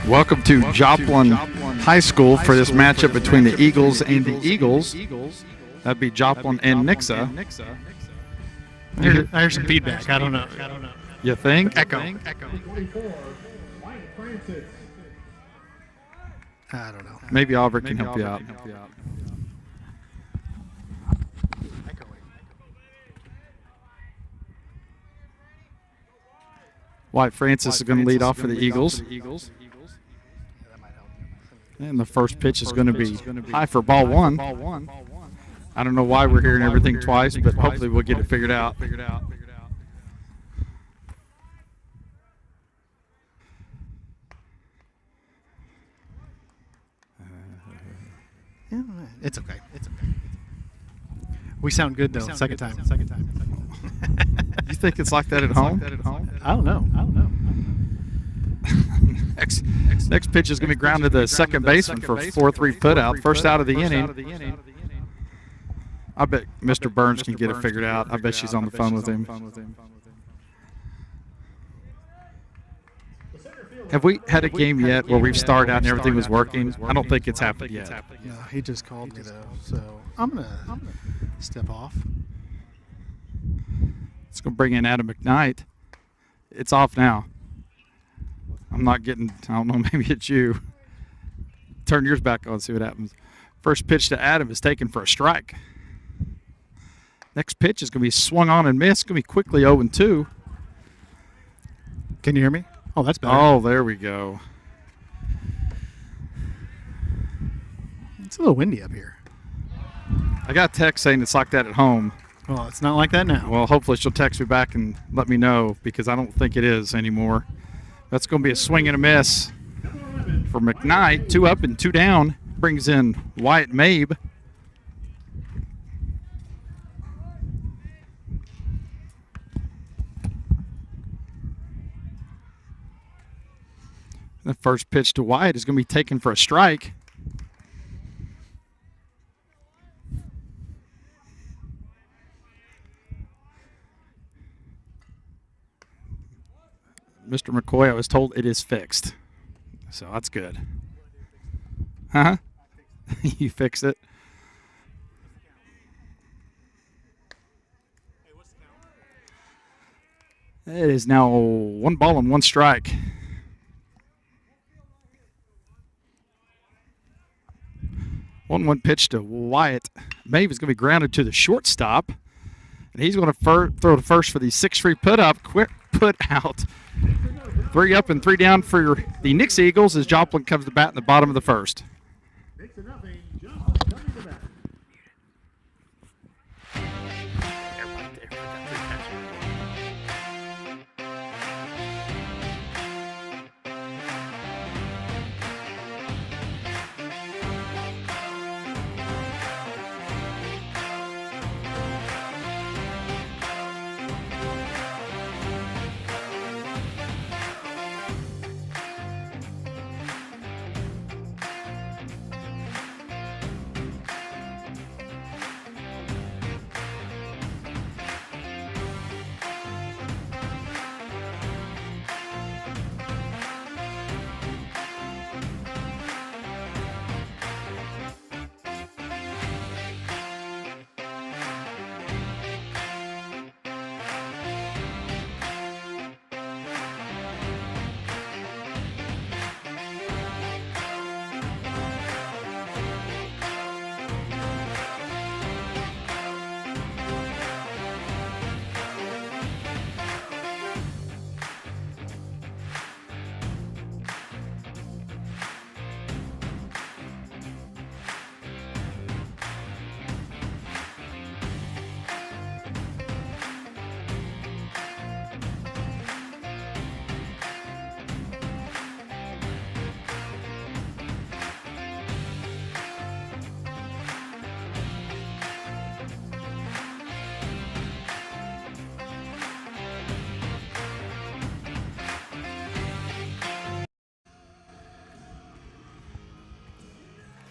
Welcome to Joplin High School for this matchup between the Eagles and the Eagles. That'd be Joplin and Nixa. I hear some feedback. I don't know. You think? Echo. I don't know. Maybe Aubrey can help you out. White Francis is going to lead off for the Eagles. And the first pitch is going to be high for ball one. I don't know why we're hearing everything twice, but hopefully we'll get it figured out. It's okay. We sound good though. Second time. You think it's like that at home? I don't know. Next pitch is going to be grounded to the second baseman for 4-3 putout. First out of the inning. I bet Mr. Burns can get it figured out. I bet she's on the phone with him. Have we had a game yet where we've started out and everything was working? I don't think it's happened yet. Yeah, he just called me though, so I'm gonna step off. It's going to bring in Adam McKnight. It's off now. I'm not getting, I don't know, maybe it's you. Turn yours back on, see what happens. First pitch to Adam is taken for a strike. Next pitch is going to be swung on and missed. It's going to be quickly 0-2. Can you hear me? Oh, that's better. Oh, there we go. It's a little windy up here. I got a text saying it's like that at home. Well, it's not like that now. Well, hopefully she'll text me back and let me know because I don't think it is anymore. That's going to be a swing and a miss for McKnight. 2 up and 2 down. Brings in Wyatt Mabe. The first pitch to Wyatt is going to be taken for a strike. Mr. McCoy, I was told it is fixed. So that's good. Huh? You fixed it? It is now 1 ball and 1 strike. One pitch to Wyatt. Mabe is going to be grounded to the shortstop. And he's going to throw to first for the 6-3 put out. 3 up and 3 down for the Nixa Eagles as Joplin comes to bat in the bottom of the first.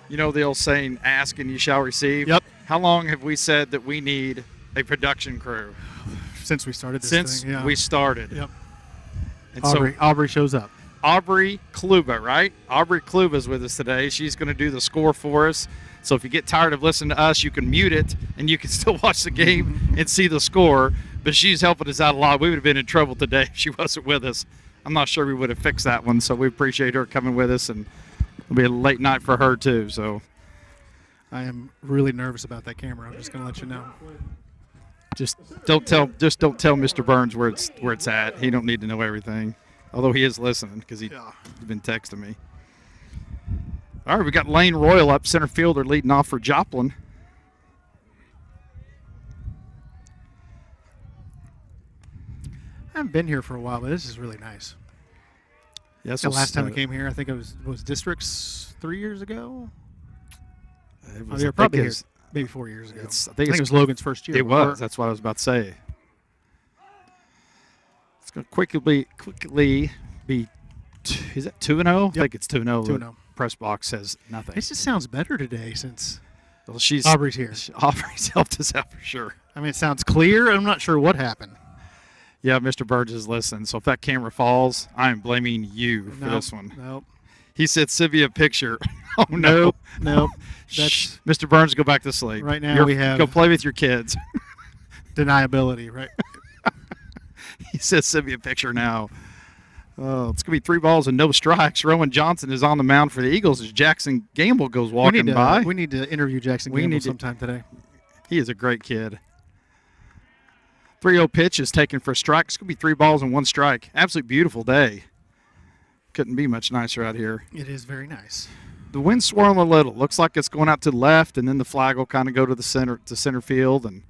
You know the old saying, ask and you shall receive? Yep. How long have we said that we need a production crew? Since we started this Since thing, yeah. we started. Yep. And Aubrey shows up. Aubrey Kluba, right? Aubrey Kluba's with us today. She's going to do the score for us. So if you get tired of listening to us, you can mute it, and you can still watch the game and see the score. But she's helping us out a lot. We would have been in trouble today if she wasn't with us. I'm not sure we would have fixed that one, so we appreciate her coming with us, and it'll be a late night for her too. So I am really nervous about that camera. I'm just going to let you know. Just don't tell Mr. Burns where it's at. He don't need to know everything, although he is listening because he's been texting me. All right, we got Lane Royal up, center fielder, leading off for Joplin. I haven't been here for a while, but this is really nice. Yes, The last time I came here, I think it was Districts 3 years ago. They were probably here maybe 4 years ago. I think it was Logan's first year. It was. That's what I was about to say. It's going to quickly be. Is it 2-0? Yep. I think it's 2-0. 2-0. Press box says nothing. It just sounds better today since she's Aubrey's here. Aubrey's helped us out for sure. I mean, it sounds clear. I'm not sure what happened. Yeah, Mr. Burns is listening. So if that camera falls, I am blaming you for this one. Nope. He said, "Send me a picture." Oh no, nope. That's Mr. Burns. Go back to sleep. Right now we have go play with your kids. Deniability, right? He says, "Send me a picture now." Oh, it's going to be 3 balls and no strikes. Rowan Johnson is on the mound for the Eagles as Jackson Gamble goes walking by. We need to interview Jackson Gamble sometime today. He is a great kid. 3-0 pitch is taken for a strike. It's going to be 3 balls and 1 strike. Absolutely beautiful day. Couldn't be much nicer out here. It is very nice. The wind's swirling a little. Looks like it's going out to the left, and then the flag will kind of go to the center field. And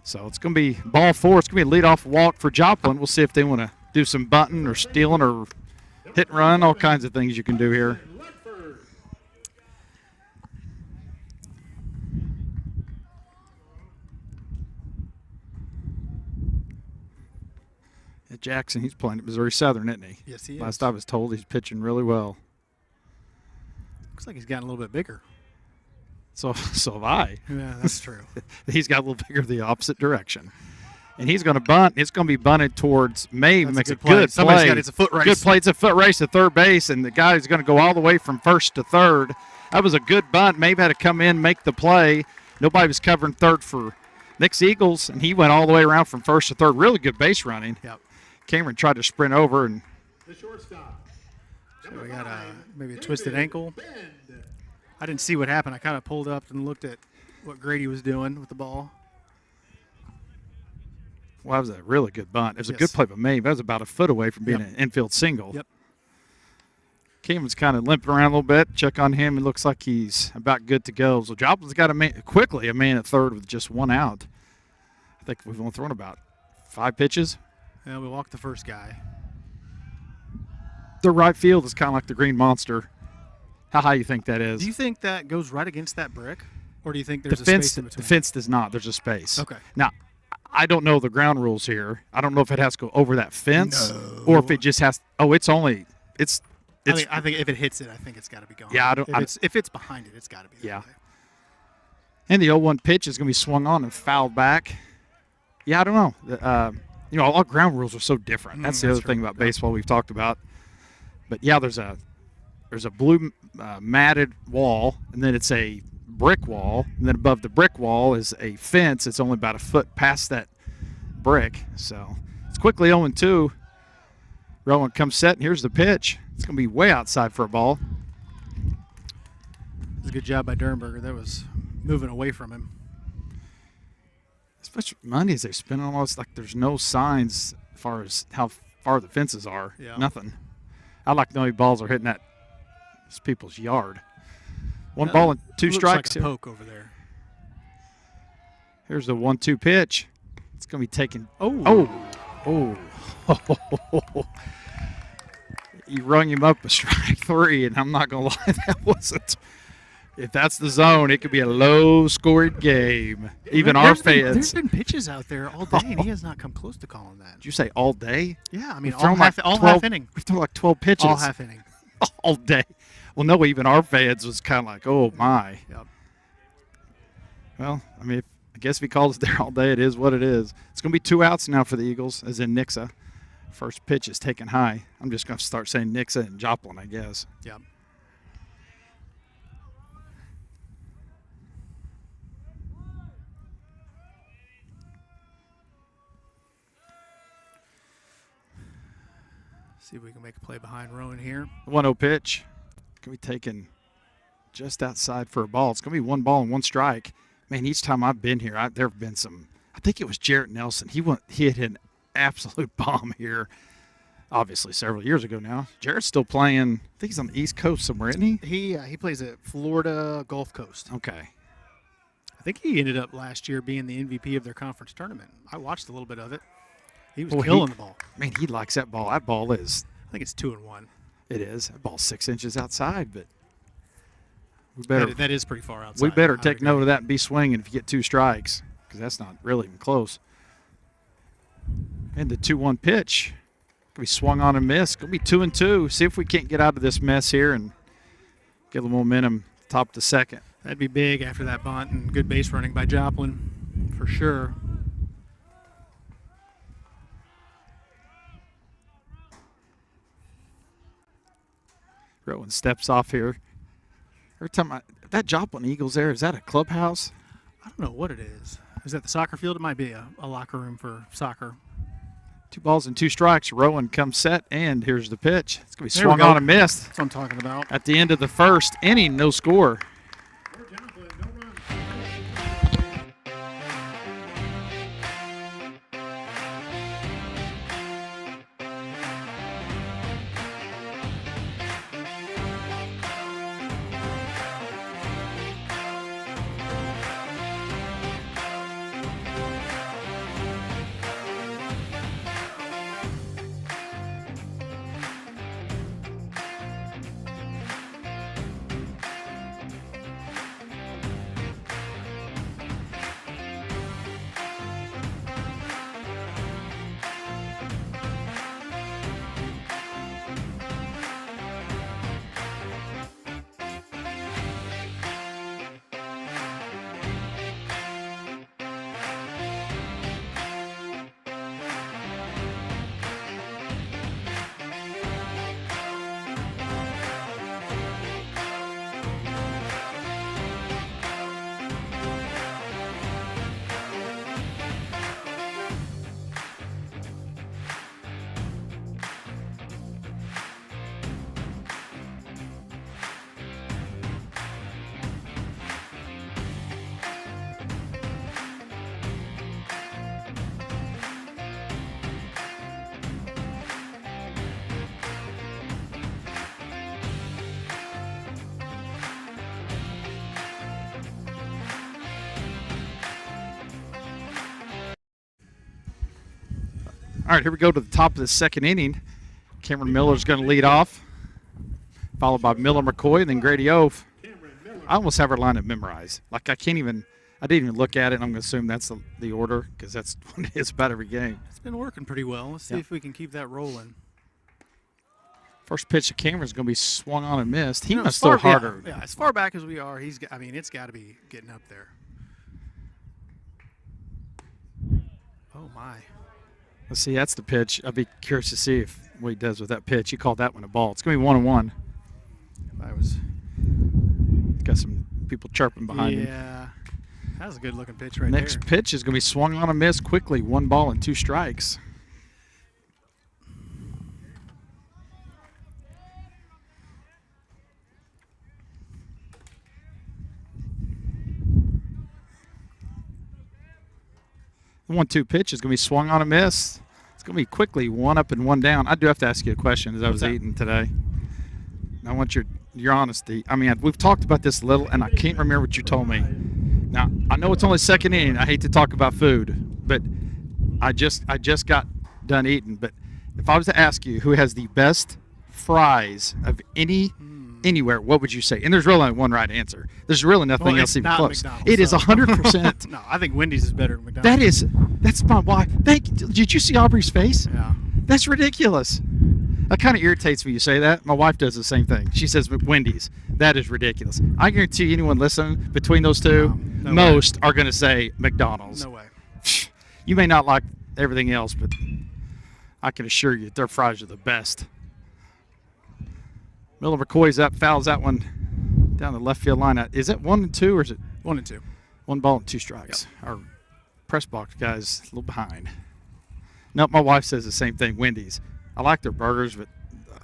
so it's going to be ball 4. It's going to be a leadoff walk for Joplin. We'll see if they want to do some bunting or stealing or hit and run, all kinds of things you can do here. Jackson, he's playing at Missouri Southern, isn't he? Yes, he is. Last I was told, he's pitching really well. Looks like he's gotten a little bit bigger. So have I. Yeah, that's true. He's got a little bigger the opposite direction. And he's going to bunt. It's going to be bunted towards Mabe. Makes a good play. Somebody's got it's a foot race. Good play. It's a foot race to third base, and the guy is going to go all the way from first to third. That was a good bunt. Mabe had to come in, make the play. Nobody was covering third for Nixa Eagles, and he went all the way around from first to third. Really good base running. Yep. Cameron tried to sprint over, and the shortstop. So we got maybe a twisted ankle. I didn't see what happened. I kind of pulled up and looked at what Grady was doing with the ball. Well, that was a really good bunt. It was a good play by Mabe. That was about a foot away from being an infield single. Yep. Cameron's kind of limping around a little bit. Check on him. It looks like he's about good to go. So Joplin's got a man at third with just 1 out. I think we've only thrown about 5 pitches. Yeah, we walked the first guy. The right field is kind of like the Green Monster. How high you think that is? Do you think that goes right against that brick? Or do you think there's a fence, space in between? The fence does not. There's a space. Okay. Now, I don't know the ground rules here. I don't know if it has to go over that fence or if it just has – it's only – it's I think if it hits it, I think it's got to be gone. Yeah, if it's behind it, it's got to be. Yeah. And the 0-1 pitch is going to be swung on and fouled back. Yeah, I don't know. All ground rules are so different. That's the other thing about baseball we've talked about. But yeah, there's a blue matted wall, and then it's a brick wall, and then above the brick wall is a fence. It's only about a foot past that brick. So it's quickly 0-2. Rowan comes set, and here's the pitch. It's going to be way outside for a ball. It was a good job by Dernberger. That was moving away from him. As much money as they spend on all this, like there's no signs as far as how far the fences are. Yeah. Nothing. I'd like to know how many balls are hitting that people's yard. 1 ball and 2 strikes. Like a poke over there. Here's the 1-2 pitch. It's going to be taken. Oh. You rung him up a strike 3, and I'm not going to lie, that wasn't. If that's the zone, it could be a low-scored game. Even our fans. There's been pitches out there all day, and he has not come close to calling that. Did you say all day? Yeah, I mean, all half inning. We've thrown like 12 pitches. All half inning. All day. Well, no, even our fans was kind of like, oh, my. Yep. Well, I mean, I guess if he calls it there all day, it is what it is. It's going to be 2 outs now for the Eagles, as in Nixa. First pitch is taken high. I'm just going to start saying Nixa and Joplin, I guess. Yeah. See if we can make a play behind Rowan here. 1-0 pitch. Going to be taken just outside for a ball. It's going to be 1 ball and 1 strike. Man, each time I've been here, there have been some. I think it was Jarrett Nelson. He hit an absolute bomb here, obviously several years ago now. Jarrett's still playing. I think he's on the East Coast somewhere, isn't he? He plays at Florida Gulf Coast. Okay. I think he ended up last year being the MVP of their conference tournament. I watched a little bit of it. He was killing the ball. Man, he likes that ball. That ball is. I think it's 2-1. It is. That ball's 6 inches outside, but we better. That is pretty far outside. We better take note of that and be swinging if you get 2 strikes, because that's not really even close. And the 2-1 pitch. Gonna be swung on and missed. Gonna be 2-2. See if we can't get out of this mess here and get a little momentum top of the second. That'd be big after that bunt and good base running by Joplin, for sure. Rowan steps off here. Every time that Joplin Eagles there, is that a clubhouse? I don't know what it is. Is that the soccer field? It might be a locker room for soccer. 2 balls and 2 strikes. Rowan comes set, and here's the pitch. It's going to be swung on and missed. That's what I'm talking about. At the end of the first inning, no score. All right, here we go to the top of the second inning. Cameron Miller's going to lead off, followed by Miller McCoy, and then Grady Oaf. I almost have our lineup memorized. Like I didn't even look at it, and I'm going to assume that's the order because that's what it is about every game. It's been working pretty well. Let's see if we can keep that rolling. First pitch to Cameron's going to be swung on and missed. He must throw harder. Yeah, as far back as we are, it's got to be getting up there. Oh, my. Let's see, that's the pitch. I'd be curious to see what he does with that pitch. He called that one a ball. It's going to be 1-1. Got some people chirping behind him. Yeah, that was a good-looking pitch right Next pitch is going to be swung on and missed quickly. 1 ball and 2 strikes. The 1-2 pitch is going to be swung on and missed. It's going to be quickly 1 up and 1 down. I do have to ask you a question as I was eating today. I want your honesty. I mean, we've talked about this a little, and I can't remember what you told me. Now, I know it's only second inning. I hate to talk about food, but I just got done eating. But if I was to ask you who has the best fries of anywhere, what would you say? And there's really only one right answer. There's really nothing else even close. McDonald's, it is 100%. No, I think Wendy's is better than McDonald's. That's my wife. Did you see Aubrey's face? Yeah. That's ridiculous. That kind of irritates me you say that. My wife does the same thing. She says Wendy's. That is ridiculous. I guarantee you anyone listening between those two, most are going to say McDonald's. No way. You may not like everything else, but I can assure you their fries are the best. Miller McCoy's up, fouls that one down the left field line. Is it 1 and 2 or is it 1 and 2? 1 ball and 2 strikes. Yep. Our press box guy's a little behind. Nope, my wife says the same thing. Wendy's. I like their burgers, but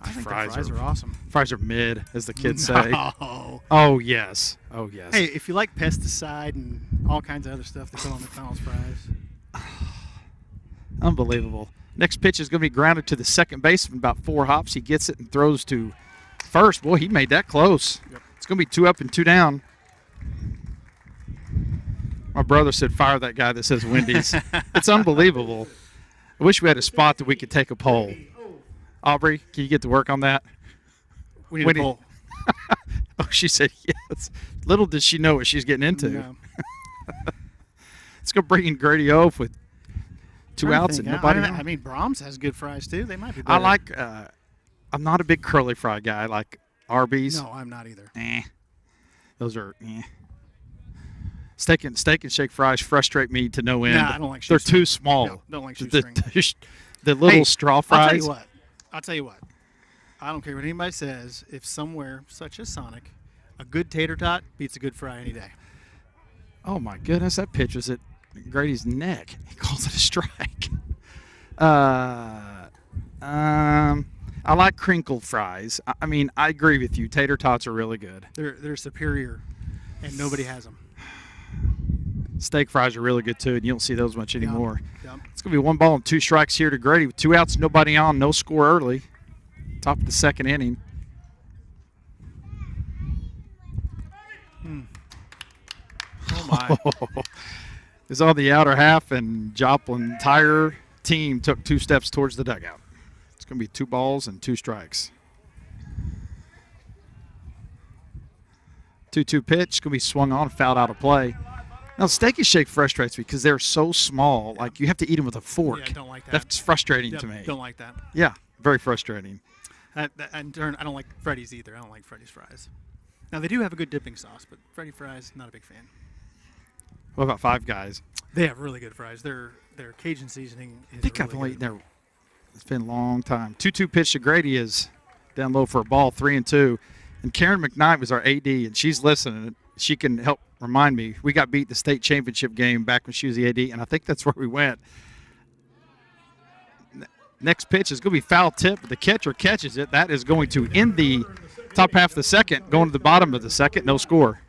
I think fries are awesome. Fries are mid, as the kids say. No. Oh yes. Oh yes. Hey, if you like pesticide and all kinds of other stuff they put on McDonald's fries. Unbelievable. Next pitch is going to be grounded to the second baseman, about 4 hops. He gets it and throws to first. Boy, he made that close. Yep. It's going to be 2 up and 2 down. My brother said, fire that guy that says Wendy's. It's unbelievable. I wish we had a spot that we could take a poll. Aubrey, can you get to work on that? We need a poll. Oh, she said yes. Little did she know what she's getting into. No. Let's go bring in Grady Oaf with 2 outs and nobody. I mean, Brahms has good fries too. They might be better. I like. I'm not a big curly fry guy. I like Arby's. No, I'm not either. Those are. Steak and shake fries frustrate me to no end. Nah, I don't like. They're too small. No, don't like shoestring. The little straw fries. I'll tell you what. I don't care what anybody says. If somewhere such as Sonic, a good tater tot beats a good fry any day. Oh my goodness, that pitch was at Grady's neck. He calls it a strike. I like crinkled fries. I mean, I agree with you. Tater tots are really good. They're superior, and nobody has them. Steak fries are really good too, and you don't see those much anymore. Yep. It's going to be 1 ball and 2 strikes here to Grady with 2 outs, nobody on, no score early. Top of the second inning. Oh my! It's on the outer half, and Joplin entire team took 2 steps towards the dugout. It's going to be 2 balls and 2 strikes. 2-2 pitch. It's going to be swung on, fouled out of play. Now, steak and shake frustrates me because they're so small. Like, you have to eat them with a fork. Yeah, don't like that. That's frustrating to me. Don't like that. Yeah, very frustrating. In turn, I don't like Freddy's either. I don't like Freddy's fries. Now, they do have a good dipping sauce, but Freddy fries, not a big fan. What about Five Guys? They have really good fries. Their Cajun seasoning is I think really I've only good. eaten there. It's been a long time. 2-2 pitch to Grady is down low for a ball, 3-2. And Karen McKnight was our AD, and she's listening. She can help remind me. We got beat the state championship game back when she was the AD, and I think that's where we went. Next pitch is going to be foul tip. The catcher catches it. That is going to end the top half of the second, going to the bottom of the second. No score.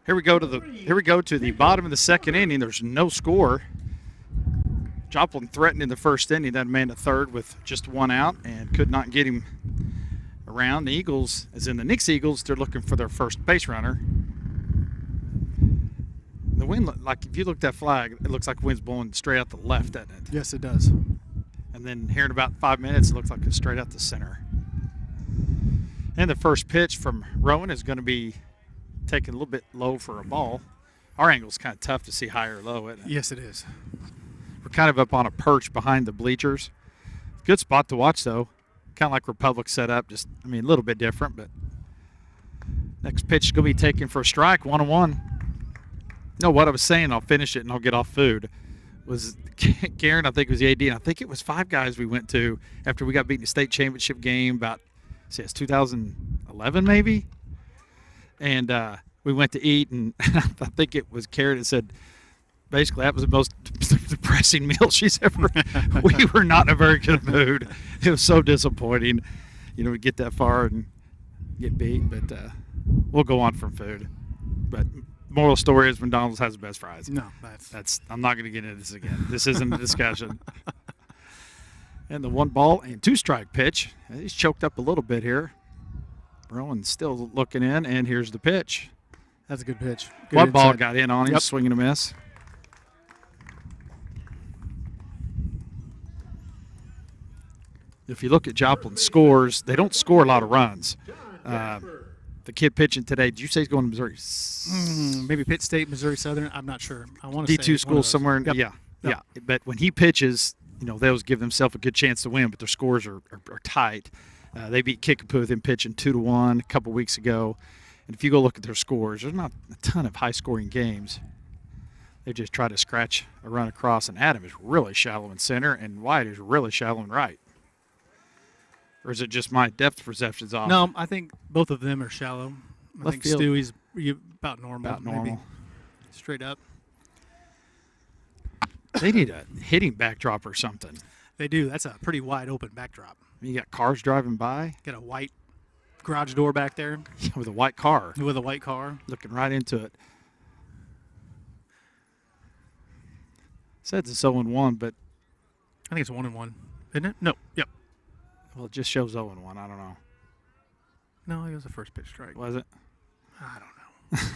Here we go to the bottom of the second inning. There's no score. Joplin threatened in the first inning that man at third with just 1 out and could not get him around. The Eagles, as in the Nixa Eagles, they're looking for their first base runner. The wind, like if you look at that flag, it looks like the wind's blowing straight out the left, doesn't it? Yes, it does. And then here in about 5 minutes, it looks like it's straight out the center. And the first pitch from Rowan is going to be taken a little bit low for a ball. Our angle's kind of tough to see high or low, isn't it? Yes, it is. We're kind of up on a perch behind the bleachers. Good spot to watch, though. Kind of like Republic set up, just, I mean, a little bit different, but next pitch is going to be taken for a strike, 1-1. No, what I was saying, I'll finish it and I'll get off food, was Karen, I think it was the AD, and I think it was Five Guys we went to after we got beat in the state championship game about, say it's 2011 maybe, and we went to eat, and I think it was Karen that said, basically, that was the most depressing meal she's ever. We were not in a very good mood. It was so disappointing. You know, we get that far and get beat, but we'll go on from food. But moral story is McDonald's has the best fries. No, that's. I'm not going to get into this again. This isn't a discussion. And the 1-2 strike pitch. He's choked up a little bit here. Rowan's still looking in, and here's the pitch. That's a good pitch. Good One ball inside. got in on him, swing and a miss. If you look at Joplin's scores, they don't score a lot of runs. The kid pitching today, did you say he's going to Missouri? Maybe Pitt State, Missouri Southern. I'm not sure. I want to say D2 school somewhere. Yep. Yeah. But when he pitches, you know, they'll give themselves a good chance to win, but their scores are tight. They beat Kickapoo with him pitching 2-1 a couple weeks ago. And if you go look at their scores, there's not a ton of high-scoring games. They just try to scratch a run across, and Adam is really shallow in center, and White is really shallow in right. Or is it just my depth perception's off? No, I think both of them are shallow. I think field. Stewie's about normal. About normal. Maybe. Straight up. They need a hitting backdrop or something. They do. That's a pretty wide open backdrop. You got cars driving by. Got a white garage door back there. With a white car. With a white car. Looking right into it. Says it's 0-1, but I think it's 1-1, isn't it? No. Yep. Well, it just shows 0-1. I don't know. No, it was a first pitch strike. Was it? I don't know.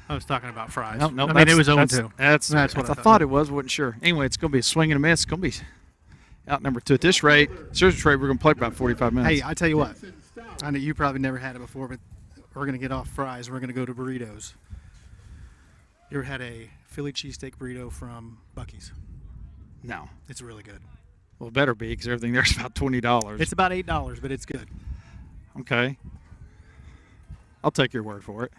I was talking about fries. No, I mean, it was 0-2. That's what I thought it was. Wasn't sure. Anyway, it's going to be a swing and a miss. It's going to be out number 2. At this rate, serious rate, we're going to play about 45 minutes. Hey, I tell you what. I know you probably never had it before, but we're going to get off fries. We're going to go to burritos. You ever had a Philly cheesesteak burrito from Buc-ee's? No. It's really good. Well, it better be because everything there's about $20. It's about $8, but it's good. Okay. I'll take your word for it.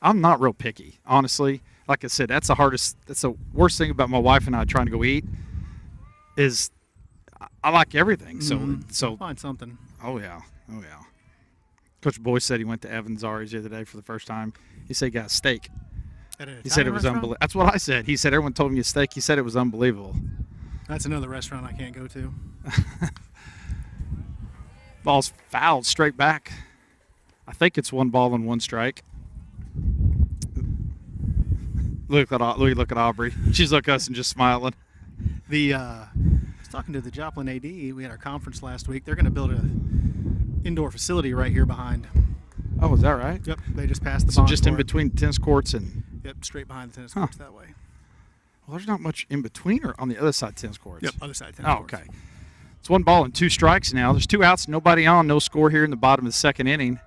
I'm not real picky, honestly. Like I said, that's the worst thing about my wife and I trying to go eat is I like everything. So I'll find something. Oh yeah. Coach Boyce said he went to Evans Ari's the other day for the first time. He said he got a steak. He said it was unbelievable. That's what I said. He said everyone told me a steak. He said it was unbelievable. That's another restaurant I can't go to. Ball's fouled straight back. I think it's 1-1 strike. Look at Aubrey. She's looking at us and just smiling. I was talking to the Joplin AD. We had our conference last week. They're going to build an indoor facility right here behind. Oh, is that right? Yep. They just passed the So bond just in for it. between tennis courts and. Yep, straight behind the tennis courts that way. Well, there's not much in between or on the other side of tennis courts. Yep, other side tennis courts. Okay. It's 1-2 strikes now. There's 2 outs, nobody on, no score here in the bottom of the second inning.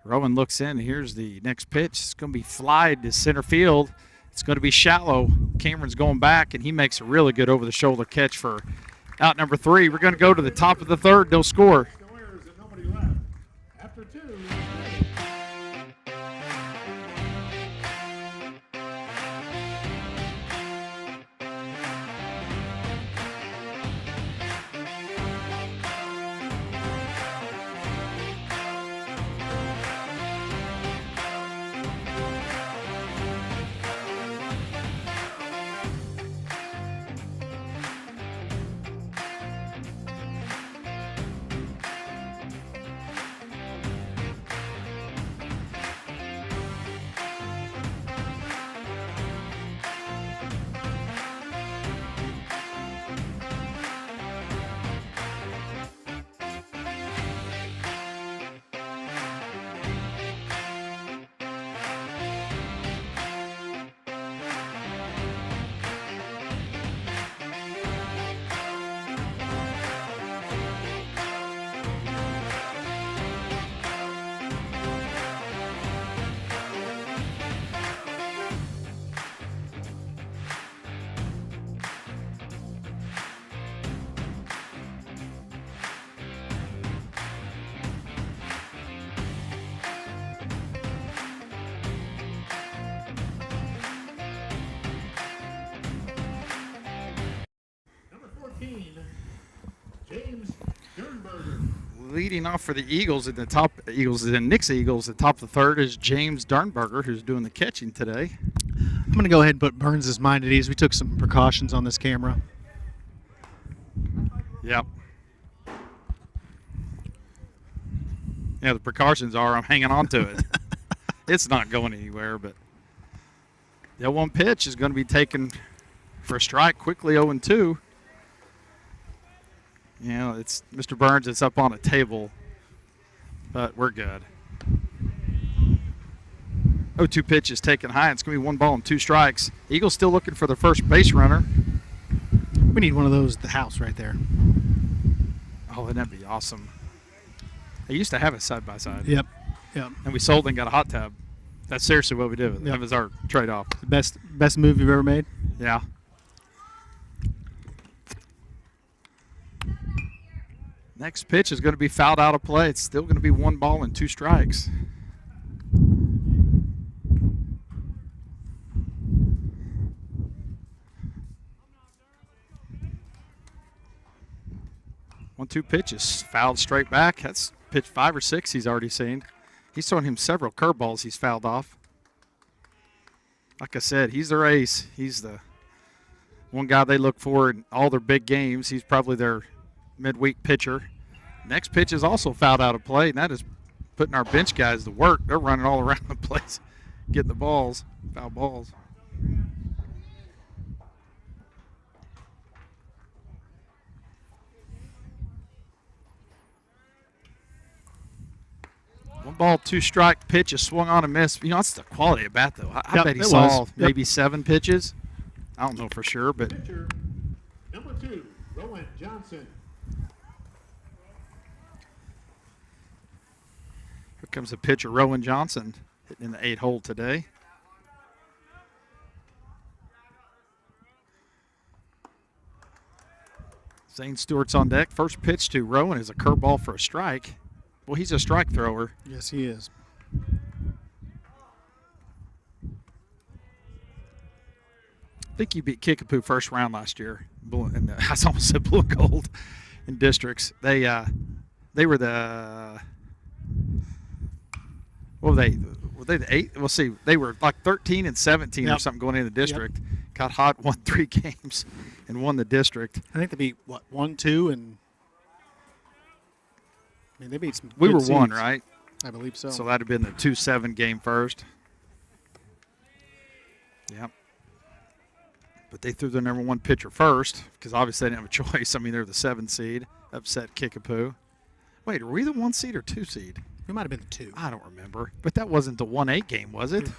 Rowan looks in. Here's the next pitch. It's going to be flied to center field. It's going to be shallow. Cameron's going back, and he makes a really good over-the-shoulder catch for out number 3. We're going to go to the top of the third. No score. After 2. Leading off for the Eagles at the top, Nixa Eagles at the top of the third is James Darnberger, who's doing the catching today. I'm going to go ahead and put Burns' mind at ease. We took some precautions on this camera. Yep. Yeah, the precautions are I'm hanging on to it. It's not going anywhere, but the 0-1 pitch is going to be taken for a strike quickly, 0-2. Yeah, it's Mr. Burns. It's up on a table, but we're good. 0-2 pitch is taken high. It's going to be 1 ball and 2 strikes. Eagles still looking for the first base runner. We need one of those at the house right there. Oh, wouldn't that be awesome? I used to have it side by side. Yep. Yep. And we sold and got a hot tub. That's seriously what we did. Yep. That was our trade-off. The best move you've ever made? Yeah. Next pitch is going to be fouled out of play. It's still going to be 1 ball and 2 strikes. One-two pitch is fouled straight back. That's pitch 5 or 6 he's already seen. He's thrown him several curveballs he's fouled off. Like I said, he's their ace. He's the one guy they look for in all their big games. He's probably their midweek pitcher. Next pitch is also fouled out of play, and that is putting our bench guys to work. They're running all around the place, getting the balls, foul balls. One ball, 2 strike pitch is swung on and missed. You know, that's the quality of bat, though. I bet he saw maybe 7 pitches. I don't know for sure, but. Pitcher number 2, Rowan Johnson. Here comes the pitcher, Rowan Johnson, hitting in the 8-hole today. Zane Stewart's on deck. First pitch to Rowan is a curveball for a strike. Well, he's a strike thrower. Yes, he is. I think you beat Kickapoo first round last year. I almost said blue and gold in districts. They were the what were they? Were they the 8th? We'll see. They were like 13 and 17 or something going into the district. Yep. Got hot, won 3 games, and won the district. I think they beat what 1-2 and. I mean, they beat some. We were seeds. 1, right? I believe so. So that'd have been the 2-7 game first. Yep. But they threw their number 1 pitcher first because obviously they didn't have a choice. I mean, they're the 7 seed. Upset Kickapoo. Wait, are we the 1 seed or 2 seed? We might have been the 2. I don't remember. But that wasn't the 1-8 game, was it?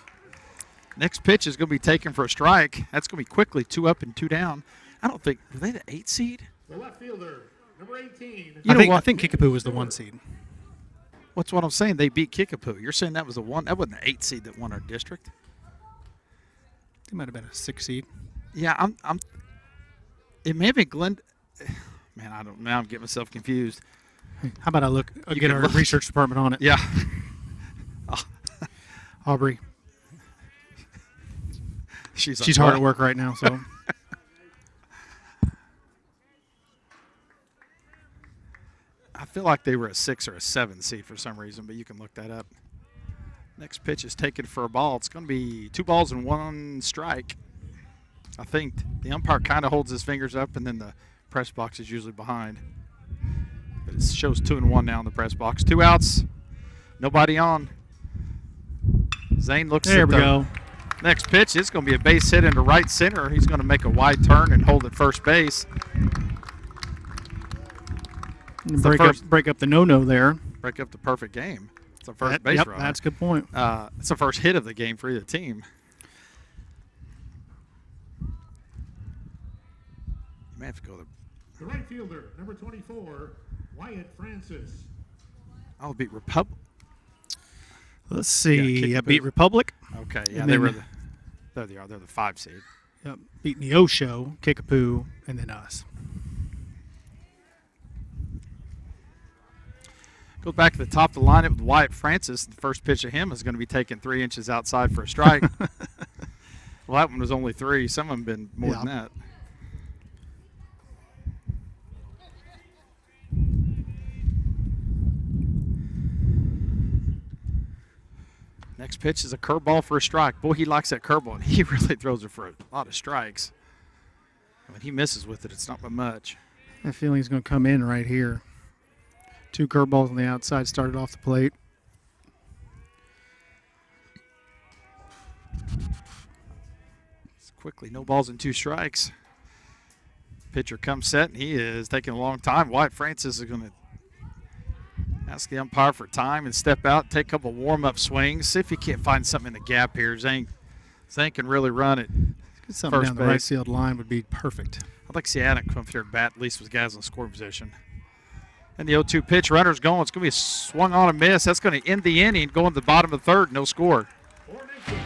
Next pitch is going to be taken for a strike. That's going to be quickly 2 up and 2 down. I don't think – were they the 8 seed? The left fielder, number 18. I think Kickapoo was the 1 seed. What's what I'm saying? They beat Kickapoo. You're saying that was the 1 – that wasn't the 8 seed that won our district? They might have been a 6 seed. Yeah, I'm – it may have been Glenn – man, I don't – now I'm getting myself confused. How about I get our research department on it? Yeah. Aubrey. She's hard at work right now, so. I feel like they were a 6 or a 7 seed for some reason, but you can look that up. Next pitch is taken for a ball. It's going to be 2 balls and 1 strike. I think the umpire kind of holds his fingers up, and then the press box is usually behind. But it shows 2-1 now in the press box. 2 outs, nobody on. Zane looks there at we go. Next pitch. It's going to be a base hit into right center. He's going to make a wide turn and hold at first base. Break up the no-no there. Break up the perfect game. It's a first base run. That's a good point. It's the first hit of the game for either team. You may have to go to the right fielder, number 24, Wyatt Francis. I'll beat Republic. Let's see. Yeah, beat Republic. Okay, yeah, they were there they are. They're the 5 seed. Yep, beat Neosho, Kickapoo, and then us. Goes back to the top of the lineup with Wyatt Francis. The first pitch of him is going to be taken 3 inches outside for a strike. Well, that one was only 3. Some of them have been more than that. Next pitch is a curveball for a strike. Boy, he likes that curveball, and he really throws it for a lot of strikes. When he misses with it, it's not by much. I have a feeling he's going to come in right here. 2 curveballs on the outside started off the plate. It's quickly, no balls and 2 strikes. Pitcher comes set, and he is taking a long time. Wyatt Francis is going to ask the umpire for time and step out, take a couple warm-up swings, see if he can't find something in the gap here. Zane can really run it. Something First down the right base. field line would be perfect. I'd like to see Adam come up here and bat at least with guys in scoring position. And the 0-2 pitch, runner's going. It's going to be a swung on and miss. That's going to end the inning, going to the bottom of the 3rd, no score. For Nixa.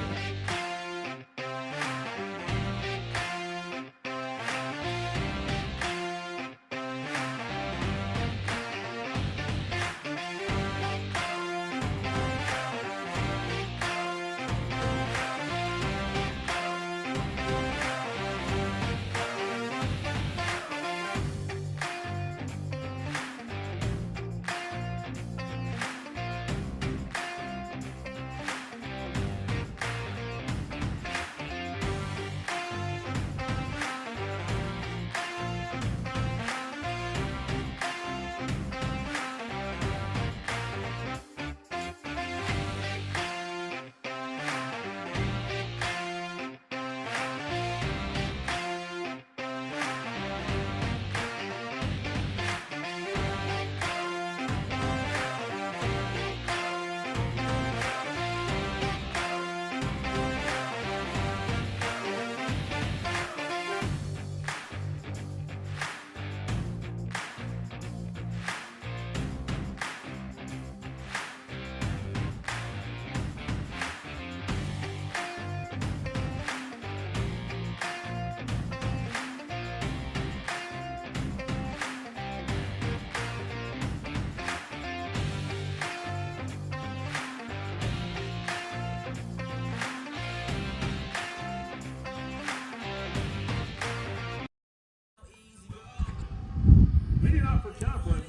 Leading off for Joplin.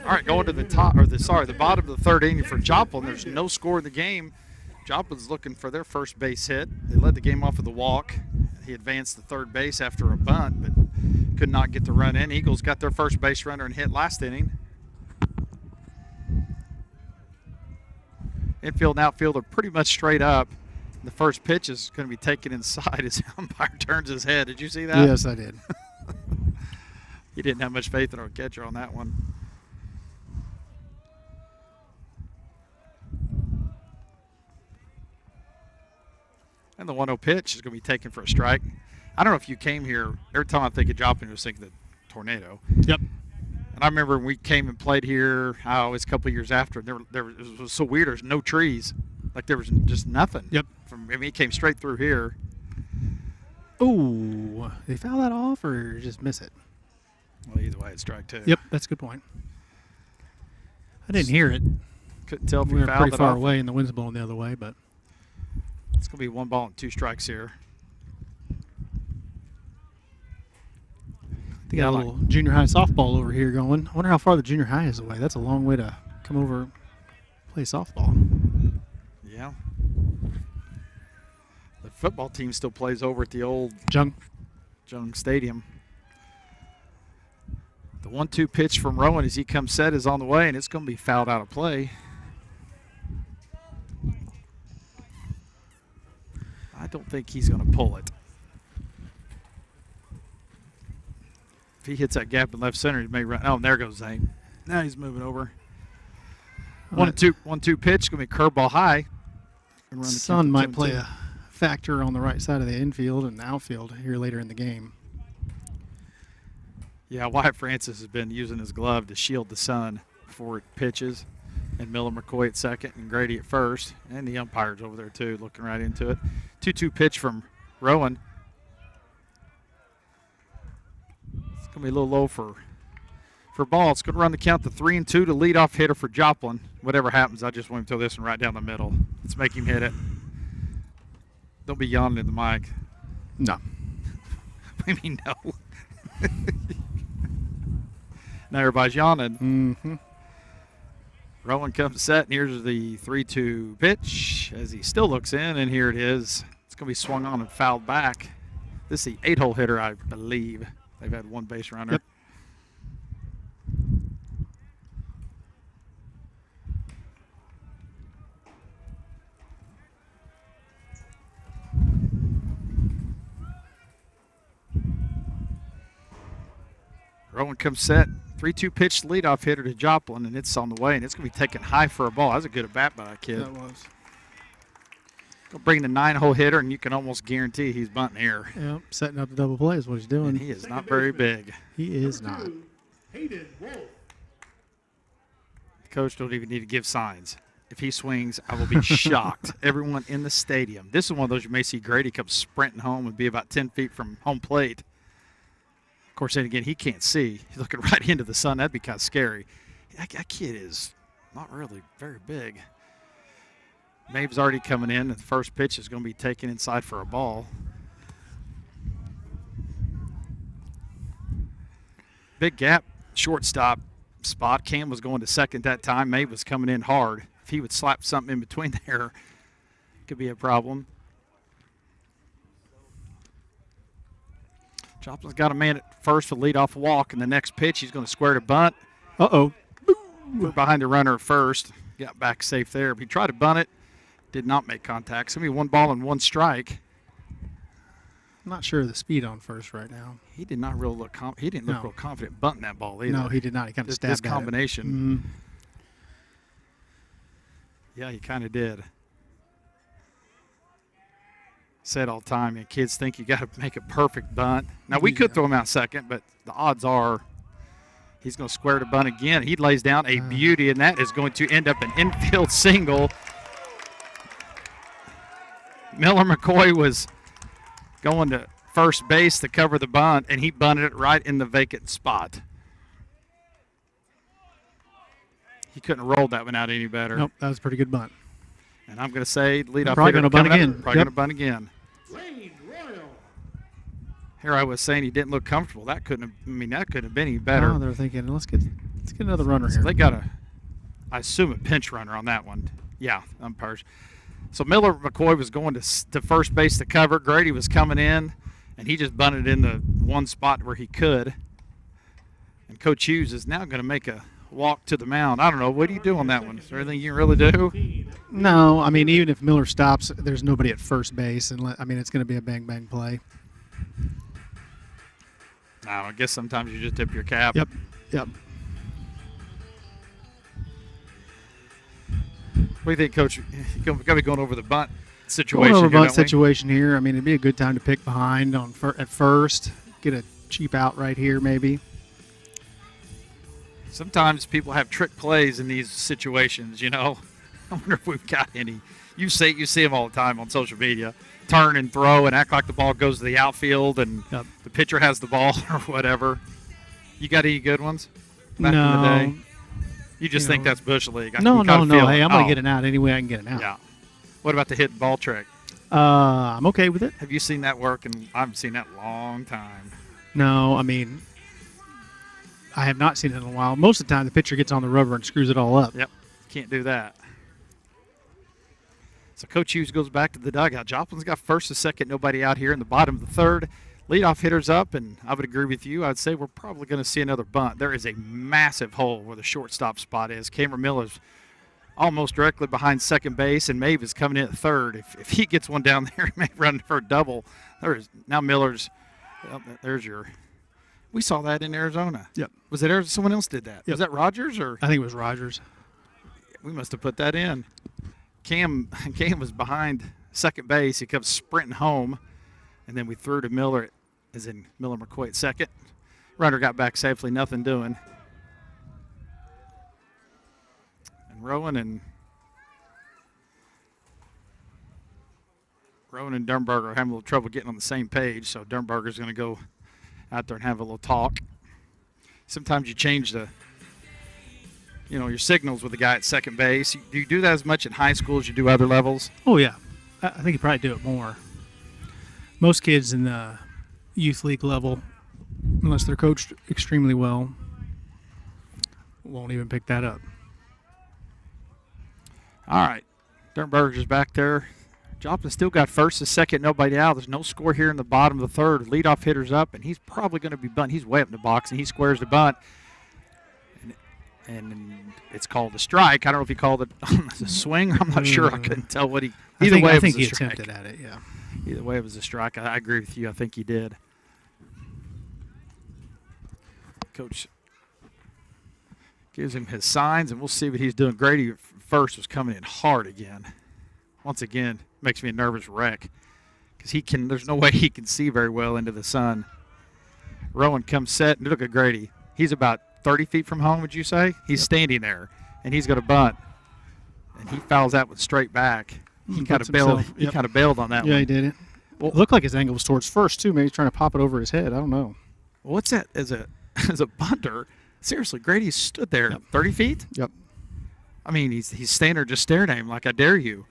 All right, going to the the bottom of the 3rd inning for Joplin. There's no score in the game. Joplin's looking for their first base hit. They led the game off with a walk. He advanced to 3rd base after a bunt, but could not get the run in. Eagles got their first base runner and hit last inning. Infield and outfield are pretty much straight up. The first pitch is going to be taken inside as the umpire turns his head. Did you see that? Yes, I did. He didn't have much faith in our catcher on that one. And the 1-0 pitch is going to be taken for a strike. I don't know if you came here. Every time I think of Joplin, I was thinking the tornado. Yep. And I remember when we came and played here, it was a couple of years after. It was so weird. There's no trees. Like there was just nothing. Yep. He came straight through here. Ooh, they foul that off or just miss it? Well, either way, it's strike 2. Yep, that's a good point. I didn't hear it. Couldn't tell if We he were fouled pretty it far off. away and the wind's blowing the other way, but It's going to be 1 ball and 2 strikes here. they got a little junior high softball over here going. I wonder how far the junior high is away. That's a long way to come over play softball. Yeah. The football team still plays over at the old Jung. Stadium. The 1-2 pitch from Rowan as he comes set is on the way, and it's going to be fouled out of play. I don't think he's going to pull it. If he hits that gap in left center, he may run. Oh, and there goes Zane. Now he's moving over. 1-2 pitch, going to be curveball high. Sun might play a factor on the right side of the infield and outfield here later in the game. Yeah, Wyatt Francis has been using his glove to shield the sun before it pitches. And Miller McCoy at second and Grady at first. And the umpire's over there too, looking right into it. 2-2 pitch from Rowan. It's going to be a little low for ball. It's going to run the count to 3-2 to leadoff hitter for Joplin. Whatever happens, I just want him to throw this one right down the middle. Let's make him hit it. Don't be yawning at the mic. No. I mean, no. Now everybody's yawning. Mm-hmm. Rowan comes set, and here's the 3-2 pitch as he still looks in, and here it is. It's going to be swung on and fouled back. This is the 8-hole hitter, I believe. They've had one base runner. Yep. Rowan comes set. 3-2 pitch leadoff hitter to Joplin, and it's on the way, and it's going to be taken high for a ball. That was a good at-bat by that kid. That was. Go bring the 9-hole hitter, and you can almost guarantee he's bunting here. Yep, setting up the double play is what he's doing. And he is not very big. He is not. Hayden Wolf. The coach don't even need to give signs. If he swings, I will be shocked. Everyone in the stadium. This is one of those you may see Grady come sprinting home and be about 10 feet from home plate. Of course, then again, he can't see. He's looking right into the sun. That'd be kind of scary. That kid is not really very big. Maeve's already coming in. The first pitch is going to be taken inside for a ball. Big gap, shortstop spot. Cam was going to second that time. Maeve was coming in hard. If he would slap something in between there, it could be a problem. Joplin's got a man at first for leadoff walk, and the next pitch he's going to square to bunt. Uh-oh. Put behind the runner at first. Got back safe there. But he tried to bunt it. Did not make contact. It's going to be 1 ball and 1 strike. I'm not sure of the speed on first right now. He did not really look he didn't look real confident bunting that ball either. No, he did not. He kind of stabbed this combination. Mm-hmm. Yeah, he kind of did. Said all the time, and kids think you got to make a perfect bunt. Now, we could throw him out second, but the odds are he's going to square to bunt again. He lays down a beauty, and that is going to end up an infield single. Miller McCoy was going to first base to cover the bunt, and he bunted it right in the vacant spot. He couldn't have rolled that one out any better. Nope, that was a pretty good bunt. And I'm going to say leadoff probably hitter going to bunt again. Probably going to bunt again. Lane Royal. Here I was saying he didn't look comfortable. That couldn't have been any better. Oh, they're thinking, let's get another runner So here. they got I assume a pinch runner on that one. Yeah, umpires. So Miller McCoy was going to first base to cover. Grady was coming in, and he just bunted in the one spot where he could. And Coach Hughes is now going to make a walk to the mound. I don't know. What do you do on that one? Is there anything you can really do? No, I mean, even if Miller stops, there's nobody at first base. And I mean, it's going to be a bang-bang play. I guess sometimes you just tip your cap. Yep. What do you think, Coach? You're going to be going over the bunt situation. Going over here, bunt don't we? situation here. I mean, it'd be a good time to pick behind at first. Get a cheap out right here, maybe. Sometimes people have trick plays in these situations, I wonder if we've got any. You see them all the time on social media. Turn and throw and act like the ball goes to the outfield and the pitcher has the ball or whatever. You got any good ones back in the day? You just think that's Bush League. No. Hey, I'm going to get it out any way I can get it out. Yeah. What about the hit and ball trick? I'm okay with it. Have you seen that work? And I haven't seen that in a long time. No, I mean, I have not seen it in a while. Most of the time, the pitcher gets on the rubber and screws it all up. Yep. Can't do that. So Coach Hughes goes back to the dugout. Joplin's got first and second, nobody out here in the bottom of the third. Leadoff hitter's up, and I would agree with you. I'd say we're probably going to see another bunt. There is a massive hole where the shortstop spot is. Cameron Miller's almost directly behind second base, and Maeve is coming in at third. If he gets one down there, he may run for a double. Now Miller's there's your – we saw that in Arizona. Yep. Was it someone else did that? Yep. Was that Rogers? Or I think it was Rogers. We must have put that in. Cam was behind second base. He comes sprinting home, and then we threw to Miller, as in Miller McCoy at second. Runner got back safely, nothing doing. And Rowan and Dernberger are having a little trouble getting on the same page, so Dernberger's going to go out there and have a little talk. Sometimes you change your signals with the guy at second base. Do you do that as much in high school as you do other levels? Oh, yeah. I think you probably do it more. Most kids in the youth league level, unless they're coached extremely well, won't even pick that up. All right. Dernberger's back there. Joplin still got first and second, nobody out. There's no score here in the bottom of the third. Leadoff hitter's up, and he's probably going to be bunting. He's way up in the box, and he squares the bunt. And it's called a strike. I don't know if he called it a swing. I'm not sure. I couldn't tell what he. Either way, I it think was he a strike. attempted at it. Yeah. Either way, it was a strike. I agree with you. I think he did. Coach gives him his signs, and we'll see what he's doing. Grady first was coming in hard again. Once again, makes me a nervous wreck because there's no way he can see very well into the sun. Rowan comes set, and look at Grady. He's about 30 feet from home, would you say? He's standing there, and he's going to bunt. And he fouls that one straight back. He kind of bailed. He kind of bailed on that one. Yeah, he did it. Well, it looked like his angle was towards first too. Maybe he's trying to pop it over his head. I don't know. What's that? As a bunter, seriously, Grady stood there 30 feet. Yep. I mean, he's standing there just staring at him like I dare you.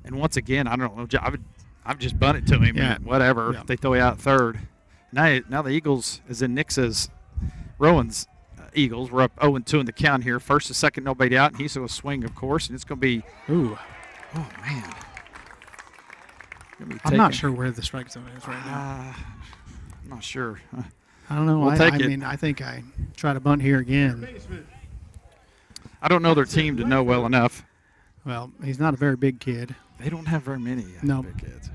And once again, I don't know. I've just bunted to him. Yeah. And whatever. Yeah. They throw you out third. Now the Eagles is in Nixa's, Rowan's Eagles. We're up 0-2 in the count here. First to second, nobody out. And he's going to swing, of course. And it's going to be. Ooh. Oh, man. I'm not sure where the strike zone is right now. I'm not sure. I don't know. We'll take it. I mean, I think I try to bunt here again. I don't know their team to know well enough. Well, he's not a very big kid. They don't have very many big kids.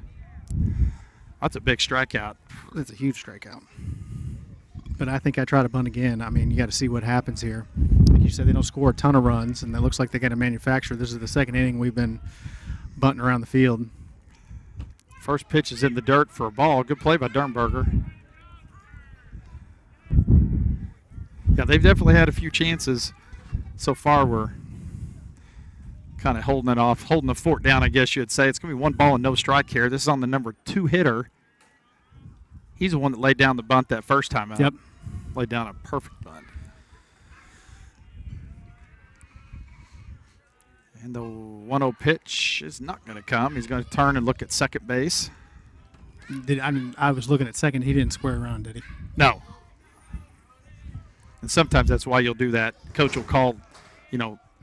That's a big strikeout. That's a huge strikeout. But I think I try to bunt again. I mean, you got to see what happens here. Like you said, they don't score a ton of runs, and it looks like they got to manufacture. This is the second inning we've been bunting around the field. First pitch is in the dirt for a ball. Good play by Dernberger. Yeah, they've definitely had a few chances so far. We're kind of holding it off, holding the fort down, I guess you'd say. It's going to be 1 ball and no strike here. This is on the number 2 hitter. He's the one that laid down the bunt that first time out. Yep. Laid down a perfect bunt. And the 1-0 pitch is not going to come. He's going to turn and look at second base. I was looking at second. He didn't square around, did he? No. And sometimes that's why you'll do that. Coach will call,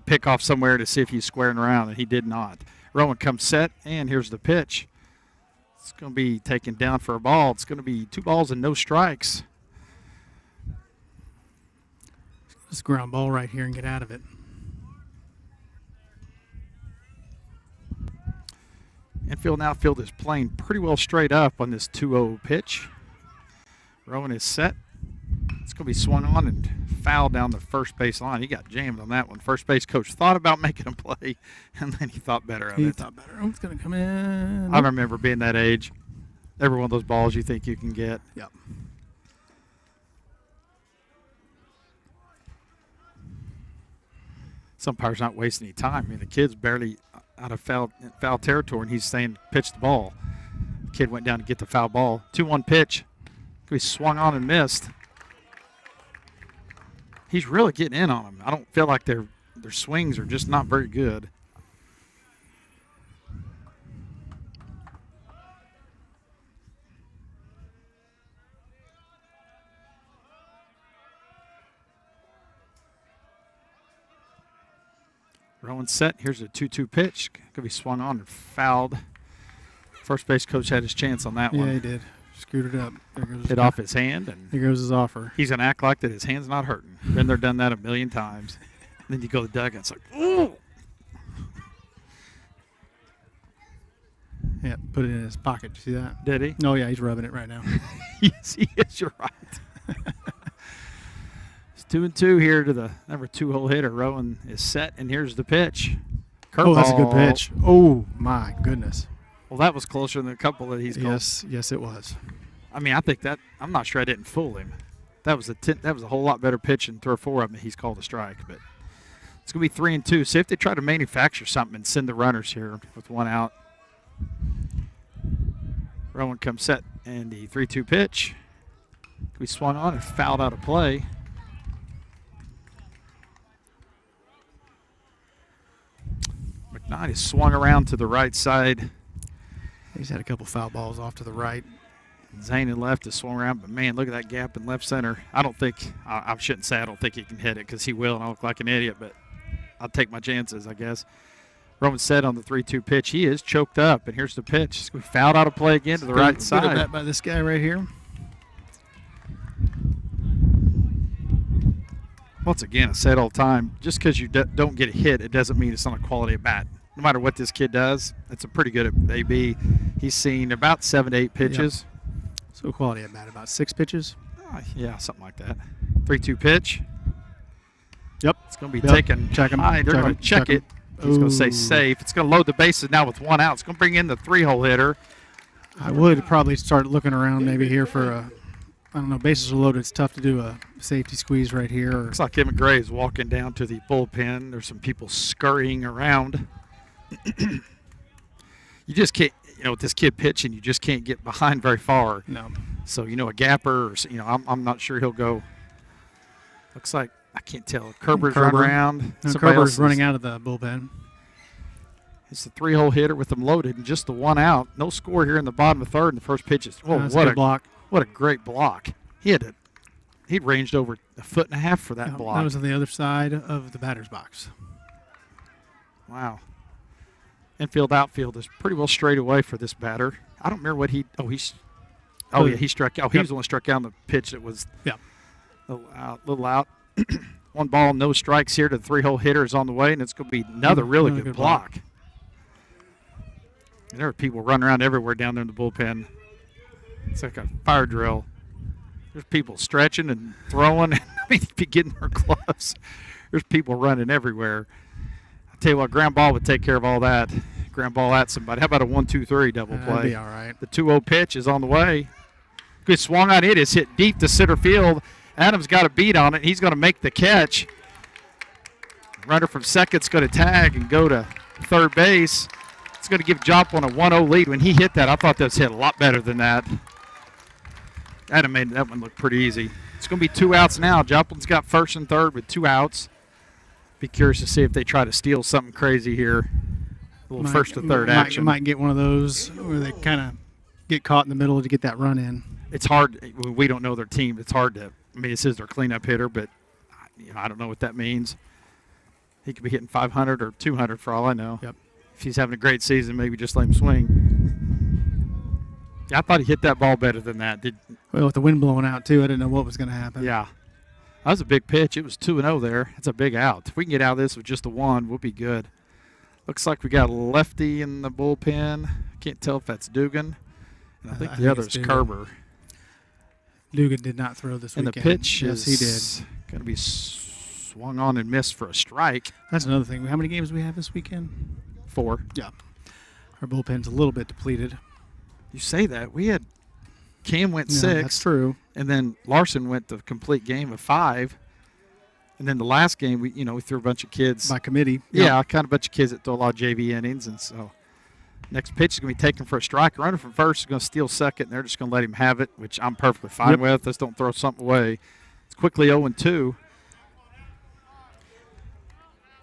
pick off somewhere to see if he's squaring around, and he did not. Rowan comes set, and here's the pitch. It's going to be taken down for a ball. It's going to be 2 balls and no strikes. Let's ground ball right here and get out of it. Infield and outfield is playing pretty well straight up on this 2-0 pitch. Rowan is set. It's going to be swung on and fouled down the first base line. He got jammed on that one. First base coach thought about making a play, and then he thought better of it. He thought better. Oh, it's going to come in. I remember being that age. Every one of those balls you think you can get. Yep. Some umpire's not wasting any time. I mean, the kid's barely out of foul territory, and he's saying pitch the ball. The kid went down to get the foul ball. 2-1 pitch. He swung on and missed. He's really getting in on him. I don't feel like their swings are just not very good. Rowan set. Here's a 2-2 pitch. Could be swung on and fouled. First base coach had his chance on that one. Yeah, he did. Screwed it up. There goes Hit off his hand, and there goes his offer. he's going to act like that his hand's not hurting. Been there, done that a million times. Then you go to the dugout, it's like, ooh. Yeah, put it in his pocket. You see that? Did he? Oh, yeah, he's rubbing it right now. Yes, he is. You're right. It's 2-2 here to the number 2 hole hitter. Rowan is set, and here's the pitch. Curveball. Oh, that's a good pitch. Oh, my goodness. Well, that was closer than a couple that he's called. Yes, it was. I mean, I think that I'm not sure I didn't fool him. That was a whole lot better pitch than 3 or 4 of them that he's called a strike. But it's going to be 3-2. See if they try to manufacture something and send the runners here with 1 out. Rowan comes set, and the 3-2 pitch. We swung on and fouled out of play. McKnight is swung around to the right side. He's had a couple foul balls off to the right. Zane in left is swung around, but man, look at that gap in left center. I don't think I shouldn't say I don't think he can hit it because he will, and I look like an idiot, but I'll take my chances, I guess. Roman said on the 3-2 pitch, he is choked up. And here's the pitch. We fouled out of play again to the right Good side. at bat by this guy right here. Once again, I say it all the time, just because you don't get a hit, it doesn't mean it's not a quality at bat. No matter what this kid does, it's a pretty good at AB. He's seen about 7 to 8 pitches. Yep. So quality at bat, about 6 pitches. Yeah, something like that. 3-2 pitch. Yep. It's going to be taken high. They're going to check it. He's going to say safe. It's going to load the bases now with 1 out. It's going to bring in the 3-hole hitter. I would probably start looking around maybe here for a, I don't know, bases are loaded. It's tough to do a safety squeeze right here. Looks like Kevin Gray is walking down to the bullpen. There's some people scurrying around. You just can't, with this kid pitching, you just can't get behind very far. No. So, a gapper, or, I'm not sure he'll go. Looks like, I can't tell. Kerber's running around. No, Kerber's running out of the bullpen. It's the 3-hole hitter with them loaded and just the 1 out. No score here in the bottom of the third, and the first pitch is, what a block. What a great block. He'd ranged over 1.5 feet for that block. That was on the other side of the batter's box. Wow. Infield, outfield is pretty well straight away for this batter. I don't remember what he he struck out. He was the one who struck out on the pitch that was a little out. 1 ball, no strikes here to the 3-hole hitter is on the way, and it's going to be another really good block. And there are people running around everywhere down there in the bullpen. It's like a fire drill. There's people stretching and throwing. Getting their gloves. There's people running everywhere. I tell you what, ground ball would take care of all that. Ground ball at somebody. How about a 1-2-3 double play? That'd be all right. The 2-0 pitch is on the way. Good swung on it. It's hit deep to center field. Adams got a beat on it. He's going to make the catch. Runner from second's going to tag and go to third base. It's going to give Joplin a 1-0 lead. When he hit that, I thought that was hit a lot better than that. Adam made that one look pretty easy. It's going to be 2 outs now. Joplin's got first and third with 2 outs. Be curious to see if they try to steal something crazy here. A little first to third action. Might get one of those where they kind of get caught in the middle to get that run in. It's hard. We don't know their team. It's hard to. This is their cleanup hitter, but I don't know what that means. He could be hitting 500 or 200 for all I know. Yep. If he's having a great season, maybe just let him swing. Yeah, I thought he hit that ball better than that. Well, with the wind blowing out, too, I didn't know what was going to happen. Yeah. That was a big pitch. It was 2-0 there. It's a big out. If we can get out of this with just a 1, we'll be good. Looks like we got a lefty in the bullpen. Can't tell if that's Dugan. And I think the other is Kerber. Dugan did not throw this weekend. And the pitch yes, he did. Going to be swung on and missed for a strike. That's another thing. How many games do we have this weekend? 4. Yeah. Our bullpen's a little bit depleted. You say that. We had Cam went 6. That's true. And then Larson went the complete game of 5. And then the last game, we threw a bunch of kids. By committee. Yeah, kind of a bunch of kids that throw a lot of JV innings. And so next pitch is going to be taken for a strike. Runner from first is going to steal second, and they're just going to let him have it, which I'm perfectly fine with. Let's don't throw something away. It's quickly 0-2.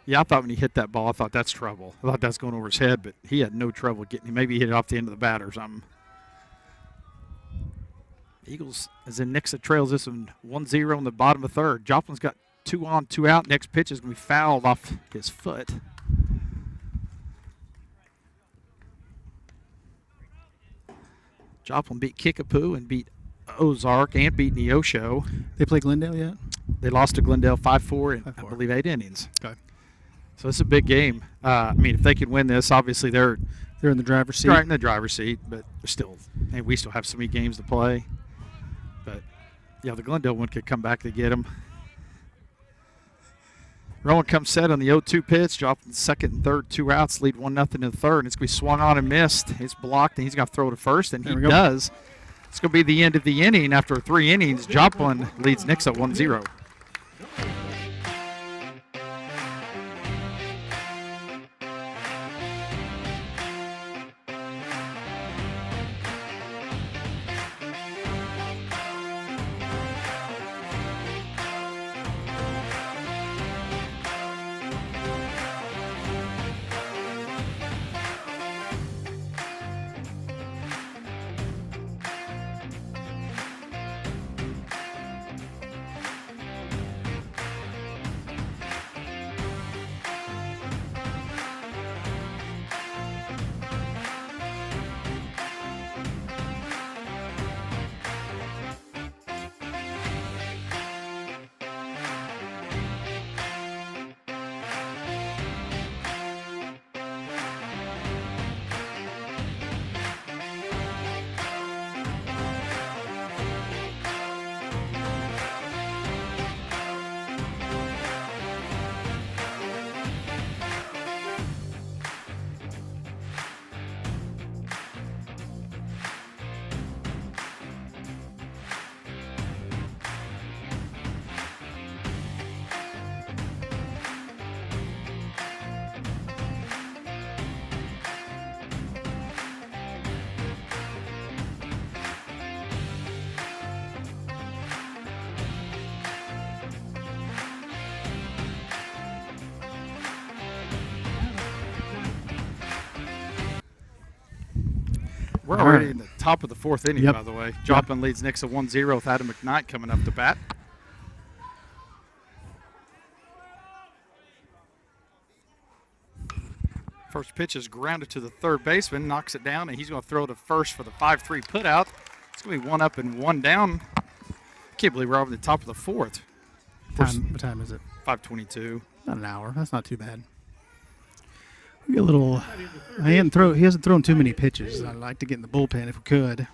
Yeah, I thought when he hit that ball, I thought that's trouble. I thought that's going over his head, but he had no trouble getting it. Maybe he hit it off the end of the bat or something. Eagles, as in Nixa trails this one 1-0 in the bottom of third. Joplin's got 2 on, 2 out. Next pitch is going to be fouled off his foot. Joplin beat Kickapoo and beat Ozark and beat Neosho. They play Glendale yet? They lost to Glendale 5-4 in, I believe, 8 innings. Okay. So it's a big game. If they can win this, obviously they're in the driver's seat. Right in the driver's seat, but they're still, we still have so many games to play. But, yeah, the Glendale one could come back to get them. Rowan comes set on the 0-2 pitch, dropping second and third, 2 outs, lead 1-0 in the third. And it's going to be swung on and missed. It's blocked, and he's going to throw to first, and he does. It's going to be the end of the inning. After 3 innings, Joplin leads Nixa 1-0. We're All already right. in the top of the 4th inning, Yep. by the way. Joplin leads Nixa 1-0 with Adam McKnight coming up to bat. First pitch is grounded to the third baseman, knocks it down, and he's going to throw to first for the 5-3 putout. It's going to be 1 up and 1 down. Can't believe we're over the top of the 4th. What time is it? 5:22. About an hour. That's not too bad. We get a little. He hasn't thrown too many pitches. I'd like to get in the bullpen if we could.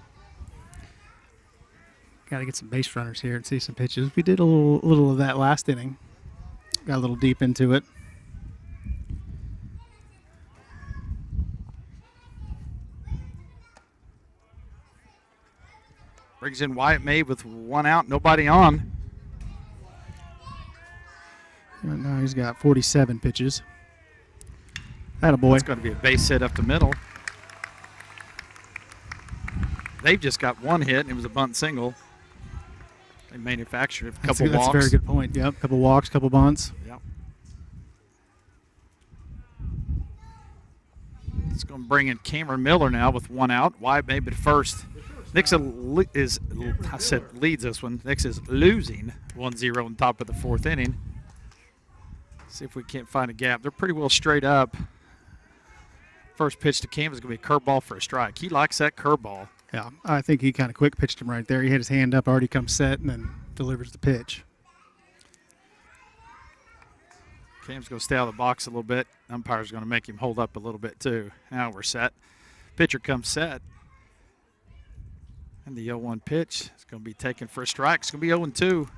Got to get some base runners here and see some pitches. We did a little of that last inning. Got a little deep into it. Brings in Wyatt May with 1 out, nobody on. Right now he's got 47 pitches. Attaboy. It's going to be a base hit up the middle. They've just got 1 hit, and it was a bunt single. They manufactured a couple walks. That's a very good point. Yep, a couple walks, couple bunts. Yep. It's going to bring in Cameron Miller now with 1 out. Wyatt May at first. Nixa leads this one. Nixa is losing 1-0 on top of the 4th inning. See if we can't find a gap. They're pretty well straight up. First pitch to Cam is going to be a curveball for a strike. He likes that curveball. Yeah, I think he kind of quick pitched him right there. He had his hand up, already come set, and then delivers the pitch. Cam's going to stay out of the box a little bit. Umpire's going to make him hold up a little bit too. Now we're set. Pitcher comes set. And the 0-1 pitch is going to be taken for a strike. It's going to be 0-2.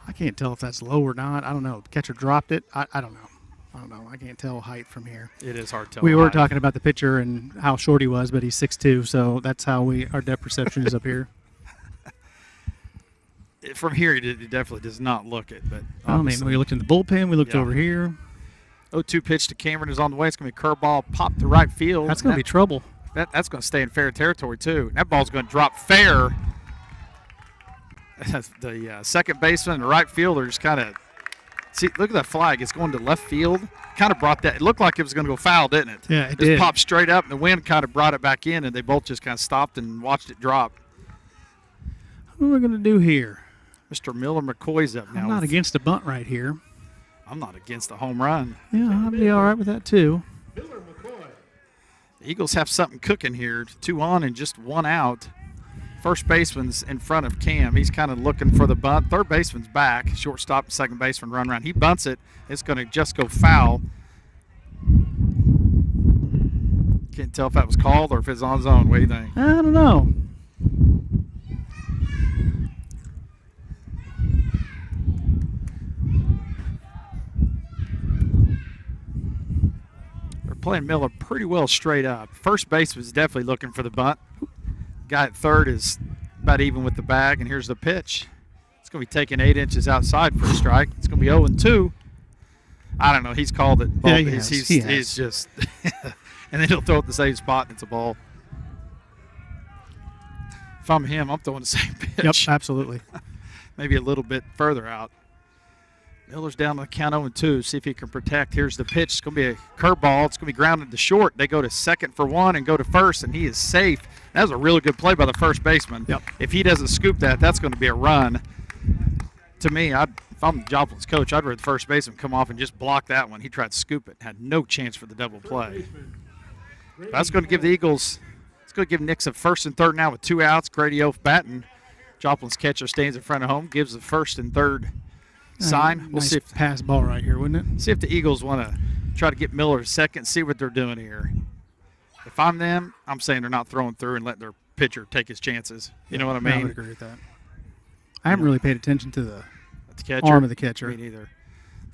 I can't tell if that's low or not. I don't know. The catcher dropped it. I don't know. I don't know. I can't tell height from here. It is hard to tell. We were height. talking about the pitcher and how short he was, but he's 6'2", so that's how our depth perception is up here. From here, he definitely does not look it. But I mean, we looked in the bullpen. We looked over here. 0-2 pitch to Cameron is on the way. It's going to be a curveball popped to right field. That's going to be trouble. That's going to stay in fair territory, too. That ball's going to drop fair. The second baseman and the right fielder just kind of – see, look at that flag. It's going to left field. Kind of brought that – it looked like it was going to go foul, didn't it? Yeah, it just did. Popped straight up, and the wind kind of brought it back in, and they both just kind of stopped and watched it drop. What are we going to do here? Mr. Miller McCoy's up now. I'm not against a bunt right here. I'm not against the home run. Yeah, I'll be all right with that, too. Miller McCoy. The Eagles have something cooking here. 2 on and just 1 out. First baseman's in front of Cam. He's kind of looking for the bunt. Third baseman's back. Shortstop and second baseman run around. He bunts it. It's going to just go foul. Can't tell if that was called or if it's on his own. What do you think? I don't know. They're playing Miller pretty well straight up. First baseman's definitely looking for the bunt. Guy at third is about even with the bag, and here's the pitch. It's going to be taken 8 inches outside for a strike. It's going to be 0-2. I don't know. He's called it. Yeah, he he's, has. he's just – and then he'll throw it the same spot, and it's a ball. If I'm him, I'm throwing the same pitch. Yep, absolutely. Maybe a little bit further out. Miller's down to the count 0-2. See if he can protect. Here's the pitch. It's going to be a curveball. It's going to be grounded to short. They go to second for 1 and go to first, and he is safe. That was a really good play by the first baseman. Yep. If he doesn't scoop that, that's going to be a run. To me, if I'm Joplin's coach, I'd rather the first baseman come off and just block that one. He tried to scoop it. Had no chance for the double play. But that's going to give the Eagles – it's going to give Nixa first and third now with 2 outs. Grady Oath batting. Joplin's catcher stands in front of home, gives the first and third sign. We'll nice see if pass ball right here, wouldn't it? See if the Eagles want to try to get Miller to second, see what they're doing here. If I'm them, I'm saying they're not throwing through and letting their pitcher take his chances. You know what I mean? I would agree with that. I haven't really paid attention to the catcher. arm of the catcher. Me neither.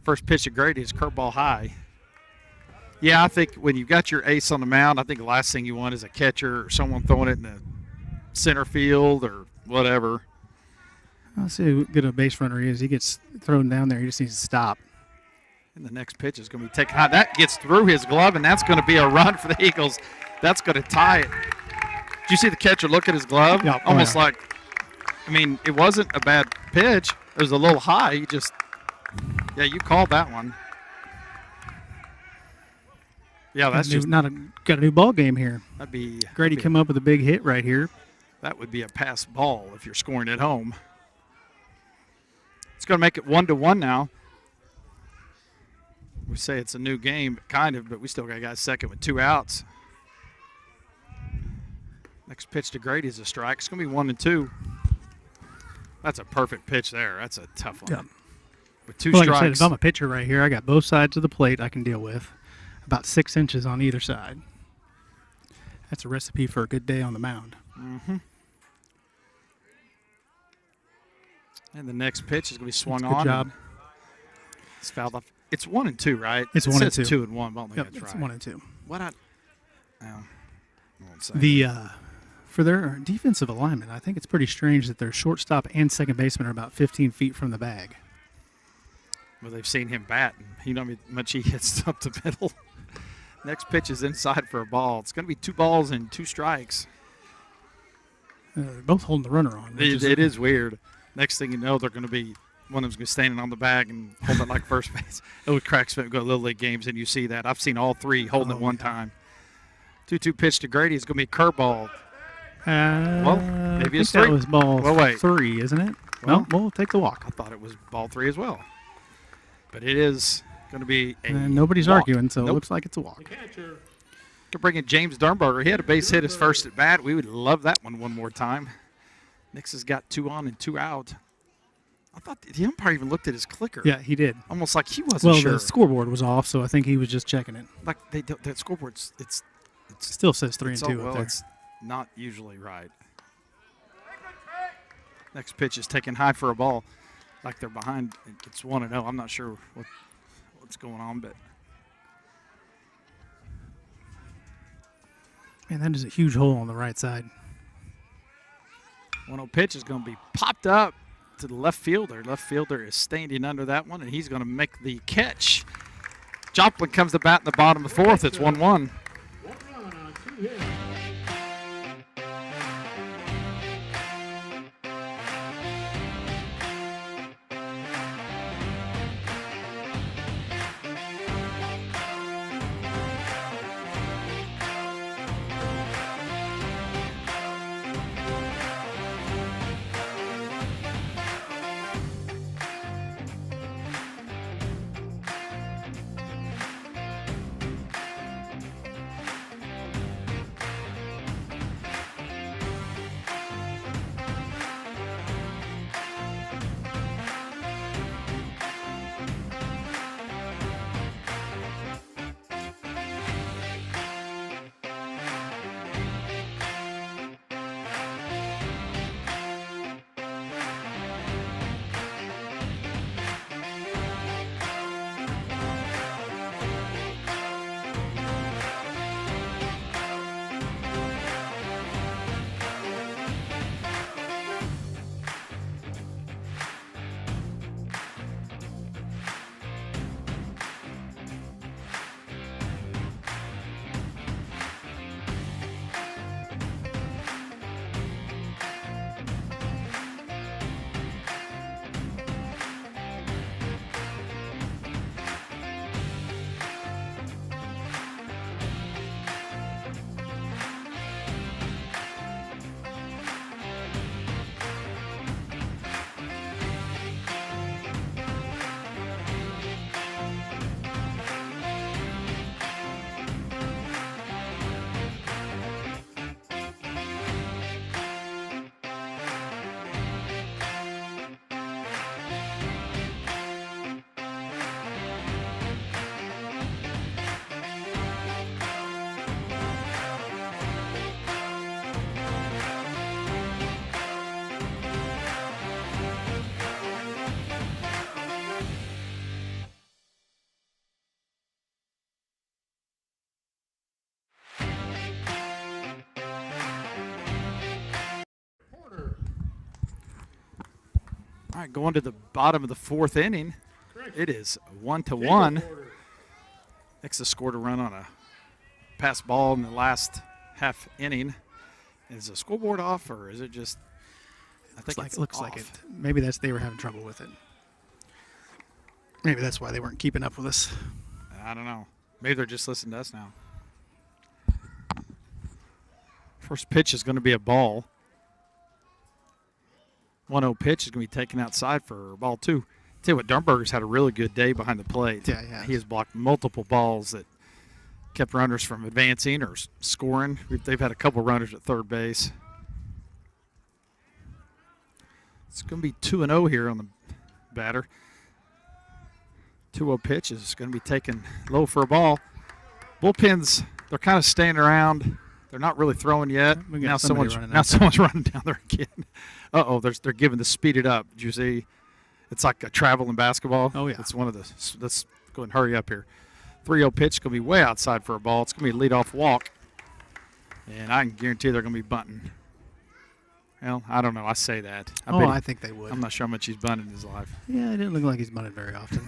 First pitch of Grady is curveball high. Yeah, I think when you've got your ace on the mound, I think the last thing you want is a catcher or someone throwing it in the center field or whatever. I'll see how good a base runner he is. He gets thrown down there. He just needs to stop. And the next pitch is going to be taken high. That gets through his glove, and that's going to be a run for the Eagles. That's going to tie it. Did you see the catcher look at his glove? Yeah, Almost like, I mean, it wasn't a bad pitch. It was a little high. You called that one. Yeah, that's just got a new ball game here. that'd be Grady come up with a big hit right here. That would be a pass ball if you're scoring at home. It's going to make it 1-1 now. We say it's a new game, kind of, but we still got a guy second with 2 outs. Next pitch to Grady is a strike. It's going to be 1-2. That's a perfect pitch there. That's a tough one. Yeah. With 2 Like strikes. I said, if I'm a pitcher right here, I got both sides of the plate I can deal with. About 6 inches on either side. That's a recipe for a good day on the mound. Mm-hmm. And the next pitch is going to be swung That's on. good job. It's fouled off. It's 1-2, right? It's it 1-2. says 2-1. But I don't think Yep, that's it's right. 1-2. What I won't say. For their defensive alignment, I think it's pretty strange that their shortstop and second baseman are about 15 feet from the bag. Well, they've seen him bat, and you know how much he hits up the middle. Next pitch is inside for a ball. It's going to be 2 balls and 2 strikes. They're both holding the runner on. It is weird. Next thing you know, they're going to be one of them's going to be standing on the bag and holding it like first base. It would crack go Little League games, and you see that. I've seen all 3 holding it one time. 2-2 pitch to Grady is going to be a curveball. Maybe it's 3. That was ball 3, isn't it? Well, No, we'll take the walk. I thought it was ball 3 as well. But it is going to be a And nobody's walk. arguing, so Nope. it looks like it's a walk. Catcher. To bring in James Durnberger. He had a base hit his first at bat. We would love that one more time. Nix has got 2 on and 2 out. I thought the umpire even looked at his clicker. Yeah, he did. Almost like he wasn't Well, sure. the scoreboard was off, so I think he was just checking it. Like that scoreboard's It still says 3 and so 2 well, up there. it's not usually right. Next pitch is taken high for a ball. Like they're behind. It's 1-0. I'm not sure what's going on, but Man, that is a huge hole on the right side. 1-0 pitch is going to be popped up to the left fielder. Left fielder is standing under that one, and he's going to make the catch. Joplin comes to bat in the bottom of the 4th. It's 1-1. 1 run on 2 hits. All right, going to the bottom of the 4th inning. It is 1-1. Nixa scored a run on a pass ball in the last half inning. Is the scoreboard off, or is it just? I think it looks like it. Maybe they were having trouble with it. Maybe that's why they weren't keeping up with us. I don't know. Maybe they're just listening to us now. First pitch is going to be a ball. 1-0 pitch is going to be taken outside for ball 2. Tell you what, Durnberger's had a really good day behind the plate. Yeah, yeah. He has blocked multiple balls that kept runners from advancing or scoring. They've had a couple runners at third base. It's going to be 2-0 here on the batter. 2-0 pitch is going to be taken low for a ball. Bullpens, they're kind of staying around. They're not really throwing yet. Now someone's running down there again. Uh-oh, they're giving the speed it up. Did you see? It's like a traveling basketball. Oh, yeah. It's one of the – let's go and hurry up here. 3-0 pitch is going to be way outside for a ball. It's going to be a leadoff walk. And I can guarantee they're going to be bunting. Well, I don't know. I say that. I think they would. I'm not sure how much he's bunted in his life. Yeah, it didn't look like he's bunted very often.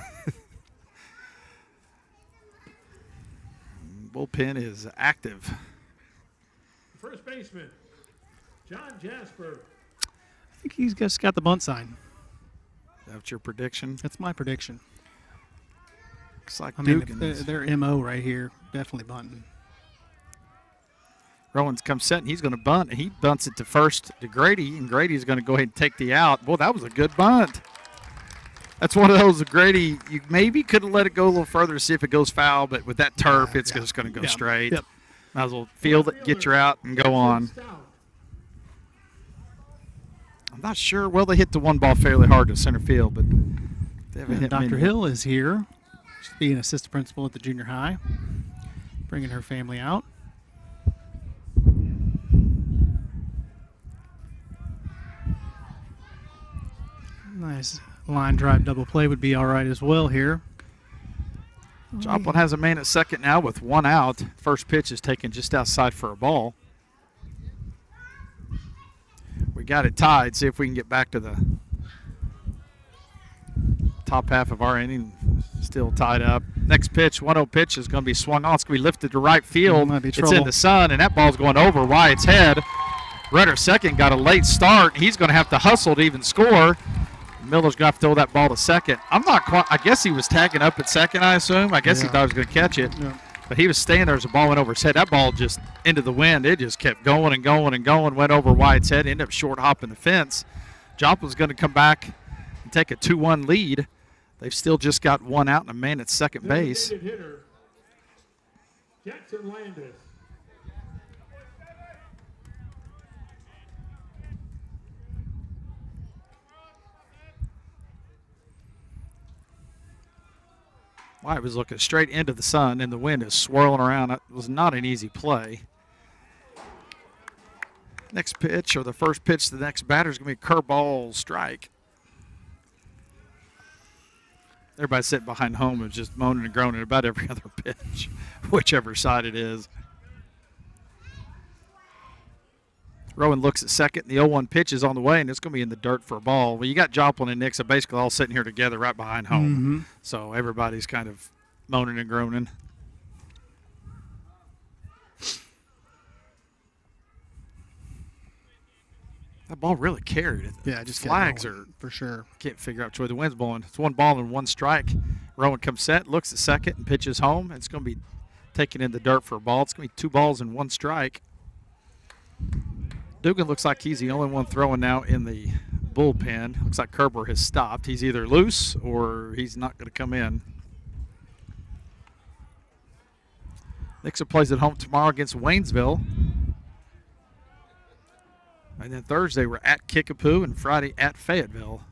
Bullpen is active. First baseman, John Jasper. I think he's just got the bunt sign. That's your prediction? That's my prediction. Looks like Dugan's. Their MO right here, definitely bunting. Rowan's come set, and he's going to bunt. And he bunts it to first to Grady, and Grady's going to go ahead and take the out. Boy, that was a good bunt. That's one of those Grady, you maybe could have let it go a little further to see if it goes foul, but with that turf, it's just going to go straight. Yep. Might as well field it, get your out, and go on. I'm not sure. Well, they hit the one ball fairly hard to center field, but they haven't hit Dr. many. Hill is here. She's being assistant principal at the junior high, bringing her family out. Nice line drive double play would be all right as well here. Joplin has a man at second now with one out. First pitch is taken just outside for a ball. We got it tied. See if we can get back to the top half of our inning. Still tied up. Next pitch, 1-0 pitch is going to be swung on. It's going to be lifted to right field. It's in the sun, and that ball's going over Wyatt's head. Runner second got a late start. He's going to have to hustle to even score. Miller's going to have to throw that ball to second. I'm not quite – I guess he was tagging up at second, I assume. I guess he thought he was going to catch it. Yeah. But he was staying there as the ball went over his head. That ball just into the wind. It just kept going and going and going, went over Wyatt's head, ended up short hopping the fence. Joplin's going to come back and take a 2-1 lead. They've still just got one out and a man at second base. Hitter, Jackson Landis. Wyatt was looking straight into the sun, and the wind is swirling around. It was not an easy play. Next pitch, or the first pitch to the next batter, is going to be a curveball strike. Everybody sitting behind home is just moaning and groaning about every other pitch, whichever side it is. Rowan looks at second, and the 0-1 pitch is on the way, and it's going to be in the dirt for a ball. Well, you got Joplin and Nixa basically all sitting here together right behind home. Mm-hmm. So everybody's kind of moaning and groaning. That ball really carried it. Yeah, just flags are for sure. Can't figure out which way the wind's blowing. It's one ball and one strike. Rowan comes set, looks at second, and pitches home. It's going to be taken in the dirt for a ball. It's going to be 2 balls and 1 strike. Dugan looks like he's the only one throwing now in the bullpen. Looks like Kerber has stopped. He's either loose or he's not going to come in. Nixa plays at home tomorrow against Waynesville. And then Thursday we're at Kickapoo and Friday at Fayetteville.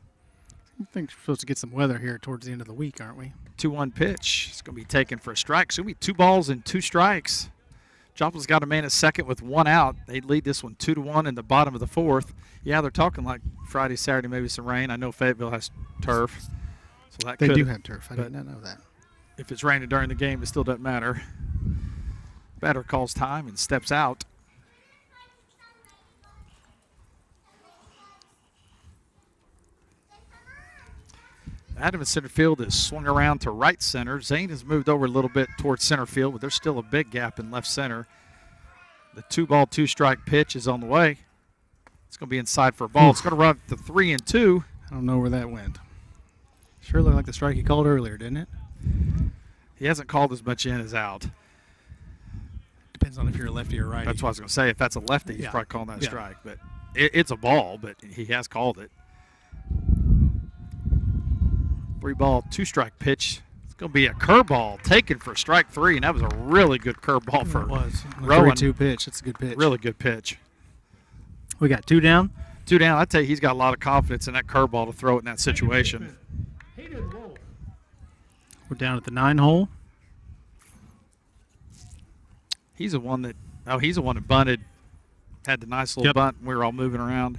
I think we're supposed to get some weather here towards the end of the week, aren't we? 2-1 pitch. It's going to be taken for a strike. So it'll be 2 balls and 2 strikes. Joplin's got a man at second with 1 out. They lead this one 2-1 in the bottom of the 4th. Yeah, they're talking like Friday, Saturday, maybe some rain. I know Fayetteville has turf. So that they do have turf. I did not know that. If it's raining during the game, it still doesn't matter. Batter calls time and steps out. Adam in center field is swung around to right center. Zane has moved over a little bit towards center field, but there's still a big gap in left center. The 2-ball, 2-strike pitch is on the way. It's going to be inside for a ball. It's going to run to 3-2. I don't know where that went. Sure looked like the strike he called earlier, didn't it? He hasn't called as much in as out. Depends on if you're a lefty or righty. That's what I was going to say. If that's a lefty, he's Yeah. probably calling that a Yeah. strike. But it's a ball, but he has called it. 3-ball, 2-strike pitch. It's going to be a curveball taken for strike 3, and that was a really good curveball for It was. Rowan. 3-2 pitch. It's a good pitch. Really good pitch. We got 2 down. 2 down. I tell you, he's got a lot of confidence in that curveball to throw it in that situation. Hayden Wolf. We're down at the 9 hole. He's the one that bunted, had the nice little Yep. bunt, and we were all moving around.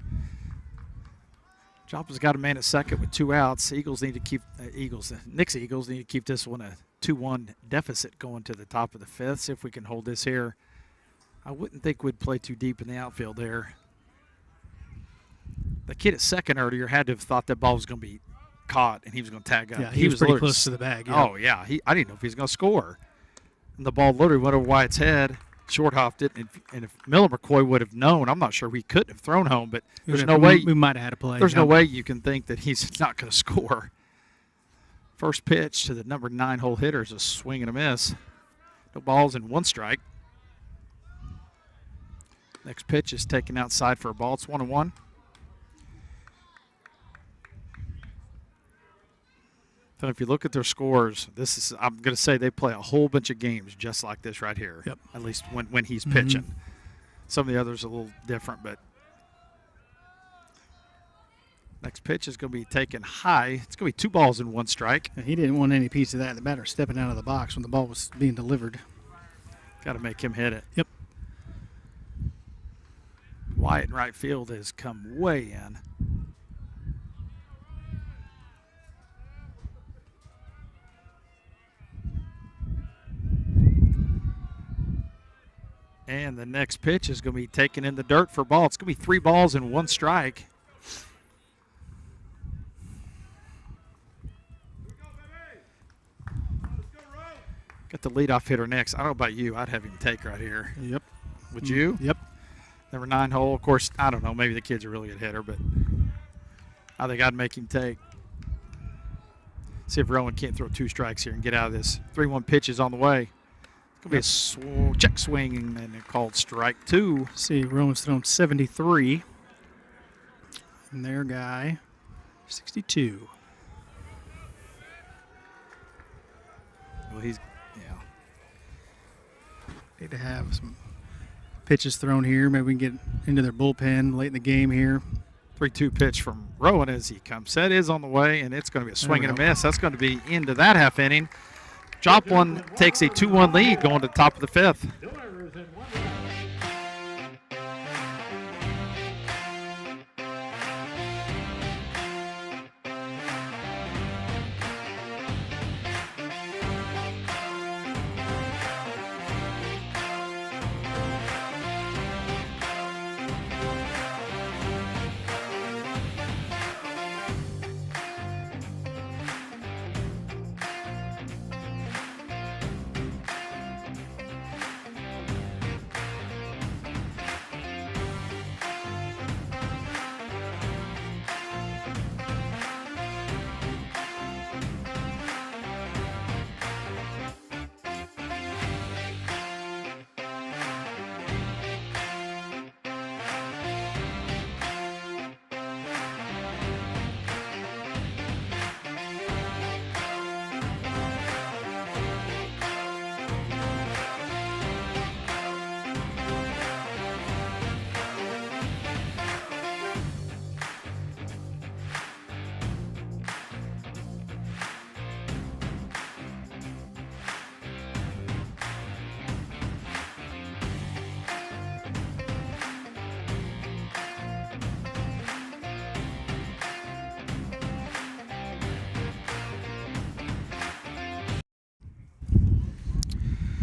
Joplin's got a man at second with 2 outs. Nixa Eagles need to keep this one a 2-1 deficit going to the top of the 5th. See if we can hold this here. I wouldn't think we'd play too deep in the outfield there. The kid at second earlier had to have thought that ball was going to be caught and he was going to tag up. Yeah, he was pretty literally close to the bag. Yeah. Oh, yeah. I didn't know if he was going to score. And the ball literally went over Wyatt's head, short-hoffed it, and if Miller McCoy would have known, I'm not sure he couldn't have thrown home, but there's no way we might have had a play. there's no way you can think that he's not going to score. First pitch to the number 9 hole hitter is a swing and a miss. No balls and 1 strike. Next pitch is taken outside for a ball. It's 1-1. And if you look at their scores, I'm going to say they play a whole bunch of games just like this right here. Yep. At least when he's pitching. Some of the others are a little different, but next pitch is going to be taken high. It's going to be 2 balls and 1 strike. Yeah, he didn't want any piece of that. The batter stepping out of the box when the ball was being delivered. Got to make him hit it. Yep. Wyatt in right field has come way in. And the next pitch is going to be taken in the dirt for a ball. It's going to be 3 balls and 1 strike. Got the leadoff hitter next. I don't know about you. I'd have him take right here. Yep. Would you? Yep. Number 9 hole. Of course, I don't know. Maybe the kid's a really good hitter, but I think I'd make him take. See if Rowan can't throw 2 strikes here and get out of this. 3-1 pitch is on the way. It's going to be a check swing and it's called strike 2. See, Rowan's thrown 73. And their guy, 62. Well, yeah. Need to have some pitches thrown here. Maybe we can get into their bullpen late in the game here. 3-2 pitch from Rowan as he comes. Set is on the way, and it's going to be a swing and a miss. That's going to be into that half inning. Joplin takes a 2-1 lead going to the top of the 5th. Doers in 1.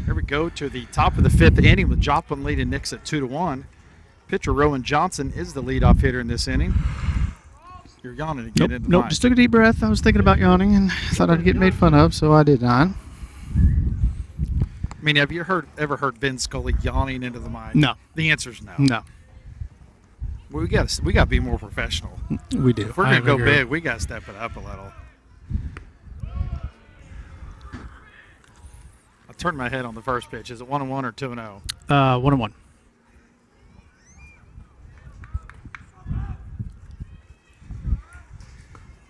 Here we go to the top of the 5th inning with Joplin leading Nixa at 2-1. Pitcher Rowan Johnson is the leadoff hitter in this inning. You're yawning again into the Nope, mic. just took a deep breath. I was thinking about yawning and thought I'd get made fun of, so I did not. I mean, have you ever heard Ben Scully yawning into the mic? No. The answer's no. No, We got to be more professional. we do. If we're going to go big, we got to step it up a little. turned my head on the first pitch. Is it 1-1 or 2-0? 1-1.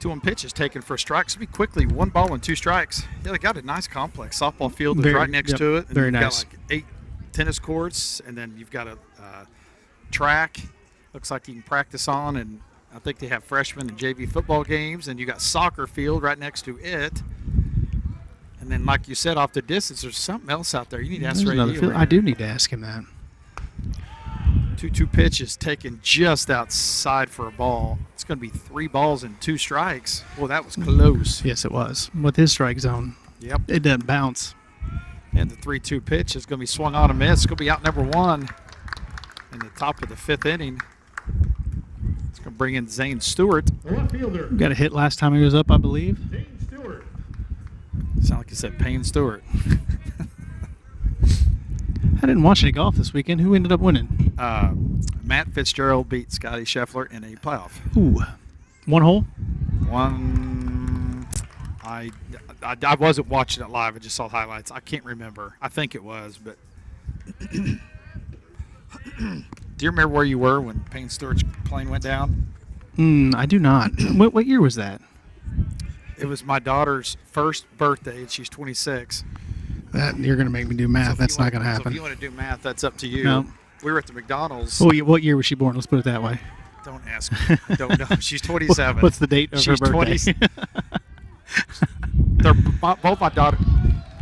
2-1 pitch is taken for a strike. So be quickly 1 ball and 2 strikes. Yeah, they got a nice complex. Softball field is right next to it. And very you've nice. got like 8 tennis courts, and then you've got a track. Looks like you can practice on, and I think they have freshman and JV football games, and you got soccer field right next to it. And then, like you said, off the distance, there's something else out there. You need to ask There's Ray another Deal field. right I do here. need to ask him that. 2-2 pitch is taken just outside for a ball. It's going to be 3 balls and 2 strikes. Well, that was close. Yes, it was. With his strike zone, Yep. it doesn't bounce. And the 3-2 pitch is going to be swung on a miss. It's going to be out number 1 in the top of the 5th inning. It's going to bring in Zane Stewart. The left fielder, Got a hit last time he was up, I believe. Zane Stewart. Sound like you said Payne Stewart. I didn't watch any golf this weekend. Who ended up winning? Matt Fitzgerald beat Scotty Scheffler in a playoff. Ooh, 1 hole. One, I wasn't watching it live. I just saw highlights. I can't remember. I think it was, but do you remember where you were when Payne Stewart's plane went down? I do not. What year was that? It was my daughter's first birthday, and she's 26. You're going to make me do math. So if That's you not going to So if happen. you want to do math, that's up to you. No. We were at the McDonald's. Oh, what year was she born? Let's put it that way. Don't ask me. I don't know. She's 27. What's the date of She's her birthday? 20. They're both my daughter.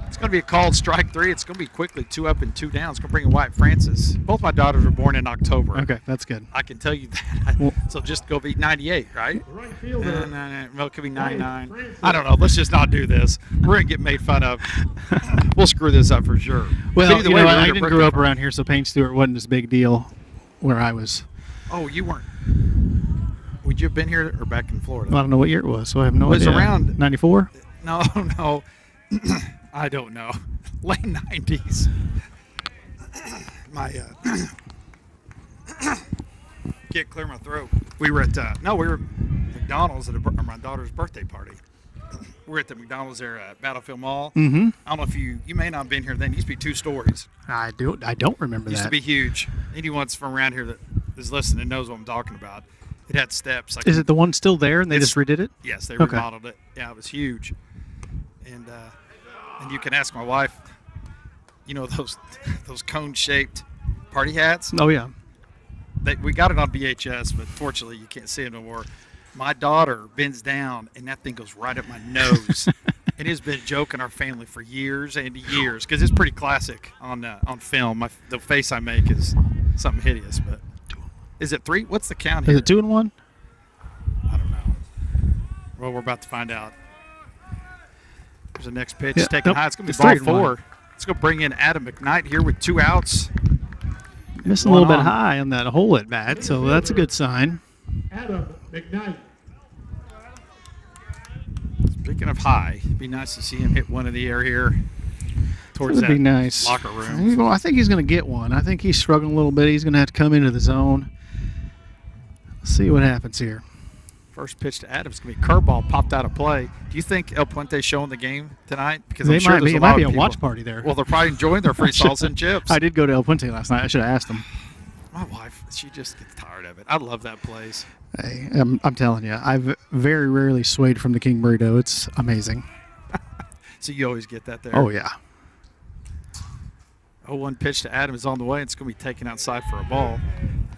It's going to be a called strike 3. It's going to be quickly 2 up and 2 down. It's going to bring in Wyatt Francis. Both my daughters were born in October. Okay, that's good. I can tell you that. Well- So just go be 98, right? The right fielder, Well, it could be 99. Francis. I don't know. Let's just not do this. We're going to get made fun of. We'll screw this up for sure. Well, But either way, we're I gonna didn't break grow it up for- around here, so Payne Stewart wasn't this big deal where I was. Oh, you weren't. Would you have been here or back in Florida? I don't know what year it was, so I have no It was idea. around- 94? No. I don't know. Late 90s. My can't clear my throat. We were at McDonald's at my daughter's birthday party. We were at the McDonald's there at Battlefield Mall. Mm-hmm. I don't know if you may not have been here then. It used to be 2 stories. I don't remember It used that. to be huge. Anyone from around here that is listening knows what I'm talking about. It had steps. Like Is it the one still there and they It's- just redid it? Yes, they Okay. remodeled it. Yeah, it was huge. And you can ask my wife. You know those cone-shaped party hats? Oh, yeah. We got it on VHS, but fortunately you can't see it no more. My daughter bends down, and that thing goes right up my nose. And it's been a joke in our family for years and years because it's pretty classic on film. The face I make is something hideous. But is it 3? What's the count here? Is it 2 and 1? I don't know. Well, we're about to find out. There's the next pitch. Yeah, Taking nope, high. It's going to it's be ball 3 and 1. 4. It's going to bring in Adam McKnight here with 2 outs. Missing a little bit on. high on that hole at bat, so that's a good sign. Adam McKnight. Speaking of high, it'd be nice to see him hit one in the air here towards That would that be nice. locker room. Well, I think he's going to get one. I think he's struggling a little bit. He's going to have to come into the zone. Let's see what happens here. First pitch to Adams going to be a curveball popped out of play. Do you think El Puente's showing the game tonight? Because They I'm sure might there's be. a It lot might be of a people. watch party there. Well, they're probably enjoying their free salsa and chips. I did go to El Puente last night. I should have asked him. My wife, she just gets tired of it. I love that place. Hey, I'm telling you, I've very rarely swayed from the King Burrito. It's amazing. So you always get that there. Oh, yeah. 0-1 pitch to Adams on the way. It's going to be taken outside for a ball.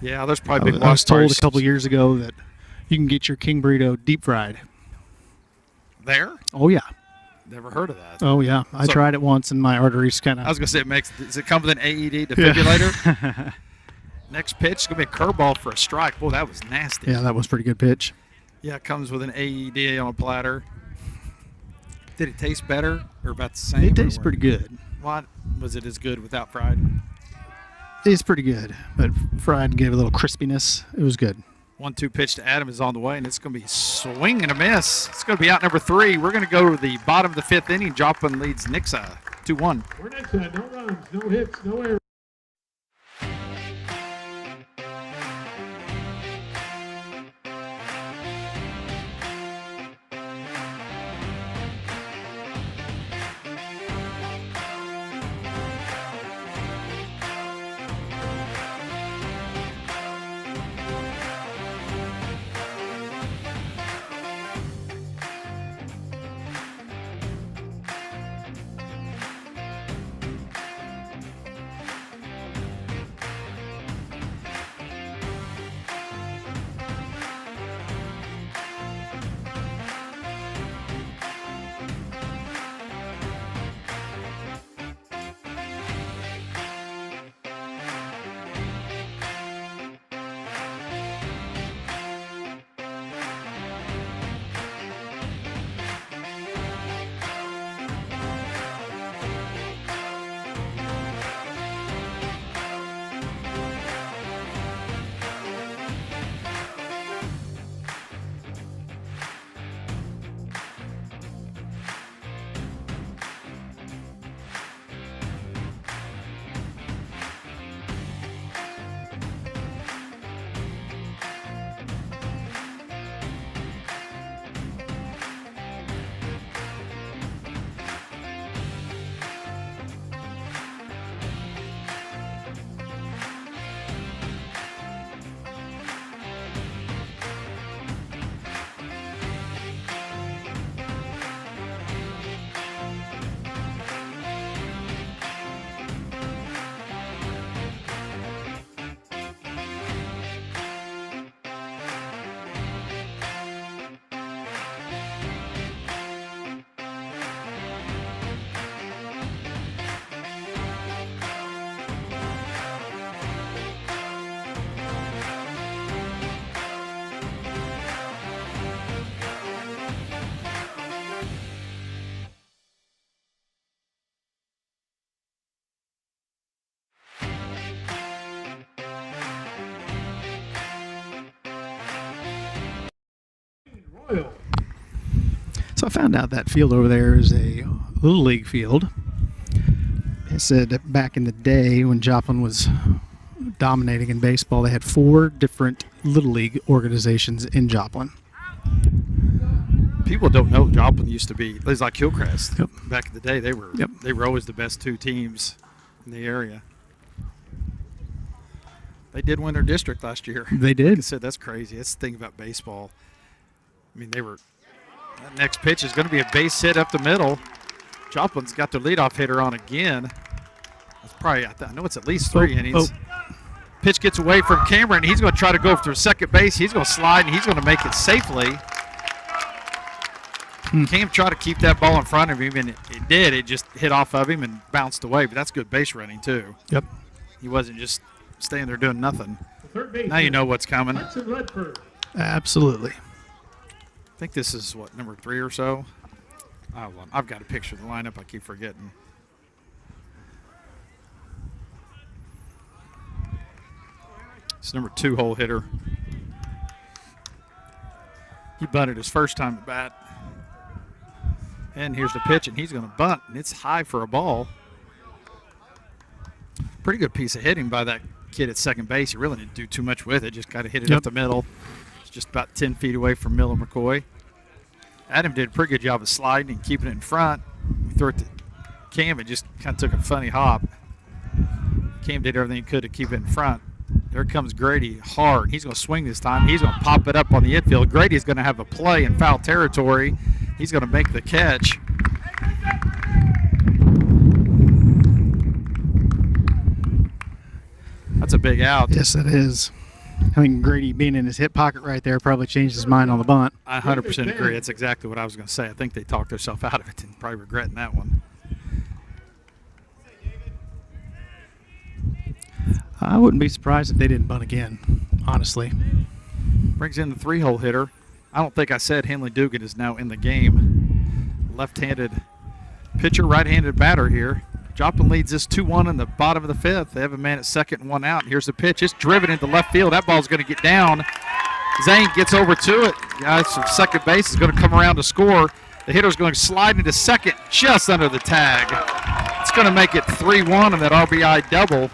Yeah, there's probably big I was watch told parties. a couple years ago that you can get your King Burrito deep fried. There? Oh, yeah. Never heard of that. Oh, yeah. I So- tried it once, and my arteries kind I of... was going to say, does it come with an AED defibrillator? Next pitch is going to be a curveball for a strike. Boy, that was nasty. Yeah, that was a pretty good pitch. Yeah, it comes with an AED on a platter. Did it taste better or about the same? It tastes pretty good. What was it as good without fried? It's pretty good, but fried gave a little crispiness. It was good. 1-2 pitch to Adam is on the way, and it's going to be swing and a miss. It's going to be out number 3. We're going to go to the bottom of the 5th inning. Joplin leads Nixa 2-1. We're Nixa. No runs, no hits, no errors. Royal. So I found out that field over there is a Little League field. It said that back in the day when Joplin was dominating in baseball, they had 4 different Little League organizations in Joplin. People don't know Joplin used to be. It was like Hillcrest. Yep. Back in the day, they were always the best 2 teams in the area. They did win their district last year. They did. Like I said, that's crazy. That's the thing about baseball. I mean, that next pitch is going to be a base hit up the middle. Joplin's got their leadoff hitter on again. That's probably, I know it's at least 3 innings. Pitch gets away from Cameron. He's going to try to go through second base. He's going to slide, and he's going to make it safely. Cam tried to keep that ball in front of him, and it did. It just hit off of him and bounced away, but that's good base running, too. Yep. He wasn't just staying there doing nothing. Third base. Now you know what's coming. Absolutely. I think this is, what, number 3 or so? Oh, well, I've got a picture of the lineup. I keep forgetting. It's number 2 hole hitter. He bunted his first time at bat. And here's the pitch, and he's going to bunt, and it's high for a ball. Pretty good piece of hitting by that kid at second base. He really didn't do too much with it, just got to hit it up the middle. It's just about 10 feet away from Miller McCoy. Adam did a pretty good job of sliding and keeping it in front. We threw it to Cam, it just kind of took a funny hop. Cam did everything he could to keep it in front. There comes Grady hard. He's going to swing this time. He's going to pop it up on the infield. Grady's going to have a play in foul territory. He's going to make the catch. That's a big out. Yes, it is. I think Grady being in his hip pocket right there probably changed his mind on the bunt. I 100% agree. That's exactly what I was going to say. I think they talked themselves out of it and probably regretting that one. I wouldn't be surprised if they didn't bunt again, honestly. Brings in the 3-hole hitter. I don't think I said Henley Dugan is now in the game. Left-handed pitcher, right-handed batter here. Joplin leads this 2-1 in the bottom of the 5th. They have a man at second and 1 out. Here's the pitch. It's driven into left field. That ball's going to get down. Zane gets over to it. Guys from second base is going to come around to score. The hitter's going to slide into second just under the tag. It's going to make it 3-1 and that RBI double.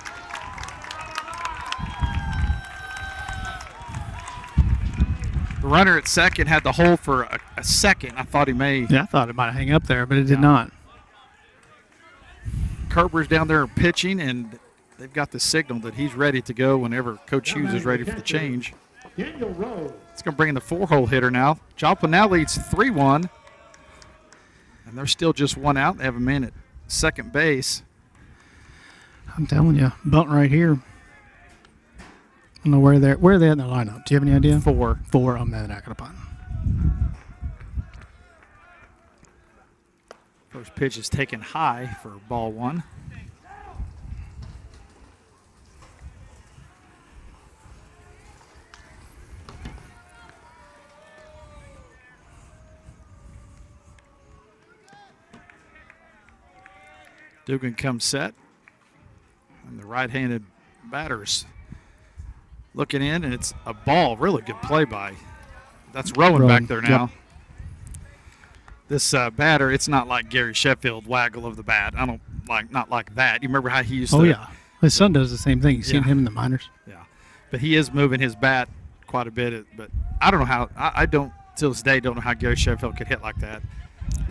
The runner at second had the hold for a second. I thought he may. Yeah, I thought it might hang up there, but it did not. Kerber's down there pitching, and they've got the signal that he's ready to go whenever Coach Hughes is ready for the change. Daniel Rose. It's going to bring in the 4-hole hitter now. Joplin now leads 3-1, and they're still just 1 out. They have a man at second base. I'm telling you, bunt right here. I don't know where are they in the lineup? Do you have any idea? 4. I'm not going to punt. First pitch is taken high for ball 1. Dugan comes set, and the right-handed batter's looking in, and it's a ball. Really good play by. That's Rowan back there now. Yep. This batter, it's not like Gary Sheffield waggle of the bat. I don't not like that. You remember how he used to? Oh yeah, his son does the same thing. You've seen him in the minors. Yeah, but he is moving his bat quite a bit. But I don't know how. I don't till this day don't know how Gary Sheffield could hit like that.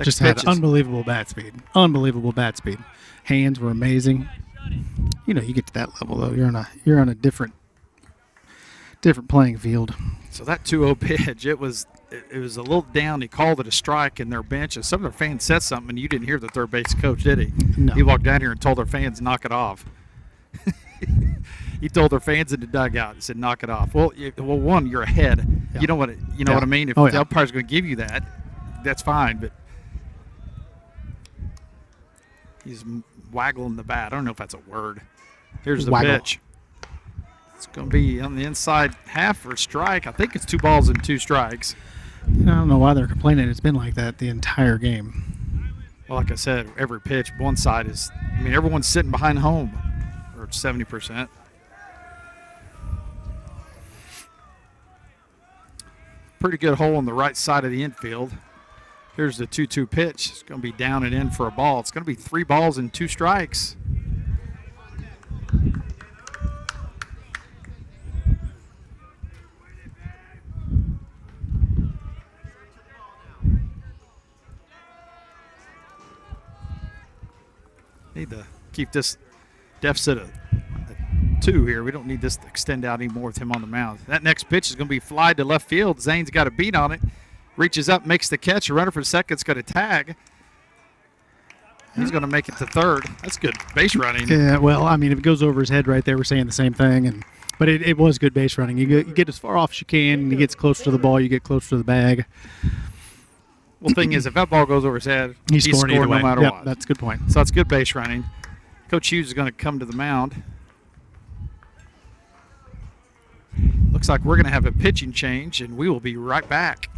Just had unbelievable bat speed. Unbelievable bat speed. Hands were amazing. You know, you get to that level though, you're on a different playing field. So that 2-0 pitch, it was a little down. He called it a strike in their bench, and some of their fans said something, and you didn't hear the third base coach, did he? No. He walked down here and told their fans, knock it off. He told their fans in the dugout, he said, knock it off. Well, one, you're ahead. Yeah. You know what I mean? If the umpire's going to give you that, that's fine, but he's waggling the bat. I don't know if that's a word. Here's the pitch. It's going to be on the inside half for a strike. I think it's 2 balls and 2 strikes. I don't know why they're complaining. It's been like that the entire game. Well, like I said, every pitch, one side is, everyone's sitting behind home, or 70%. pretty good hole on the right side of the infield. Here's the 2-2 pitch. It's going to be down and in for a ball. It's going to be 3 balls and 2 strikes. Need to keep this deficit of 2 here. We don't need this to extend out anymore with him on the mound. That next pitch is going to be fly to left field. Zane's got a beat on it. Reaches up, makes the catch. A runner for second's going to tag. He's going to make it to third. That's good base running. Yeah, well, I mean, if it goes over his head right there, we're saying the same thing. But it was good base running. You get as far off as you can, and he gets close to the ball, you get close to the bag. Well, the thing is, if that ball goes over his head, he's scoring no matter what. That's a good point. So that's good base running. Coach Hughes is going to come to the mound. Looks like we're going to have a pitching change, and we will be right back.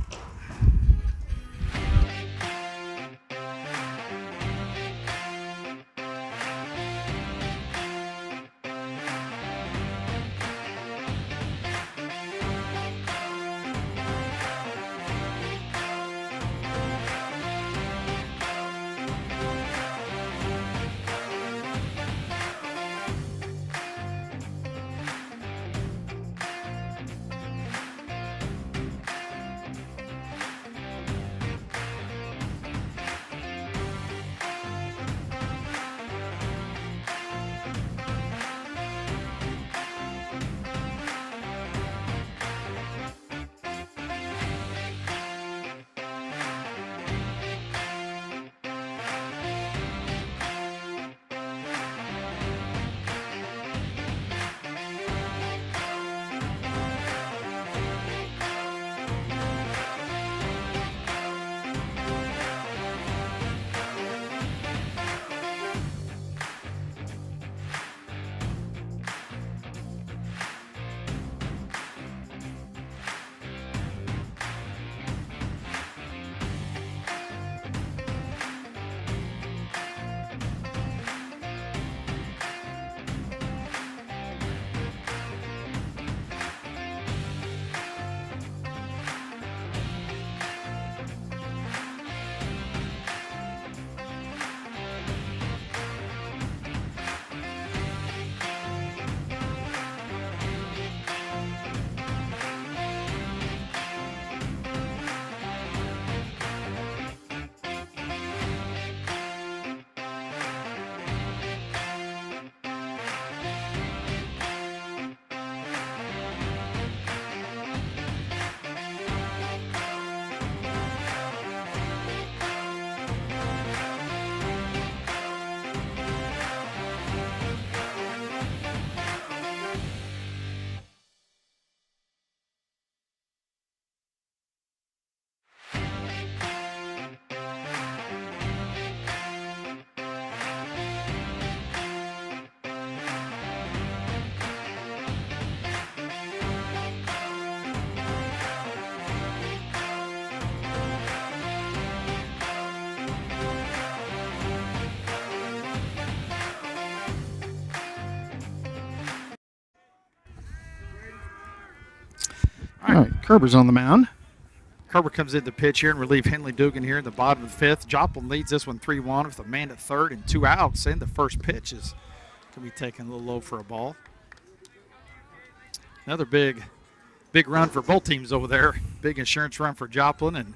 All right, Kerber's on the mound. Kerber comes in to pitch here and relieve Henley Dugan here in the bottom of the 5th. Joplin leads this one 3-1 with a man at third and 2 outs. And the first pitch is going to be taken a little low for a ball. Another big run for both teams over there. Big insurance run for Joplin, and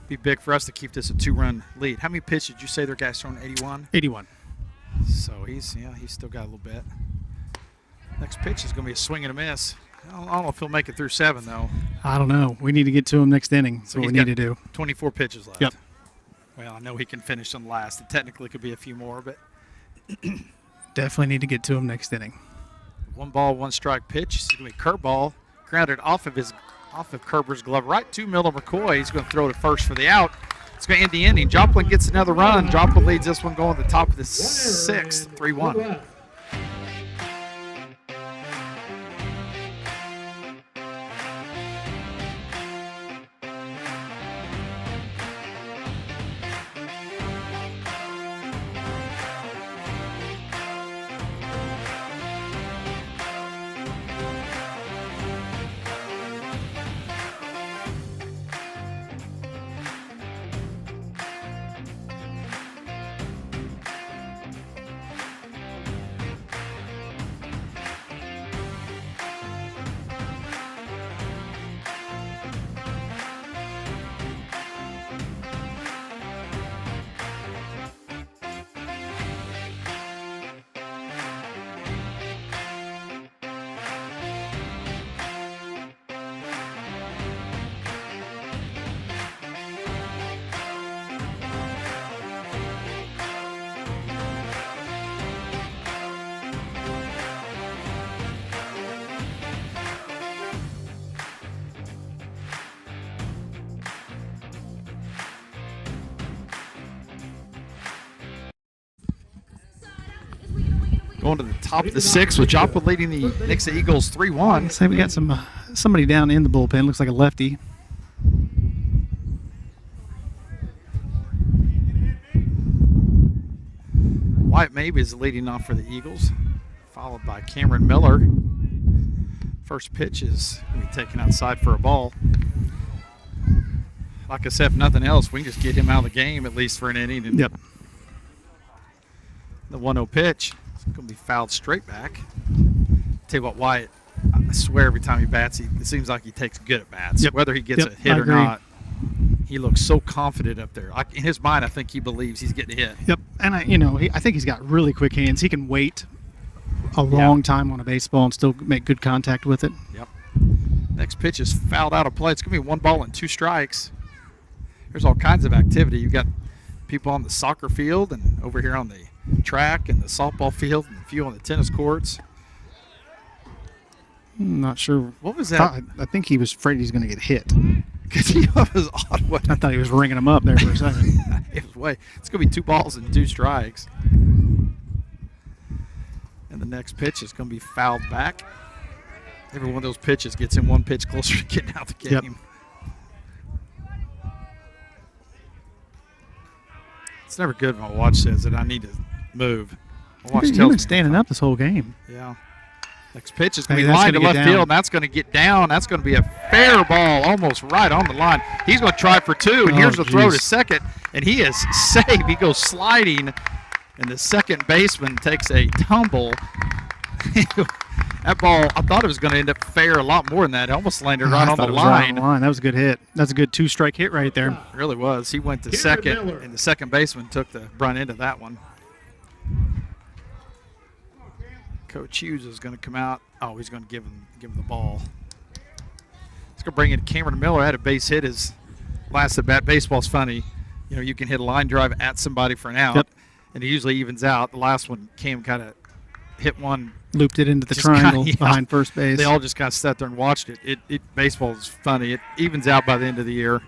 be big for us to keep this a 2-run lead. How many pitches did you say their guy's thrown? 81? 81. So he's still got a little bit. Next pitch is going to be a swing and a miss. I don't know if he'll make it through 7, though. I don't know. We need to get to him next inning. That's what we need to do. 24 pitches left. Yep. Well, I know he can finish on last. It technically could be a few more, but definitely need to get to him next inning. 1 ball, 1 strike pitch. It's going to be a curveball, grounded off of Kerber's glove right to Miller McCoy. He's going to throw to first for the out. It's going to end the inning. Joplin gets another run. Joplin leads this one going to the top of the 6th, 3-1. Going to the top of the sixth with Joplin leading the Nixa Eagles 3-1. Say we got somebody down in the bullpen. Looks like a lefty. Wyatt Mabe is leading off for the Eagles, followed by Cameron Miller. First pitch is going to be taken outside for a ball. Like I said, if nothing else, we can just get him out of the game at least for an inning. And Yep. The 1-0 pitch is going to be fouled straight back. Tell you what, Wyatt, I swear every time he bats, it seems like he takes good at bats. Yep. Whether he gets a hit or not, he looks so confident up there. Like in his mind, I think he believes he's getting a hit. Yep. And I think he's got really quick hands. He can wait a long time on a baseball and still make good contact with it. Yep. Next pitch is fouled out of play. It's going to be 1 ball and 2 strikes. There's all kinds of activity. You've got people on the soccer field and over here on the track and the softball field and a few on the tennis courts. I'm not sure. What was that? I think he was afraid he's going to get hit. Because he was odd way. I thought he was ringing him up there for a second. It's going to be 2 balls and 2 strikes. And the next pitch is going to be fouled back. Every one of those pitches gets him 1 pitch closer to getting out the game. Yep. It's never good when my watch says that I need to move. My watch You've tells been me. standing up this whole game. Yeah. Next pitch is going Hey, to be that's lined to gonna left get down. field, and that's going to get down. That's going to be a fair ball, almost right on the line. He's going to try for 2, and here's the throw to geez. second, and he is safe. He goes sliding, and the second baseman takes a tumble. That ball, I thought it was going to end up fair a lot more than that. It almost landed right on the line. That was a good hit. That's a good 2-strike hit right there. It really was. He went to Cameron second, Miller. and the second baseman took the brunt end of that one. Coach Hughes is going to come out. Oh, he's going to give him the ball. He's going to bring in Cameron Miller. Had a base hit his last at bat. Baseball's funny. You know, you can hit a line drive at somebody for an out, Yep. and it usually evens out. The last one, Cam kind of hit one. Looped it into the Just kinda, triangle yeah. behind first base. They all just kind of sat there and watched it. Baseball is funny. It evens out by the end of the year.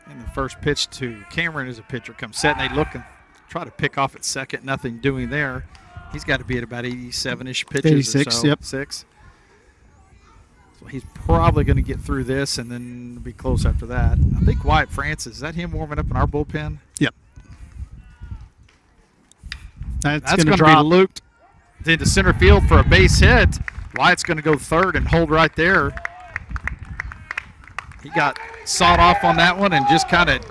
And the first pitch to Cameron as a pitcher comes set, and they look and try to pick off at second. Nothing doing there. He's got to be at about 87-ish pitches 86, or so. yep. 6. So he's probably going to get through this and then be close after that. I think Wyatt Francis, is that him warming up in our bullpen? Yep. That's That's going going to to be looped into center field for a base hit. Wyatt's going to go third and hold right there. He got sawed off on that one and just kind of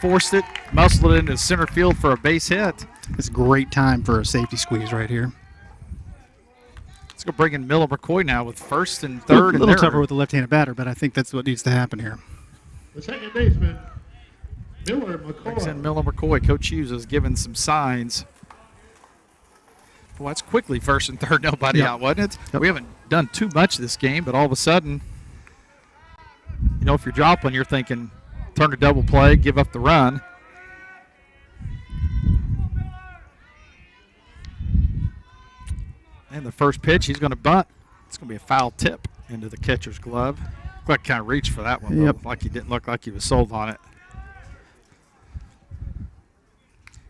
forced it, muscled it into center field for a base hit. It's a great time for a safety squeeze right here. Let's go bring in Miller McCoy now with first and third. A little tougher with the left-handed batter, but I think that's what needs to happen here. The second baseman, Miller Brings in McCoy. Miller McCoy. Coach Hughes has given some signs. Well, that's quickly first and third, nobody Yep. out, wasn't it? Yep. We haven't done too much this game, but all of a sudden, you know, if you're Joplin, you're thinking turn a double play, give up the run. And the first pitch, he's going to bunt. It's going to be a foul tip into the catcher's glove. Looked like kind of reached for that one, though. Yep. Like he didn't look like he was sold on it.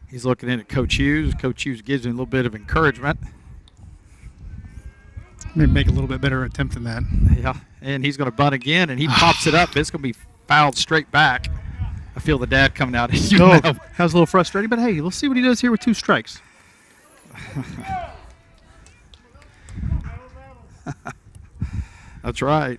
He's looking in at Coach Hughes. Coach Hughes gives him a little bit of encouragement. Maybe make a little bit better attempt than that. Yeah, and he's going to bunt again, and he pops it up. It's going to be fouled straight back. I feel the dad coming out. You Oh, know. that was a little frustrating, but hey, we'll see what he does here with 2 strikes. That's right.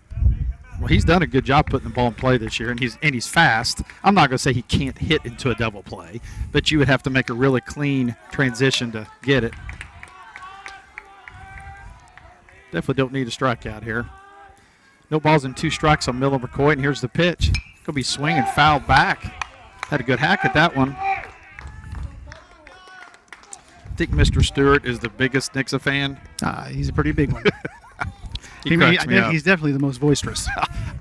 Well, he's done a good job putting the ball in play this year, and he's fast. I'm not going to say he can't hit into a double play, but you would have to make a really clean transition to get it. Definitely don't need a strikeout here. No balls and 2 strikes on Miller McCoy, and here's the pitch. Going to be swinging fouled back. Had a good hack at that one. I think Mr. Stewart is the biggest Nixa fan. He's a pretty big one. He cracks me up. He's definitely the most boisterous.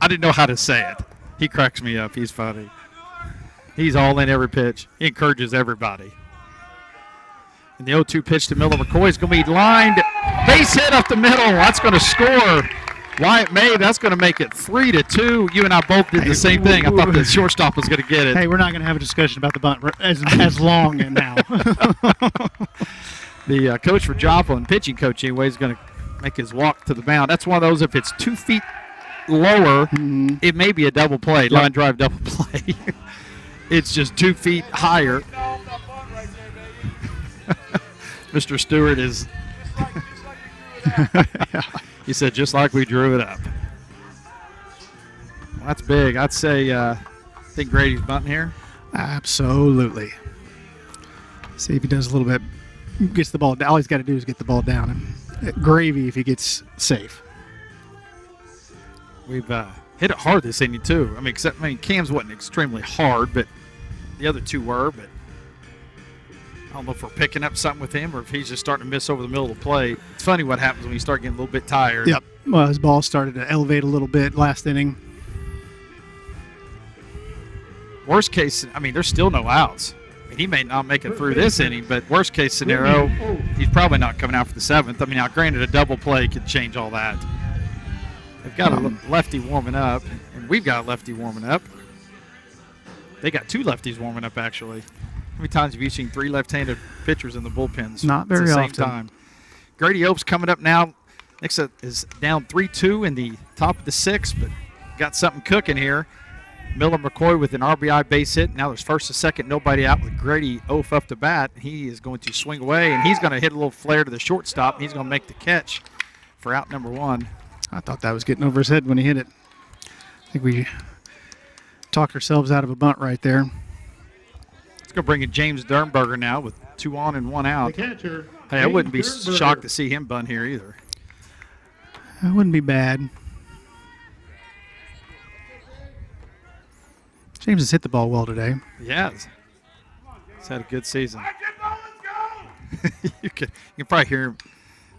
I didn't know how to say it. He cracks me up. He's funny. He's all in every pitch. He encourages everybody. And the 0-2 pitch to Miller McCoy is going to be lined. Base hit up the middle. That's going to score. Wyatt May, that's going to make it 3-2. You and I both did the same thing. I thought the shortstop was going to get it. Hey, we're not going to have a discussion about the bunt as long now. The coach for Joplin, pitching coach anyway, is going to make his walk to the mound. That's one of those, if it's 2 feet lower, it may be a double play, line drive double play. It's just 2 feet higher. Mr. Stewart is, he said, just like we drew it up. Well, that's big. I'd say, I think Grady's bunting here. Absolutely. See if he does a little bit, gets the ball down. All he's got to do is get the ball down. And gravy if he gets safe. We've hit it hard this inning, too. I mean, Cam's wasn't extremely hard, but the other two were. But I don't know if we're picking up something with him or if he's just starting to miss over the middle of the play. It's funny what happens when you start getting a little bit tired. Yep. Well, his ball started to elevate a little bit last inning. Worst case, I mean, there's still no outs. I mean, he may not make it through this inning, but worst case scenario, he's probably not coming out for the 7th. I mean, now granted, a double play could change all that. They've got a lefty warming up, and we've got a lefty warming up. They got 2 lefties warming up, actually. How many times have you seen 3 left-handed pitchers in the bullpens Not very at the same often. time? Grady Oaks coming up now. Nixa is down 3-2 in the top of the 6th, but got something cooking here. Miller McCoy with an RBI base hit. Now there's first and second, nobody out with Grady Oaf up to bat. He is going to swing away, and he's going to hit a little flare to the shortstop, and he's going to make the catch for out number 1. I thought that was getting over his head when he hit it. I think we talked ourselves out of a bunt right there. It's going to bring in James Dernberger now with 2 on and 1 out. The catcher. Hey, I wouldn't be James Dernberger. shocked to see him bunt here either. That wouldn't be bad. James has hit the ball well today. He has. He's had a good season. you can probably hear him.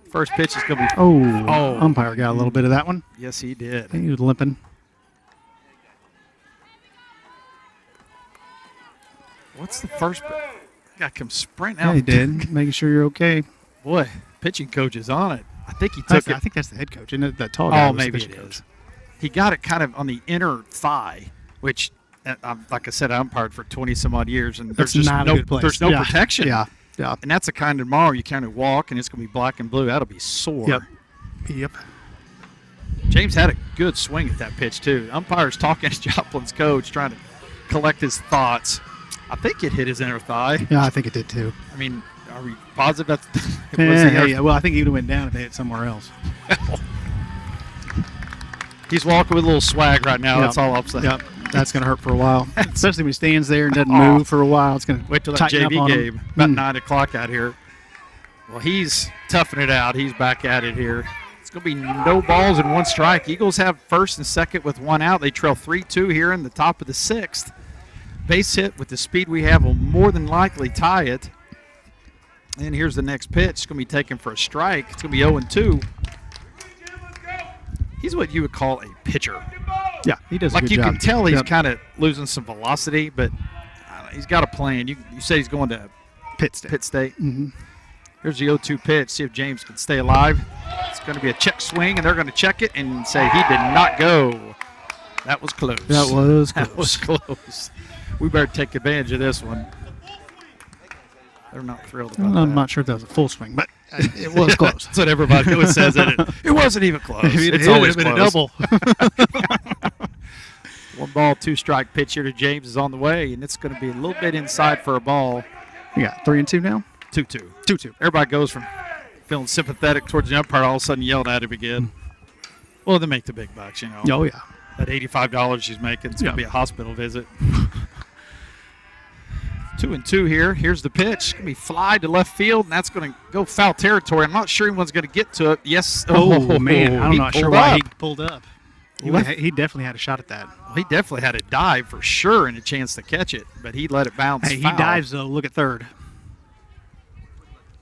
First pitch is going to be. Oh, umpire got a little bit of that one. Yes, he did. He was limping. What's the first? Got come sprint Yeah, out. he did. Making sure you're okay. Boy, pitching coach is on it. I think he took it. I think that's the head coach, isn't it? That tall guy. Oh, was the maybe pitching it coach. is. He got it kind of on the inner thigh, which, like I said, I umpired for 20 some odd years, and there's That's just not a no, good place. there's no Yeah. protection. Yeah, yeah. And that's the kind of tomorrow you kind of walk, and it's going to be black and blue. That'll be sore. Yep. James had a good swing at that pitch too. The umpire's talking to Joplin's coach, trying to collect his thoughts. I think it hit his inner thigh. Yeah, I think it did too. I mean, are we positive that it was the inner Yeah. Well, I think he would have went down if they hit somewhere else. He's walking with a little swag right now. Yep. That's all I'm saying. Yep. That's going to hurt for a while. Especially when he stands there and doesn't move for a while. It's going to Wait till that tighten up JV on game, him. about 9 o'clock out here. Well, he's toughing it out. He's back at it here. It's going to be no balls and 1 strike. Eagles have first and second with 1 out. They trail 3-2 here in the top of the 6th. Base hit with the speed we have will more than likely tie it. And here's the next pitch. It's going to be taken for a strike. It's going to be 0-2. He's what you would call a pitcher. Yeah, he does a Like good you job. can tell he's Yep. kind of losing some velocity, but he's got a plan. You say he's going to Pitt State. Pitt State. Mm-hmm. Here's the 0-2 pitch. See if James can stay alive. It's going to be a check swing, and they're going to check it and say he did not go. That was close. That was close. That was close. We better take advantage of this one. They're not thrilled about that. I'm not sure if that was a full swing, but it was close. That's what everybody always says. It wasn't even close. It's always been close. a double. 1 ball, 2 strike pitch here to James is on the way, and it's going to be a little bit inside for a ball. We got 3-2 now. 2-2. 2-2. Everybody goes from feeling sympathetic towards the umpire, all of a sudden yelled at him again. Well, they make the big bucks, you know. Oh yeah. That $85 she's making, it's going to be a hospital visit. 2-2 here. Here's the pitch. It's going to be fly to left field, and that's going to go foul territory. I'm not sure anyone's going to get to it. Yes. Oh man, I'm he not sure pulled why up. he pulled up. He definitely had a shot at that. Well, he definitely had a dive for sure and a chance to catch it, but he let it bounce Hey, he foul. dives though. Look at third.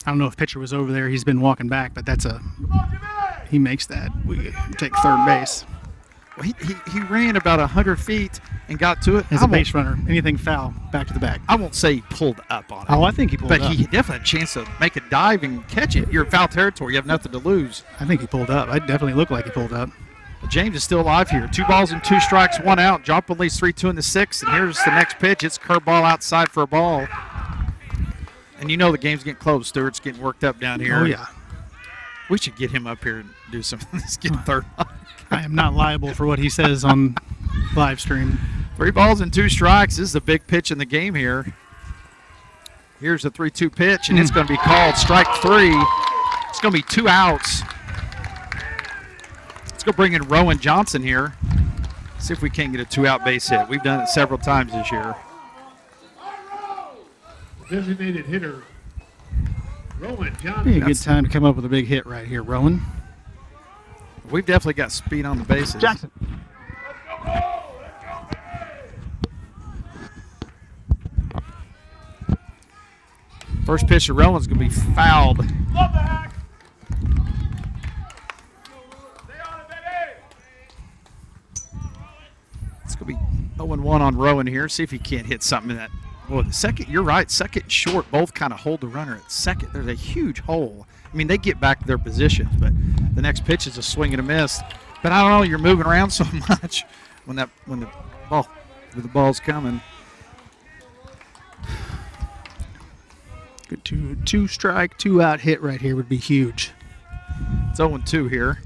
I don't know if pitcher was over there. He's been walking back, but he makes that. We take third base Well, he ran about 100 feet and got to it. as a base runner. Anything foul, back to the bag. I won't say he pulled up on it. Oh, I think he pulled But up. he definitely had a chance to make a dive and catch it. You're in foul territory. You have nothing to lose. I think he pulled up. It definitely looked like he pulled up. James is still alive here. 2 balls and 2 strikes, 1 out. Joplin leads 3-2 in the 6th. And here's the next pitch. It's curveball outside for a ball. And you know the game's getting close. Stewart's getting worked up down here. Oh, yeah. We should get him up here and do something. Let's get third. I am not liable for what he says on live stream. 3 balls and 2 strikes. This is a big pitch in the game here. Here's the 3-2 pitch, and it's going to be called strike 3. It's going to be 2 outs. Let's go bring in Rowan Johnson here. See if we can't get a 2-out base hit. We've done it several times this year. Designated hitter, Rowan Be Johnson. a good time to come up with a big hit right here, Rowan. We've definitely got speed on the bases. Jackson. First pitch to Rowan's going to be fouled. It's going to be 0-1 on Rowan here. See if he can't hit something in that. Boy, the second, you're right, second and short both kind of hold the runner at second. There's a huge hole. I mean, they get back to their positions, but the next pitch is a swing and a miss. But I don't know, you're moving around so much when the ball's coming. Good two strike, 2 out hit right here would be huge. It's 0-2 here.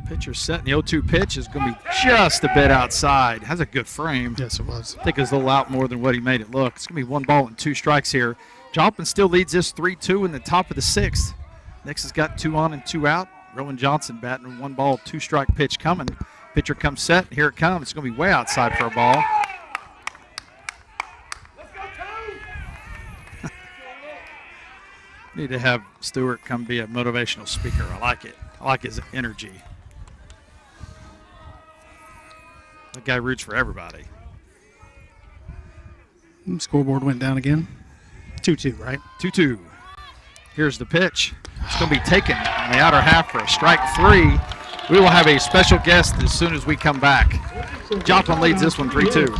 Pitcher set, and the 0-2 pitch is going to be just a bit outside. Has a good frame. Yes, it was. I think it's a little out more than what he made it look. It's going to be 1 ball and 2 strikes here. Joplin still leads this 3-2 in the top of the 6th. Next has got 2 on and 2 out. Rowan Johnson batting 1 ball, 2 strike pitch coming. Pitcher comes set. Here it comes. It's going to be way outside for a ball. Need to have Stewart come be a motivational speaker. I like it. I like his energy. That guy roots for everybody. Scoreboard went down again. 2-2, right? 2-2. Here's the pitch. It's going to be taken on the outer half for a strike 3. We will have a special guest as soon as we come back. Joplin leads this one 3-2.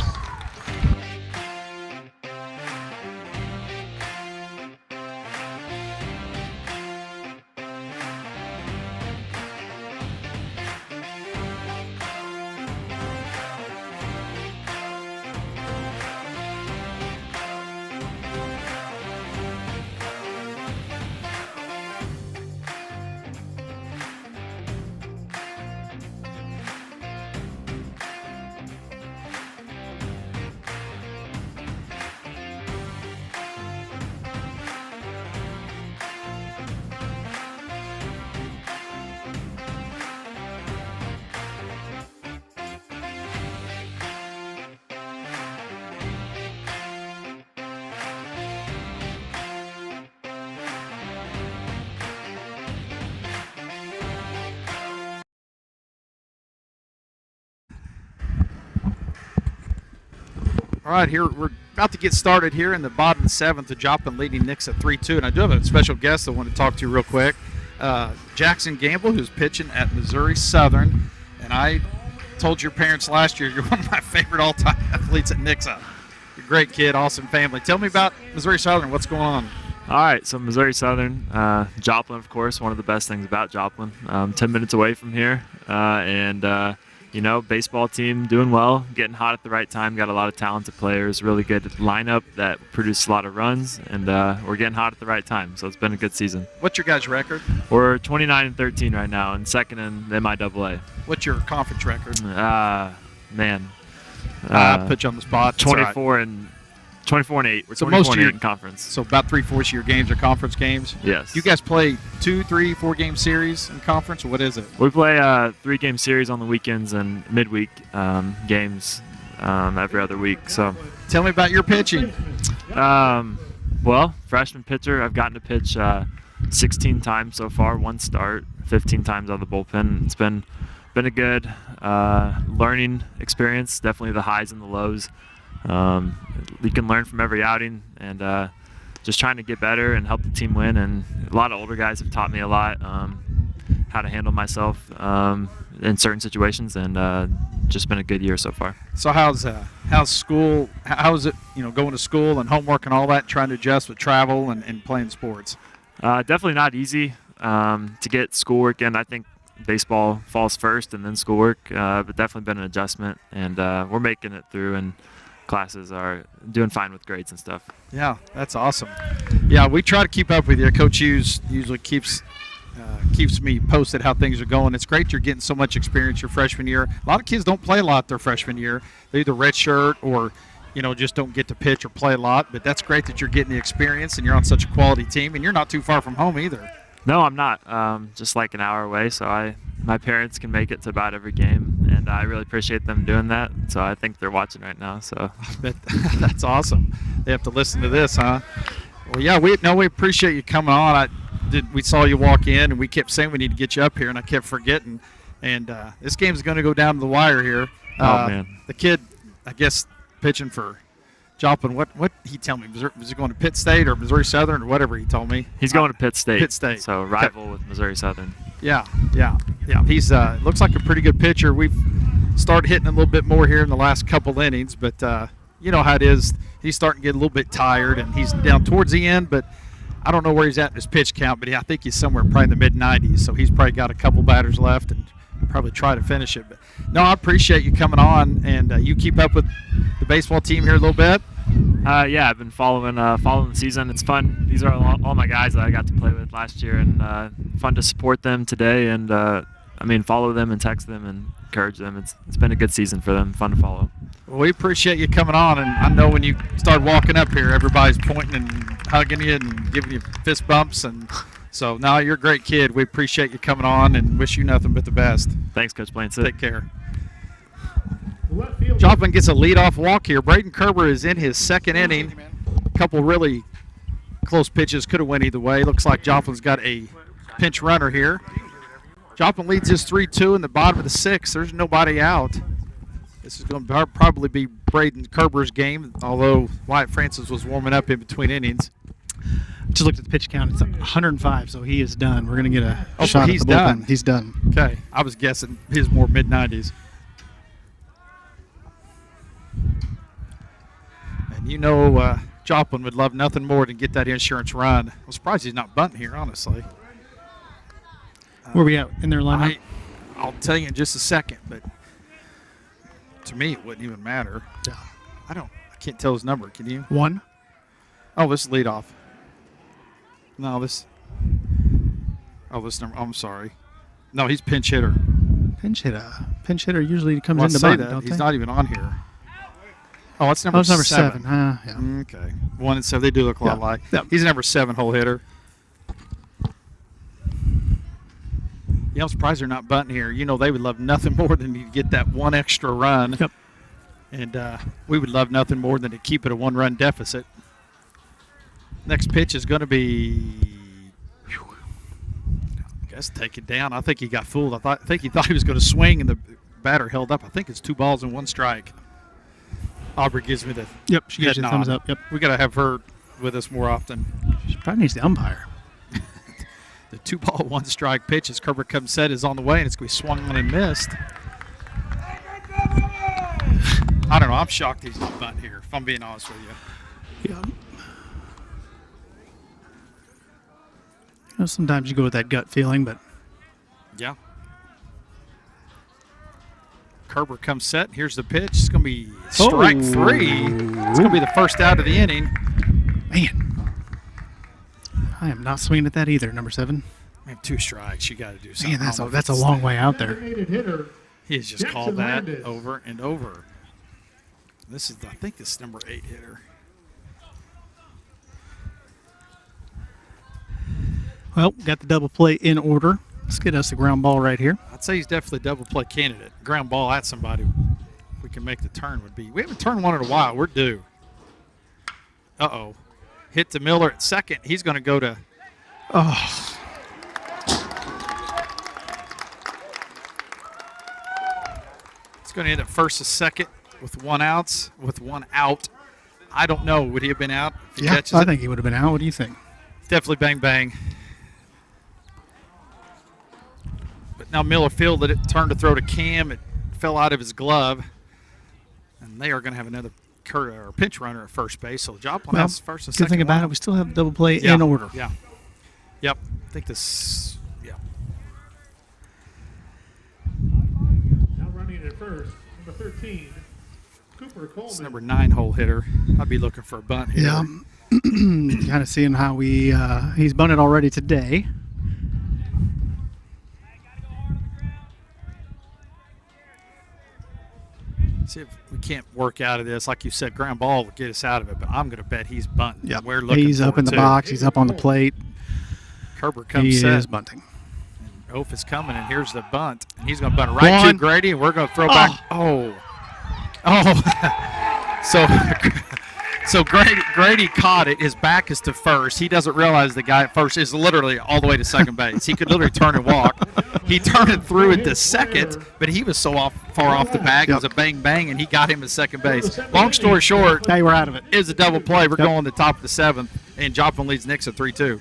All right, here we're about to get started here in the bottom of the 7th. The Joplin leading Nixa 3-2, and I do have a special guest I want to talk to real quick. Jackson Gamble, who's pitching at Missouri Southern, and I told your parents last year you're one of my favorite all-time athletes at Nixa. You're a great kid, awesome family. Tell me about Missouri Southern. What's going on? All right, so Missouri Southern, Joplin, of course, one of the best things about Joplin. 10 minutes away from here, you know, baseball team doing well, getting hot at the right time, got a lot of talented players, really good lineup that produced a lot of runs, and we're getting hot at the right time, so it's been a good season. What's your guys' record? We're 29-13 right now, and second in MIAA. What's your conference record? Man. I put you on the spot. 24-8. We're So 24-8 most of your in conference. So about 3/4 of your games are conference games? Yes. You guys play 2, 3, 4 game series in conference, or what is it? We play 3-game series on the weekends and midweek games every other week. So, Tell me about your pitching. well, freshman pitcher, I've gotten to pitch 16 times so far, 1 start, 15 times out of the bullpen. It's been a good learning experience. Definitely the highs and the lows. You can learn from every outing, and just trying to get better and help the team win. And a lot of older guys have taught me a lot how to handle myself in certain situations, and just been a good year so far. So how's school? How's it? You know, going to school and homework and all that, trying to adjust with travel and playing sports. Definitely not easy to get schoolwork in. I think baseball falls first and then schoolwork, but definitely been an adjustment, and we're making it through, and classes are doing fine with grades and stuff. Yeah, that's awesome. Yeah, we try to keep up with you. Coach Hughes usually keeps me posted how things are going. It's great you're getting so much experience your freshman year. A lot of kids don't play a lot their freshman year. They either redshirt or just don't get to pitch or play a lot. But that's great that you're getting the experience and you're on such a quality team, and you're not too far from home either. No, I'm not. Just like an hour away, so my parents can make it to about every game, and I really appreciate them doing that. So I think they're watching right now. So that's awesome. They have to listen to this, huh? Well, yeah, we appreciate you coming on. We saw you walk in, and we kept saying we need to get you up here, and I kept forgetting. And this game's going to go down to the wire here. Oh, man. The kid, I guess, pitching for Joplin, what he tell me? Was he going to Pitt State or Missouri Southern or whatever he told me? He's going to Pitt State. Pitt State. So rival with Missouri Southern. Yeah. He's looks like a pretty good pitcher. We've started hitting a little bit more here in the last couple innings, but you know how it is. He's starting to get a little bit tired, and he's down towards the end, but I don't know where he's at in his pitch count, but I think he's somewhere probably in the mid-90s, so he's probably got a couple batters left and probably try to finish it. But no, I appreciate you coming on, and you keep up with the baseball team here a little bit. Yeah, I've been following the season. It's fun. These are all my guys that I got to play with last year, and fun to support them today, and follow them and text them and encourage them. It's been a good season for them. Fun to follow. Well, we appreciate you coming on, and I know when you start walking up here, everybody's pointing and hugging you and giving you fist bumps, and so now you're a great kid. We appreciate you coming on and wish you nothing but the best. Thanks, Coach Blanchett. Take care. Joplin gets a leadoff walk here. Braden Kerber is in his second inning. A couple really close pitches, could have went either way. Looks like Joplin's got a pinch runner here. Joplin leads his 3-2 in the bottom of the sixth. There's nobody out. This is going to probably be Braden Kerber's game, although Wyatt Francis was warming up in between innings. Just looked at the pitch count. It's 105, so he is done. We're going to get a so shot he's at the bullpen. done. He's done. Okay. I was guessing his more mid-90s. And Joplin would love nothing more than get that insurance run. I'm surprised he's not bunting here, honestly. Where are we at in their lineup? I'll tell you in just a second, but to me it wouldn't even matter. Yeah. I can't tell his number. Can you? 1. Oh, this is leadoff. No, this number. I'm sorry. No, he's pinch hitter. Pinch hitter usually comes Well, in the say bunt, that. don't He's they? not even on here. Oh, it's number 7. 7. Yeah. Okay. 1 and 7. They do look a lot alike. Yeah. He's a number 7 hole hitter. Yeah, I'm surprised they're not bunting here. They would love nothing more than to get that one extra run. Yep. And we would love nothing more than to keep it a 1-run deficit. Next pitch is going to be, I guess, take it down. I think he got fooled. I think he thought he was going to swing, and the batter held up. I think it's 2 balls and 1 strike. Aubrey gives me the She gives you the thumbs up. Yep. We got to have her with us more often. She probably needs the umpire. The 2-ball, 1 strike pitch as Kerber comes set is on the way, and it's going to be swung on and missed. I don't know. I'm shocked he's not bunting here, if I'm being honest with you. Yeah. Sometimes you go with that gut feeling, but yeah. Kerber comes set. Here's the pitch. It's going to be strike 3. It's going to be the first out of the inning. Man, I am not swinging at that either, number 7. We have 2 strikes. You got to do something. Man, that's a long way out there. He's just called that over and over. I think this is number 8 hitter. Well, got the double play in order. Let's get us the ground ball right here. I'd say he's definitely a double play candidate. Ground ball at somebody, if we can make the turn, would be. We haven't turned one in a while. We're due. Uh-oh. Hit to Miller at second. He's going to go to. Oh. It's going to end at first to second with 1 out. I don't know. Would he have been out if he catches I it? think he would have been out. What do you think? Definitely bang, bang. But now Miller fielded it, turned to throw to Cam. It fell out of his glove. And they are going to have another pinch runner at first base. So Joplin has first and second. Good thing about it, we still have double play in order. Yeah. Yep. I think this. Yeah. Now running at first, number 13, Cooper Coleman. It's number 9 hole hitter. I'd be looking for a bunt here. Yeah. Kind of seeing how he's bunted already today. See if we can't work out of this. Like you said, ground ball will get us out of it, but I'm going to bet he's bunting. Yep. We're looking He's for up in it, the too. box. He's up on the plate. Kerber comes He set. is bunting. Oaf is coming, and here's the bunt. And he's going to bunt it right to Grady, and we're going to throw back. Oh. So Grady caught it. His back is to first. He doesn't realize the guy at first is literally all the way to second base. He could literally turn and walk. He turned and threw it to second, but he was so far off the bag. It was a bang, and he got him at second base. Long story short, They were out of it. it was a double play. We're going to the top of the 7th, and Joplin leads Nixa 3-2.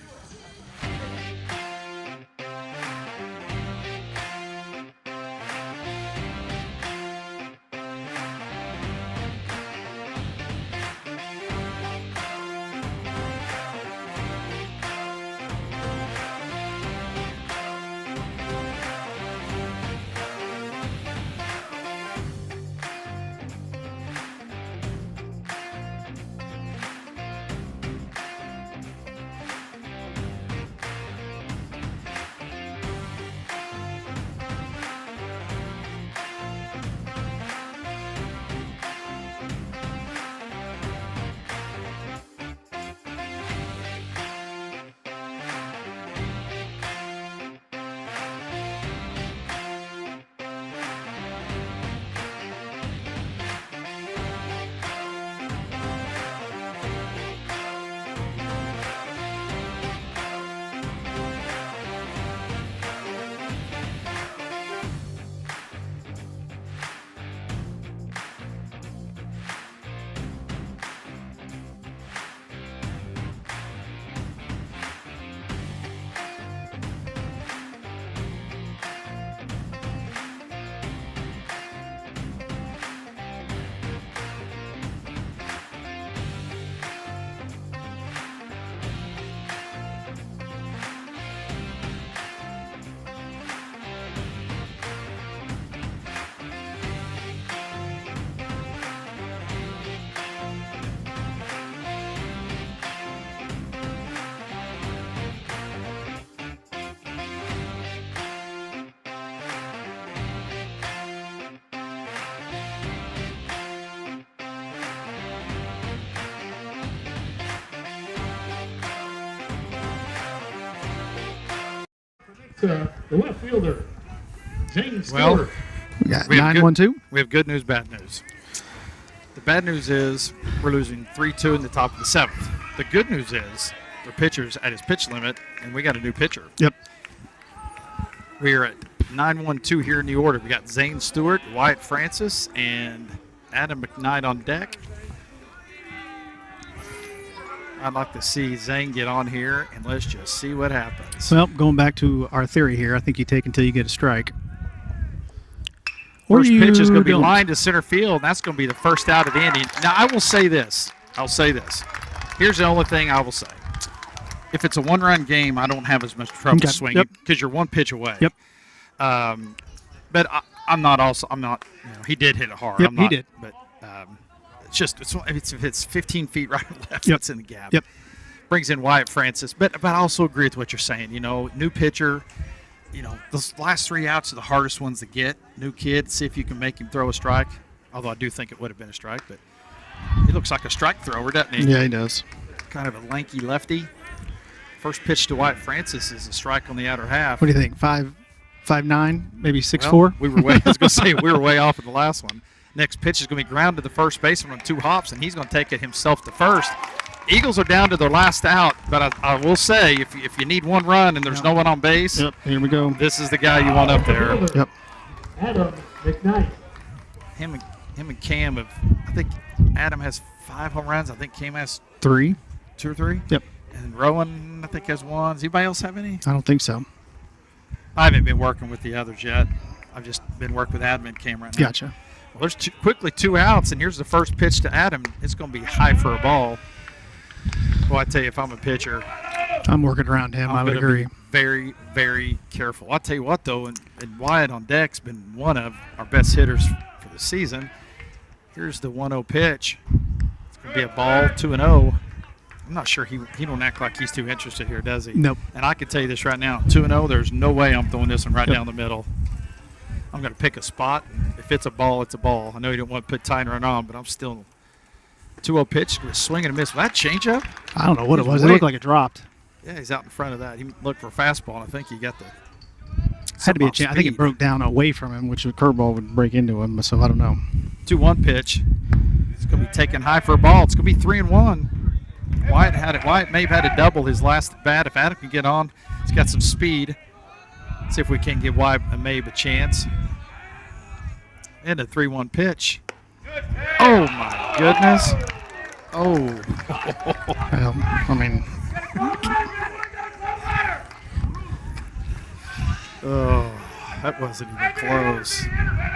The left fielder, James Well, Stewart. We got We have 9-1-2. We have good news, bad news. The bad news is we're losing 3-2 in the top of the 7th. The good news is the pitcher's at his pitch limit, and we got a new pitcher. Yep. We are at 9-1-2 here in the order. We got Zane Stewart, Wyatt Francis, and Adam McKnight on deck. I'd like to see Zane get on here, and let's just see what happens. Well, going back to our theory here, I think you take until you get a strike. Or First you pitch is going to be don't. lined to center field, and that's going to be the first out of the inning. Now, I will say this. Here's the only thing I will say. If it's a one-run game, I don't have as much trouble Okay. swinging Yep. because you're one pitch away. Yep. But I'm not. He did hit it hard. Yep, I'm not, he did. But if it's 15 feet right and left, Yep. it's in the gap. Yep. Brings in Wyatt Francis. But I also agree with what you're saying. You know, new pitcher. You know, those last 3 outs are the hardest ones to get. New kid, see if you can make him throw a strike. Although I do think it would have been a strike, but he looks like a strike thrower, doesn't he? Yeah, he does. Kind of a lanky lefty. First pitch to Wyatt Francis is a strike on the outer half. What do you think? 5'9", maybe 6'4"? Well, we were way. I was going to say we were way off in the last one. Next pitch is going to be grounded to the first baseman on 2 hops, and he's going to take it himself to first. Eagles are down to their last out, but I will say if you need one run and there's no one on base, Yep, here we go. this is the guy you want up there. Yep. Adam McKnight. Him and Cam have. I think Adam has 5 home runs. I think Cam has 3. 2 or 3. Yep. And Rowan, I think, has 1. Does anybody else have any? I don't think so. I haven't been working with the others yet. I've just been working with Adam and Cam right now. Gotcha. Well, there's quickly 2 outs, and here's the first pitch to Adam. It's going to be high for a ball. Well, I tell you, if I'm a pitcher, I'm working around him. I would gonna agree. be very, very careful. I'll tell you what, though, and Wyatt on deck's been one of our best hitters for the season. Here's the 1-0 pitch. It's going to be a ball, 2-0. I'm not sure he don't act like he's too interested here, does he? Nope. And I can tell you this right now, 2-0, there's no way I'm throwing this one right Yep. down the middle. I'm going to pick a spot. If it's a ball, it's a ball. I know you don't want to put tighter on, but I'm still 2-0 pitch, swing and a miss. Was that changeup? I don't know what it He's was. It way- looked like it dropped. Yeah, he's out in front of that. He looked for a fastball, and I think he got the Had to be a off chance. I think it speed. broke down away from him, which a curveball would break into him. So I don't know. 2-1 pitch. It's going to be taken high for a ball. It's going to be 3-1. Wyatt may have had to double his last at bat. If Adam can get on, he's got some speed. See if we can give Wyatt and Mabe a chance. And a 3-1 pitch. Oh my goodness. Oh. Well, I mean, Oh, that wasn't even close.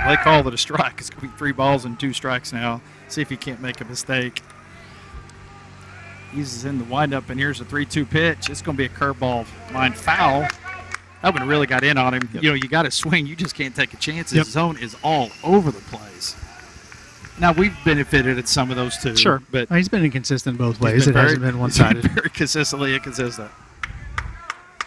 They called it a strike. It's going to be 3 balls and 2 strikes now. See if he can't make a mistake. He's in the windup, and here's a 3-2 pitch. It's going to be a curveball line foul. That one really got in on him. Yep. You know, you got to swing. You just can't take a chance. Yep. His zone is all over the place. Now, we've benefited at some of those too. sure. But He's been inconsistent both he's ways. been It hasn't been one-sided. Very consistently inconsistent.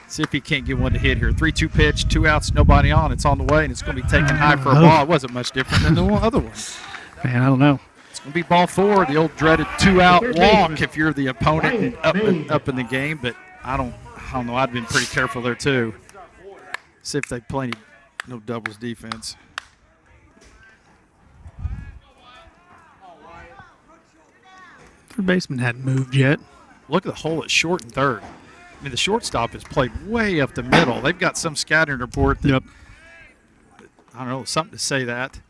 See if he can't get one to hit here. 3-2 pitch, 2 outs, nobody on. It's on the way, and it's going to be taken high for a ball. It wasn't much different than the other one. Man, I don't know. It's going to be ball 4, the old dreaded 2-out walk if you're the opponent and up in the game. But I don't know. I'd been pretty careful there too. See if they play no doubles defense. Third baseman hadn't moved yet. Look at the hole at short and third. I mean, the shortstop is played way up the middle. They've got some scattering report that, Yep. I don't know, something to say that.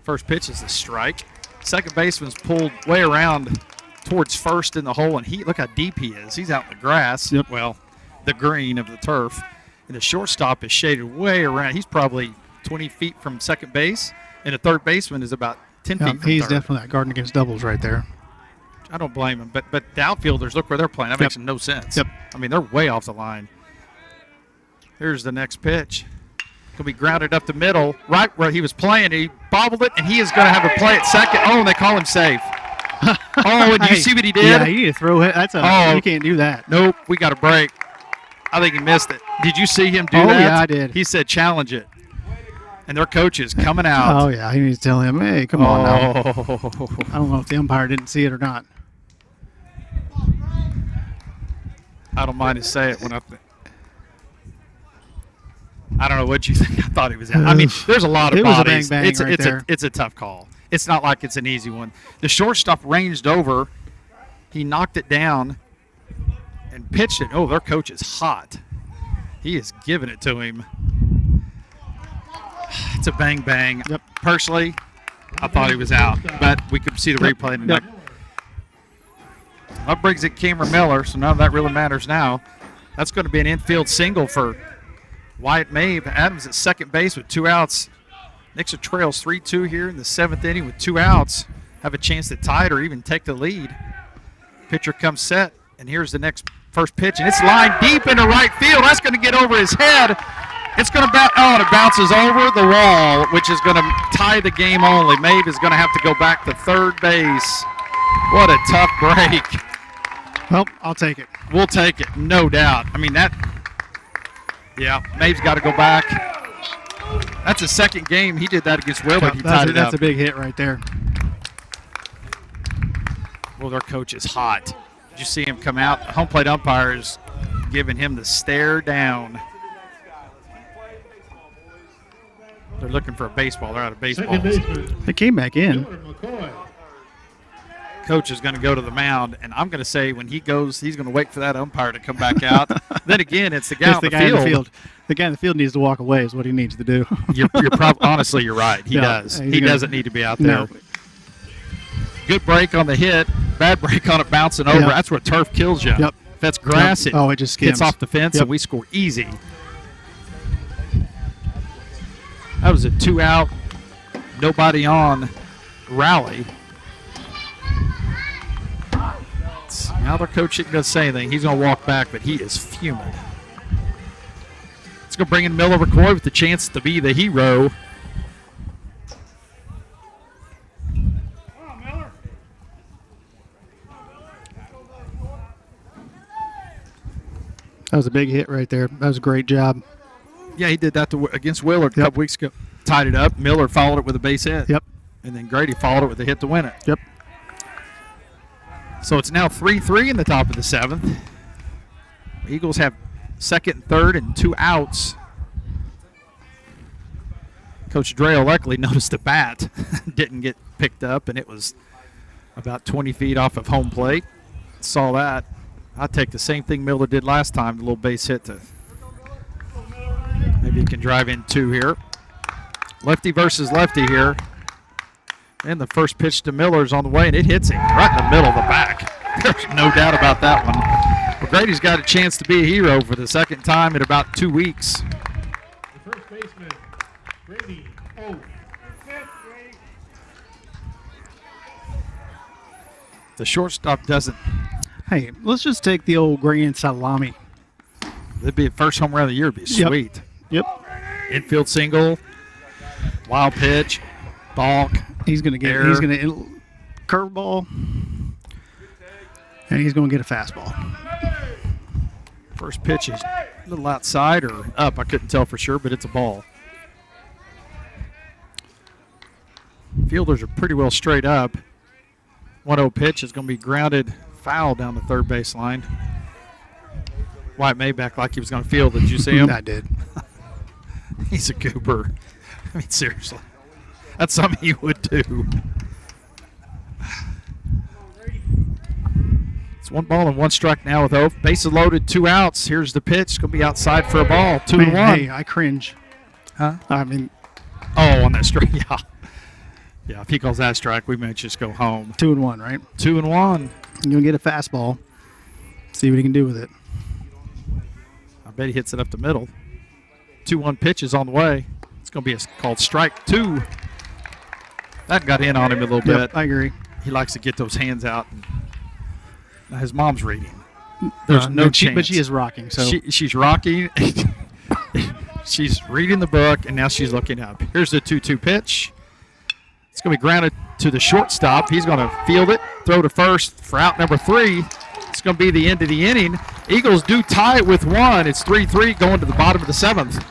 First pitch is a strike. Second baseman's pulled way around towards first in the hole, and look how deep he is. He's out in the grass. Yep. Well, the green of the turf. And the shortstop is shaded way around. He's probably 20 feet from second base, and the third baseman is about 10 feet from He's third. definitely that guarding against doubles right there. I don't blame him, but the outfielders, look where they're playing. That makes no sense. Yep. I mean, they're way off the line. Here's the next pitch. Going to be grounded up the middle, right where he was playing. He bobbled it, and he is going to have a play at second. Oh, and they call him safe. Oh, and do you see what he did? Yeah, he need to throw it. You can't do that. Nope, we got a break. I think he missed it. Did you see him do Oh, that? yeah, I did. He said challenge it. And their coach is coming out. Oh, yeah, he needs to tell him, hey, come on now. Oh. I don't know if the umpire didn't see it or not. I don't mind to say it when I don't know what you think. I thought he was out. I mean, there's a lot of It was a bodies. bang-bang It's right there. it's a tough call. It's not like it's an easy one. The shortstop ranged over. He knocked it down and pitched it. Oh, their coach is hot. He is giving it to him. It's a bang-bang. Yep. Personally, I thought he was out, but we could see the replay. And Yep. That brings it Cameron Miller, so none of that really matters now. That's going to be an infield single for Wyatt Mabe. Adams at second base with 2 outs. Nixa trails 3-2 here in the 7th inning with 2 outs. Have a chance to tie it or even take the lead. Pitcher comes set, and here's the first pitch, and it's lined deep into right field. That's going to get over his head. It's going to and it bounces over the wall, which is going to tie the game only. Mabe is going to have to go back to third base. What a tough break. Well, I'll take it. We'll take it, no doubt. I mean, Maeve's got to go back. That's the second game he did that against Willard. He tied it That's up. a big hit right there. Well, their coach is hot. Did you see him come out? The home plate umpire is giving him the stare down. They're looking for a baseball. They're out of Second baseballs. baseman, They came back in. Miller McCoy. Coach is going to go to the mound, and I'm going to say when he goes, he's going to wait for that umpire to come back out. Then again, it's the guy It's on the the guy in field. the field. The guy in the field needs to walk away is what he needs to do. Honestly, you're right. He Yeah, does. he's He gonna- doesn't need to be out there. No. Good break on the hit. Bad break on it bouncing over. Yep. That's where turf kills you. Yep. If that's grass, Yep. it It just skims. gets off the fence, Yep. and we score easy. That was a 2-out, nobody on rally. Now their coach isn't going to say anything. He's going to walk back, but he is fuming. It's going to bring in Miller McCoy with the chance to be the hero. That was a big hit right there. That was a great job. Yeah, he did that against Willard a couple weeks ago. Tied it up. Miller followed it with a base hit. Yep. And then Grady followed it with a hit to win it. Yep. So it's now 3-3 in the top of the 7th. Eagles have second and third and 2 outs. Coach Dreo luckily noticed the bat didn't get picked up, and it was about 20 feet off of home plate. Saw that. I'd take the same thing Miller did last time, the little base hit to maybe he can drive in 2 here. Lefty versus lefty here. And the first pitch to Miller's on the way, and it hits him right in the middle of the back. There's no doubt about that one. But Grady's got a chance to be a hero for the second time in about 2 weeks. The first baseman, Grady. Oh. The shortstop doesn't. Hey, let's just take the old grand salami. It'd be a first home run of the year. It'd be sweet. Yep. Infield single, wild pitch, balk. He's going to get. Error. He's going to curveball, and he's going to get a fastball. First pitch is a little outside or up. I couldn't tell for sure, but it's a ball. Fielders are pretty well straight up. 1-0 pitch is going to be grounded foul down the third base line. White May back like he was going to field it. Did you see him? I did. He's a goober. I mean, seriously. That's something he would do. It's 1 ball and 1 strike now with Oath. Bases loaded, 2 outs. Here's the pitch. It's going to be outside for a ball. 2-1. Hey, I cringe. Huh? I mean, Oh, on that strike. Yeah. Yeah, if he calls that strike, we might just go home. 2-1, right? 2-1. You're going to get a fastball. See what he can do with it. I bet he hits it up the middle. 2-1 pitch is on the way. It's going to be called strike 2. That got in on him a little bit. I agree. He likes to get those hands out. Now his mom's reading. There's no chance. But she is rocking. So She's rocking. She's reading the book, and now she's looking up. Here's the 2-2 pitch. It's going to be grounded to the shortstop. He's going to field it, throw to first for out number 3. It's going to be the end of the inning. Eagles do tie it with 1. It's 3-3 going to the bottom of the 7th.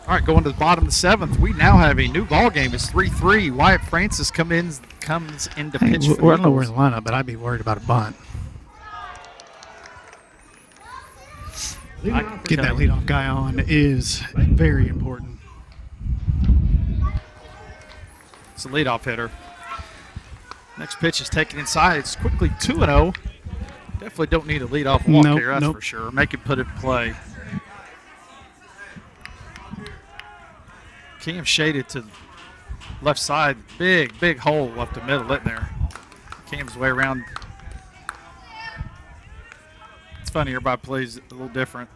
All right, going to the bottom of the 7th, we now have a new ball game. It's 3-3. Wyatt Francis comes into Hey, pitch. I For don't know where Eagles. the lineup, but I'd be worried about a bunt. Leading off for Get that leadoff guy on is very important. It's a leadoff hitter. Next pitch is taken inside. It's quickly 2-0. Definitely don't need a leadoff walk Nope, here, that's nope. for sure. Make him put it in play. Cam shaded to the left side. Big hole left the middle in there. Cam's way around. It's funny, everybody plays a little different.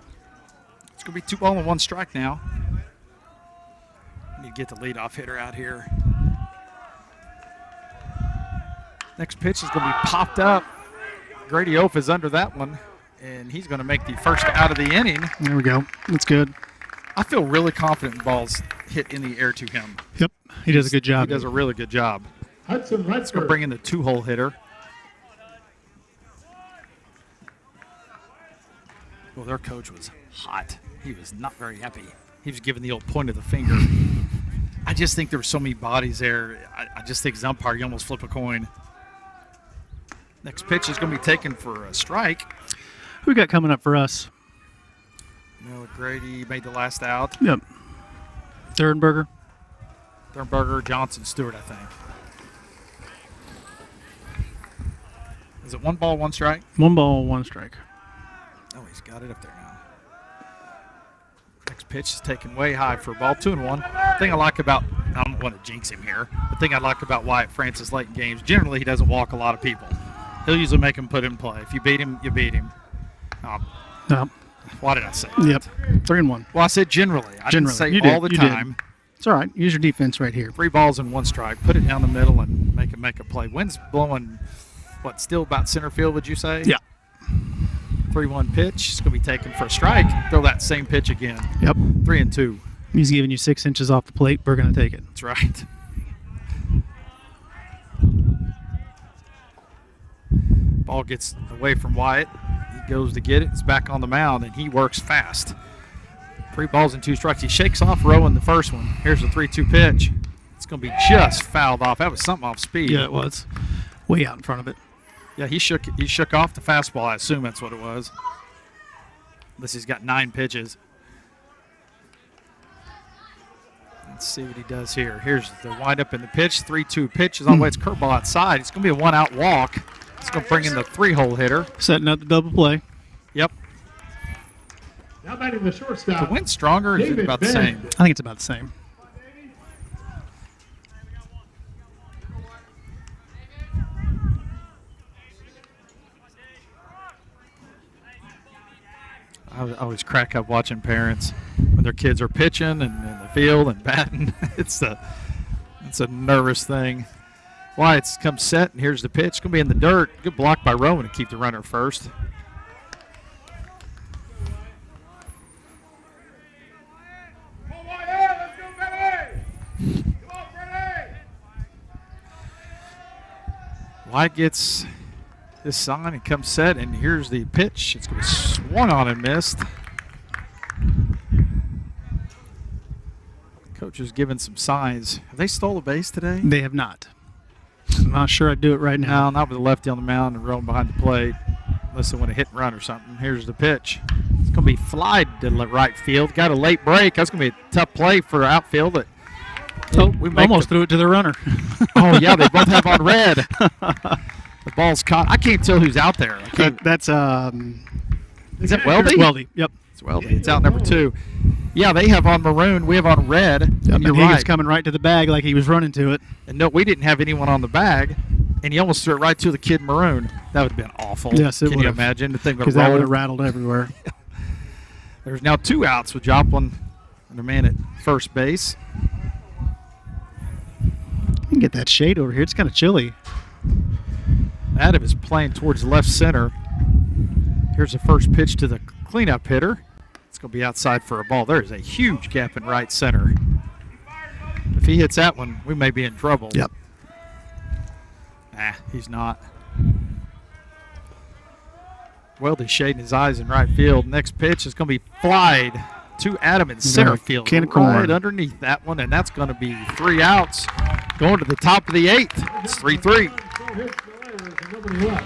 It's going to be 2 balls and 1 strike now. Need to get the leadoff hitter out here. Next pitch is going to be popped up. Grady Oaf is under that one, and he's going to make the first out of the inning. There we go. That's good. I feel really confident balls hit in the air to him. Yep. He does a good job. He does a really good job. Hudson Let's go Redford. bring in the 2-hole hitter. Well, their coach was hot. He was not very happy. He was giving the old point of the finger. I just think there were so many bodies there. I just think as an umpire, you almost flip a coin. Next pitch is going to be taken for a strike. Who we got coming up for us? Noah Grady made the last out. Yep. Thurnberger. Thurnberger, Johnson, Stewart, I think. Is it 1 ball, 1 strike? 1 ball, 1 strike. Oh, he's got it up there now. Next pitch is taken way high for a ball, 2-1. Thing I like about, I don't want to jinx him here, the thing I like about Wyatt Francis late in games, generally he doesn't walk a lot of people. He'll usually make him put in play. If you beat him, you beat him. Yep. Why did I say that? Yep. 3-1. Well, I said generally. I Generally. didn't You say did. all the You did. time. It's all right. Use your defense right here. 3 balls and 1 strike. Put it down the middle and make a play. Wind's blowing, still about center field, would you say? Yeah. 3-1 pitch. It's going to be taken for a strike. Throw that same pitch again. Yep. 3-2. He's giving you 6 inches off the plate. We're going to take it. That's right. Ball gets away from Wyatt. He goes to get it. It's back on the mound, and he works fast. 3 balls and 2 strikes. He shakes off Rowan the first one. Here's the 3-2 pitch. It's going to be just fouled off. That was something off speed. Yeah, it was. Way out in front of it. Yeah, he shook off the fastball. I assume that's what it was. Unless he's got 9 pitches. Let's see what he does here. Here's the windup in the pitch. 3-2 pitch is on the way. It's curveball outside. It's going to be a 1-out walk. It's going to bring in the 3-hole hitter. Setting up the double play. Yep. Now batting the shortstop. The wind's stronger. Or is it David about the Bennett. same? I think it's about the same. I always crack up watching parents when their kids are pitching and in the field and batting. It's a nervous thing. Wyatt's come set, and here's the pitch. It's going to be in the dirt. Good block by Rowan to keep the runner first. Wyatt gets this sign and comes set, and here's the pitch. It's going to be swung on and missed. Coach is giving some signs. Have they stole a base today? They have not. I'm not sure I'd do it right now. No, not with the lefty on the mound and rolling behind the plate, unless they want to hit and run or something. Here's the pitch. It's going to be flied to right field. Got a late break. That's going to be a tough play for outfield. We almost threw it to the runner. Oh, yeah, they both have on red. The ball's caught. I can't tell who's out there. That's Is that Weldy? Weldy. Yep. It's Weldy. It's out number 2. Yeah, they have on maroon. We have on red. Yep. You're And he was right. coming right to the bag like he was running to it. And no, we didn't have anyone on the bag, and he almost threw it right to the kid in maroon. That would have been awful. Yes, it Can would you have. imagine? The thing would Because have that would have rolled. rattled everywhere. There's now 2 outs with Joplin and a man at first base. You can get that shade over here. It's kind of chilly. Adam is playing towards left center. Here's the first pitch to the cleanup hitter. It's going to be outside for a ball. There is a huge gap in right center. If he hits that one, we may be in trouble. Yep. Nah, he's not. Weldy's shading his eyes in right field. Next pitch is going to be flied to Adam in center There, field, can of right corn. underneath that one, and that's going to be 3 outs. Going to the top of the 8th. It's 3-3. So hits the letters and nobody left.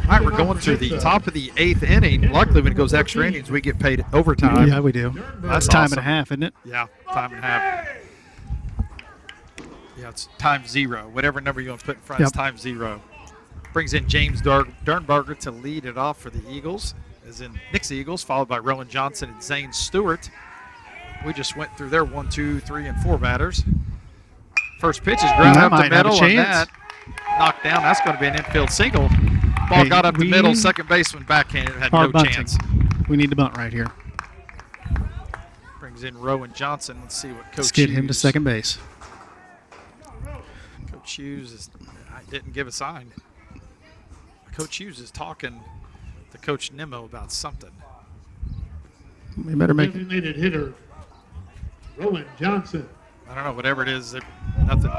All right, we're going to the top of the 8th inning. Luckily, when it goes extra innings, we get paid overtime. Yeah, we do. That's Time awesome. and a half, isn't it? Yeah, time and a half. Yeah, it's time 0. Whatever number you want to put in front is Yep. time 0. Brings in James Dernberger to lead it off for the Eagles, as in Nixa Eagles, followed by Rowan Johnson and Zane Stewart. We just went through their 1, 2, 3, and 4 batters. First pitch is ground That up the might have a middle, and chance. that knocked down. That's going to be an infield single. Ball Hey, got up the we- middle. Second baseman backhanded, had Hard no bunting. chance. We need to bunt right here. Brings in Rowan Johnson. Let's see what Coach Let's get him to Hughes- second base. Coach Hughes didn't give a sign. Coach Hughes is talking to Coach Nimmo about something. We better make it. Designated hitter, Rowan Johnson. I don't know, whatever it is, nothing.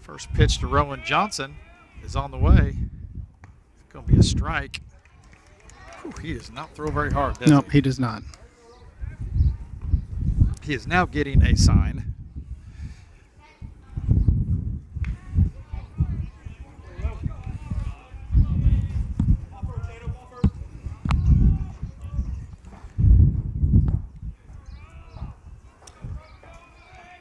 First pitch to Rowan Johnson is on the way. It's going to be a strike. Whew, he does not throw very hard, does Nope, he does not. he? He is now getting a sign.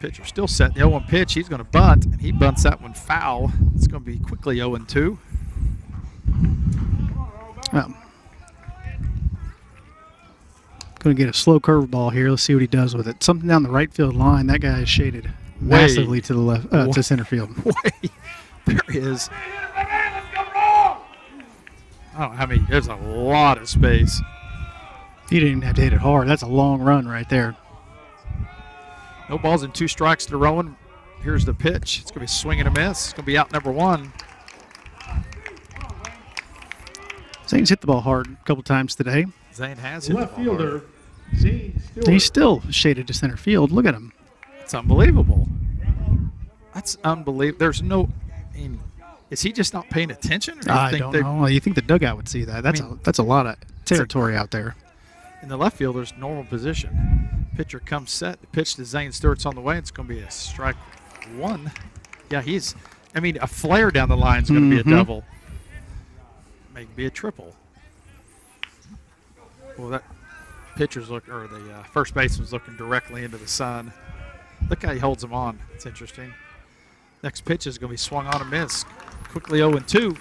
Pitcher still set the 0-1 pitch. He's going to bunt, and he bunts that one foul. It's going to be quickly 0-2. Well, going to get a slow curveball here. Let's see what he does with it. Something down the right field line. That guy is shaded massively to the left, to center field. Wait, there is. I don't know how many. There's a lot of space. He didn't even have to hit it hard. That's a long run right there. No balls and 2 strikes to Rowan. Here's the pitch. It's going to be a swing and a miss. It's going to be out number 1. Zane's hit the ball hard a couple times today. Zane has hit the Left ball hard. fielder, Zane Stewart. He's still shaded to center field. Look at him. It's unbelievable. That's unbelievable. There's no. I mean, is he just not paying attention? Or do you I think don't they- know. You think the dugout would see that? That's that's a lot of territory out there. In the left field, there's normal position. Pitcher comes set. The pitch to Zane Stewart's on the way. It's going to be a strike 1. Yeah, he's. I mean, a flare down the line is going to be a double. Maybe a triple. Well, that pitcher's or the first baseman's looking directly into the sun. Look how he holds them on. It's interesting. Next pitch is going to be swung on and missed. Quickly 0-2.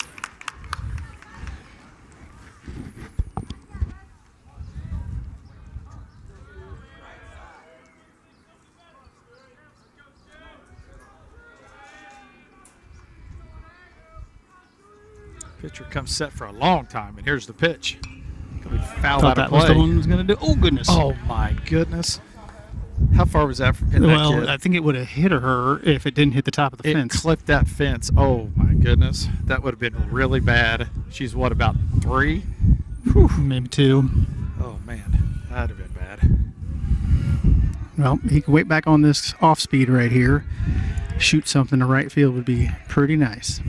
Pitcher comes set for a long time, and here's the pitch. Gonna be fouled Thought out of that was play. the one who was going to do. Oh, goodness. Oh my goodness! How far was that from hitting that Well, kid? I think it would have hit her if it didn't hit the top of the It fence. clipped that fence. Oh my goodness, that would have been really bad. She's what, about 3? Maybe 2. Oh man, that'd have been bad. Well, he could wait back on this off speed right here. Shoot something to right field would be pretty nice.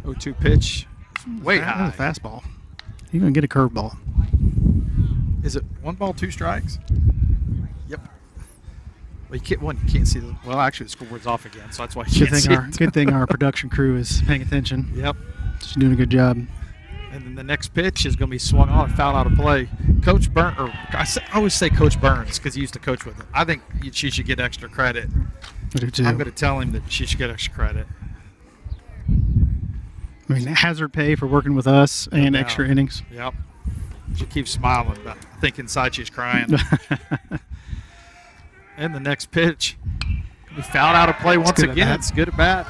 0-2 pitch, way high. That's a fastball. You're going to get a curveball. Is it 1 ball, 2 strikes? Yep. Well, you can't see the. Well, actually, the scoreboard's off again, so that's why you can't see it. Good thing our production crew is paying attention. Yep. She's doing a good job. And then the next pitch is going to be swung on and fouled out of play. Coach Burns, or I always say Coach Burns because he used to coach with it. I think she should get extra credit. I do too. I'm going to tell him that she should get extra credit. I mean, hazard pay for working with us and doubt. extra innings. Yep. She keeps smiling, but I think inside she's crying. And the next pitch, we fouled out of play once good at again. bat. It's good at bat.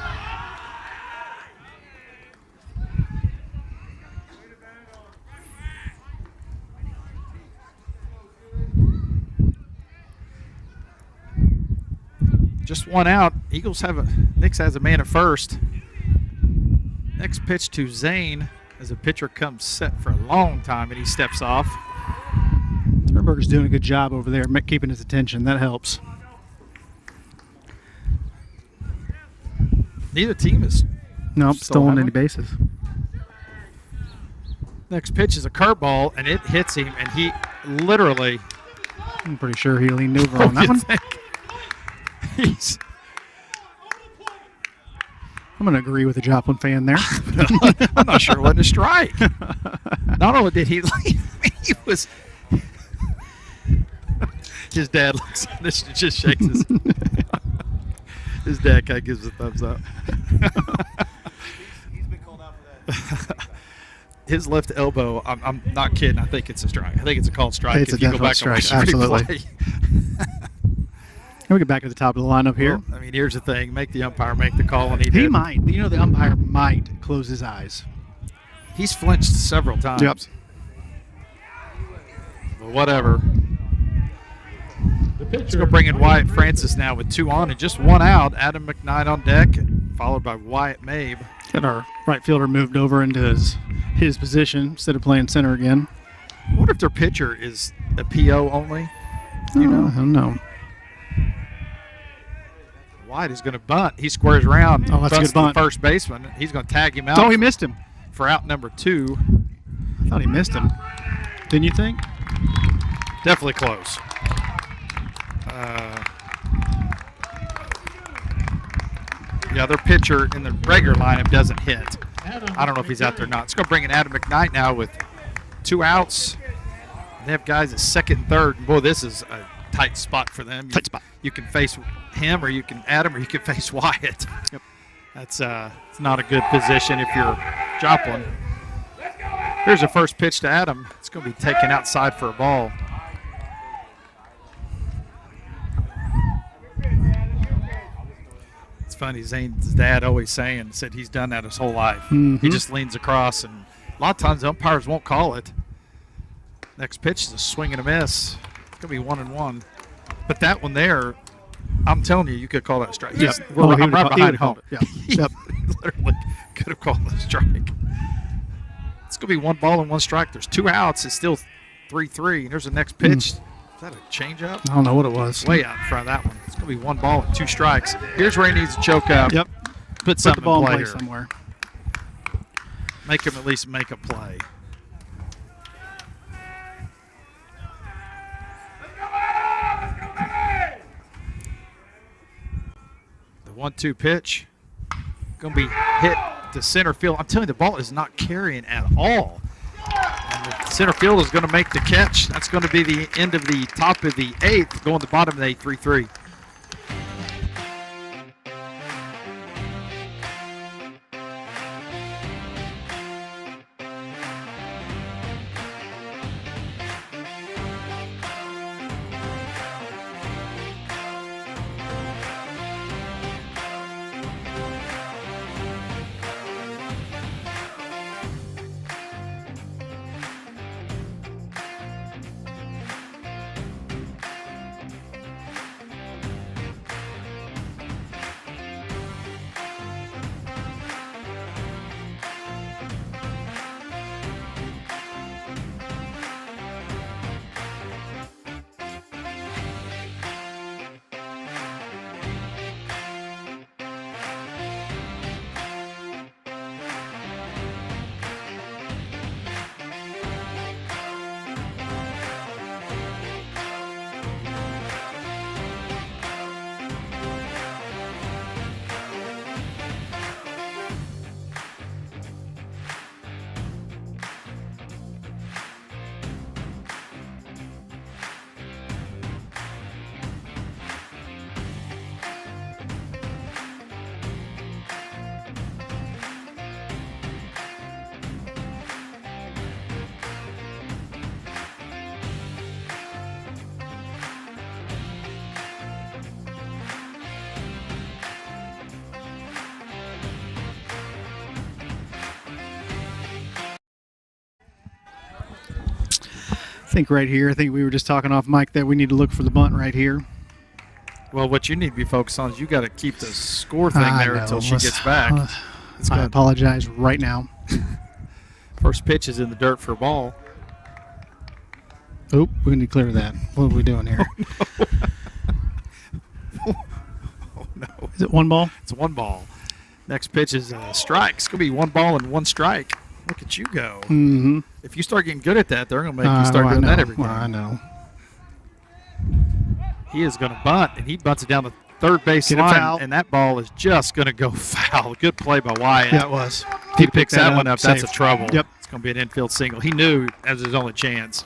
Just 1 out. Eagles have Nixa has a man at first. Next pitch to Zane as the pitcher comes set for a long time and he steps off. Sternberger's doing a good job over there, keeping his attention. That helps. Neither team is Nope, stolen having any it. bases. Next pitch is a curveball and it hits him and he literally. I'm pretty sure he leaned over on that one. He's I'm going to agree with the Joplin fan there. I'm not sure what to strike. Not only did he leave, he was. His dad looks at this and just shakes his. His dad kind of gives a thumbs up. He's been called out for that. His left elbow. I'm not kidding. I think it's a strike. I think it's a called strike. It's a if you go definite back and watch strike, the absolutely. replay. Can we get back to the top of the lineup here? Well, I mean, here's the thing: make the umpire make the call, and he He did. might. You know, the umpire might close his eyes. He's flinched several times. Yep. But whatever. The pitcher, Let's go bring in Wyatt Francis now with 2 on and just 1 out. Adam McKnight on deck, followed by Wyatt Mabe. Got our right fielder moved over into his position instead of playing center again. I wonder if their pitcher is a PO only. Do you know? I don't know. Wyatt is going to bunt. He squares around. Oh, that's a bunts good bunt. to the first baseman. He's going to tag him out Oh, he missed him. for out number 2. I thought he missed him. Didn't you think? Definitely close. Yeah, their pitcher in the regular lineup doesn't hit. I don't know if he's out there or not. Let's go bring in Adam McKnight now with 2 outs. They have guys at second and third. Boy, this is a tight spot for them. Tight spot. You can face him, or you can Adam, or you can face Wyatt. Yep. That's it's not a good position if you're Joplin. Here's the first pitch to Adam. It's going to be taken outside for a ball. It's funny, Zane's dad always said he's done that his whole life. Mhm. He just leans across, and a lot of times the umpires won't call it. Next pitch is a swing and a miss. It's going to be 1-1. But that one there, I'm telling you, you could call that a strike. Yep. I'm Oh, he right would've behind home. called it. Yeah. He Yep. literally could have called it a strike. It's going to be 1 ball and 1 strike. There's 2 outs. It's still 3-3. And there's the next pitch. Is that a changeup? I don't know what it was. Way out in front of that one. It's going to be 1 ball and 2 strikes. Here's where he needs to choke up. Yep. Put Put something the ball in in play play here. somewhere. Make him at least make a play. The 1-2 pitch. Going to be hit to center field. I'm telling you, the ball is not carrying at all. And the center field is going to make the catch. That's going to be the end of the top of the 8th, going to the bottom of the 8th, 3-3. I think right here, I think we were just talking off mic that we need to look for the bunt right here. Well, what you need to be focused on is you got to keep the score thing I there know. until she gets back. It's I gonna- apologize right now. First pitch is in the dirt for a ball. Oop, we need to clear that. What are we doing here? Oh, no. Is it one ball? It's 1 ball. Next pitch is a strike. It's going to be 1 ball and 1 strike. Look at you go. Mm-hmm. If you start getting good at that, they're going to make you start doing that every game. I know. He is going to bunt, and he bunts it down the third base Get a line, foul. and that ball is just going to go foul. Good play by Wyatt. Yeah, it was. If he picks that one up, that's a safe. trouble. Yep. It's going to be an infield single. He knew that was his only chance.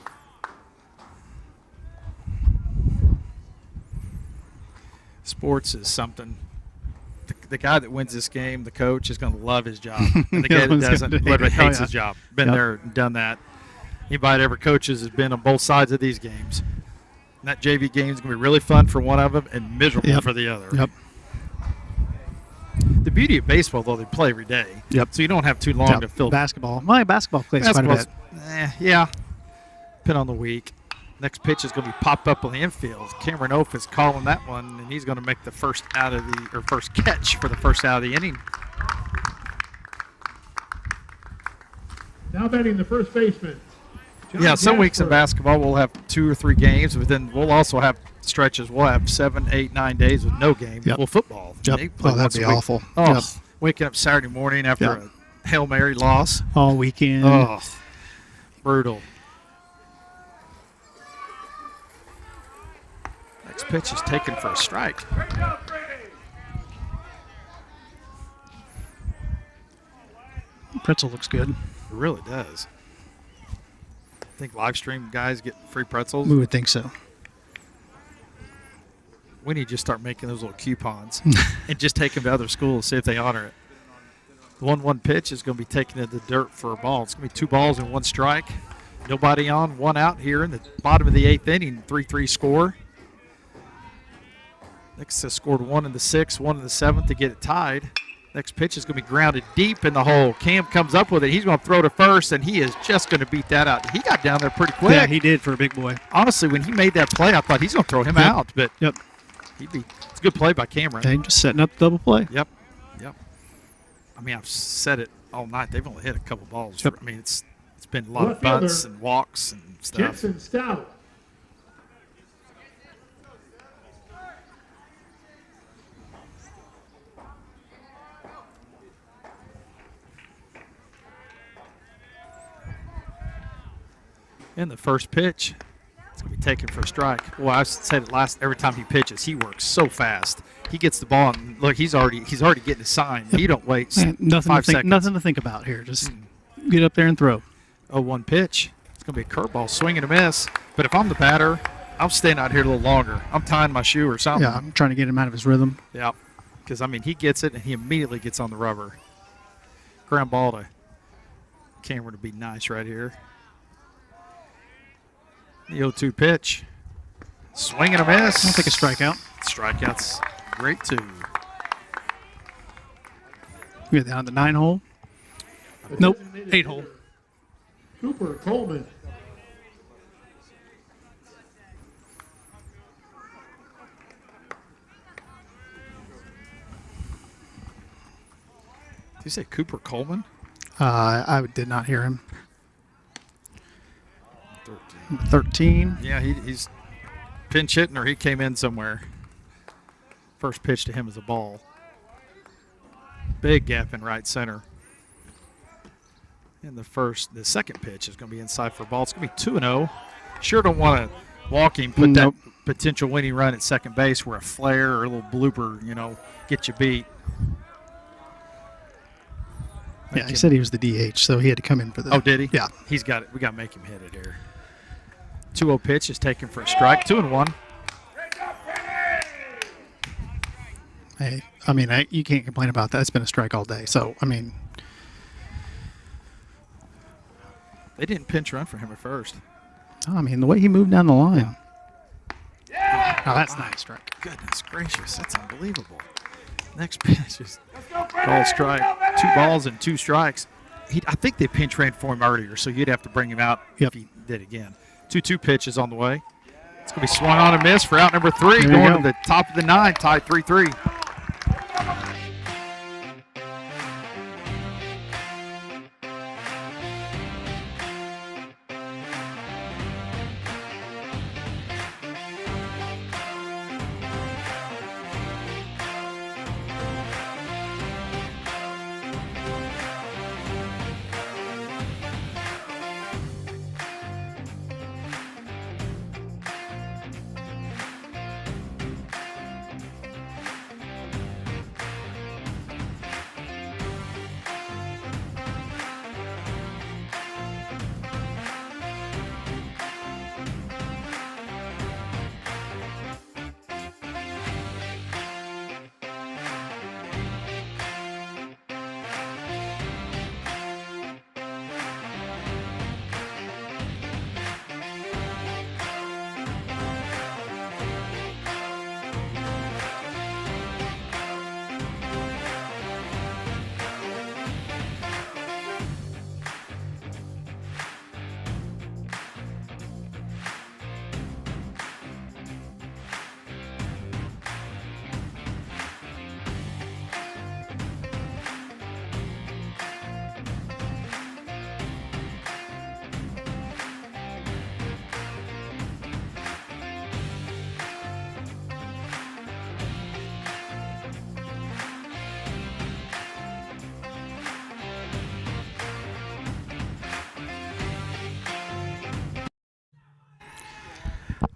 Sports is something. The guy that wins this game, the coach, is going to love his job. And the guy that Everyone's doesn't, gonna hate literally it. Oh, hates yeah. his job. Been Yep. there and done that. Anybody that ever coaches has been on both sides of these games. And that JV game is going to be really fun for one of them and miserable Yep. for the other. Yep. The beauty of baseball, though, they play every day. Yep. So you don't have too long Yep. to fill. Basketball. My basketball plays quite a Basketball's, bit. yeah. Depending on the week. Next pitch is going to be popped up on the infield. Cameron Oaf is calling that one, and he's going to make the first catch for the first out of the inning. Now batting the first baseman. John Yeah, some weeks in Jasper. basketball we'll have 2 or 3 games, but then we'll also have stretches. We'll have 7, 8, 9 days with no game. Yep. Well, football. Yep. They play Oh, that'd once be a week. awful. Oh, Yep. waking up Saturday morning after Yep. a Hail Mary loss. All weekend. Oh, brutal. Next pitch is taken for a strike. Pretzel looks good. It really does. I think live stream guys get free pretzels. We would think so. We need to just start making those little coupons and just take them to other schools, see if they honor it. The 1-1 pitch is going to be taken to the dirt for a ball. It's going to be 2 balls and 1 strike. Nobody on, 1 out here in the bottom of the 8th inning, 3-3 score. Nixa scored 1 in the 6th, 1 in the 7th to get it tied. Next pitch is going to be grounded deep in the hole. Cam comes up with it. He's going to throw to first, and he is just going to beat that out. He got down there pretty quick. Yeah, he did for a big boy. Honestly, when he made that play, I thought he's going to throw him Yep. out, but Yep. it's a good play by Cameron. Okay, just setting up the double play. Yep. I mean, I've said it all night. They've only hit a couple balls. Yep. I mean, it's been a lot of Left fielder, bunts and walks and stuff. Jensen Stout. In the first pitch, it's going to be taken for a strike. Well, I said it every time he pitches, he works so fast. He gets the ball and look, he's already getting his sign. You don't wait Nothing 5 seconds. Nothing to think about here. Just get up there and throw. 0-1 pitch. It's going to be a curveball, swing and a miss. But if I'm the batter, I'm staying out here a little longer. I'm tying my shoe or something. Yeah, I'm trying to get him out of his rhythm. Yeah, because, I mean, he gets it and he immediately gets on the rubber. Ground ball to Cameron to be nice right here. The 0-2 pitch. Swing and a miss. I'll take a strikeout. Strikeouts, great too. We got down the 9 hole. Nope, 8 hole. Cooper Coleman. Did you say Cooper Coleman? I did not hear him. 13. Yeah, he's pinch hitting or he came in somewhere. First pitch to him is a ball. Big gap in right center. And the second pitch is going to be inside for a ball. It's going to be 2-0. Sure don't want to walk him, put Nope. that potential winning run at second base where a flare or a little blooper, get you beat. Yeah, he said he was the DH, so he had to come in for the. Oh, did he? Yeah. He's got it. We got to make him hit it here. 2-0 pitch is taken for a strike. 2-1. Hey, I mean, you can't complain about that. It's been a strike all day. So, I mean, They didn't pinch run for him at first. the way he moved down the line. Yeah. Oh, that's nice strike. Goodness gracious, that's unbelievable. Next pitch is ball strike. 2 balls and 2 strikes. I think they pinch ran for him earlier, so you'd have to bring him out if he did again. 2-2 pitch is on the way. It's going to be swung on and miss for out number 3, There going you to go. the top of the 9, tied 3-3.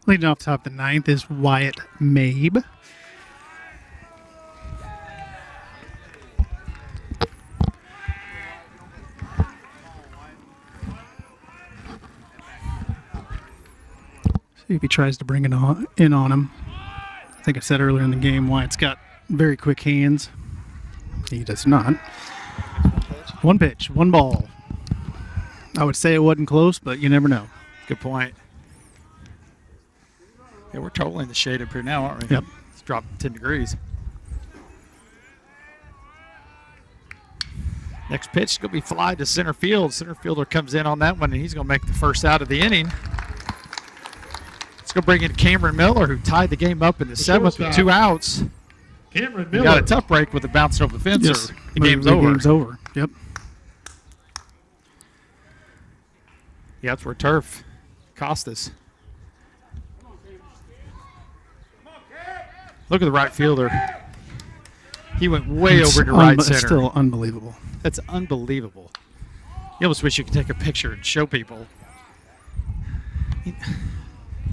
Leading off top of the 9th is Wyatt Mabe. See if he tries to bring it in on him. I think I said earlier in the game Wyatt's got very quick hands. He does not. 1 pitch, 1 ball. I would say it wasn't close, but you never know. Good point. Yeah, we're totally in the shade up here now, aren't we? Yep. It's dropped 10 degrees. Next pitch is going to be fly to center field. Center fielder comes in on that one, and he's going to make the first out of the inning. It's going to bring in Cameron Miller, who tied the game up in the 7th with 2 outs. Cameron He Miller. got a tough break with it bouncing over the fence. Yes. Or the game's over. Game's over. Yep. Yeah, that's where turf cost us. Look at the right fielder. He went way over to right center. Still unbelievable. That's unbelievable. You almost wish you could take a picture and show people.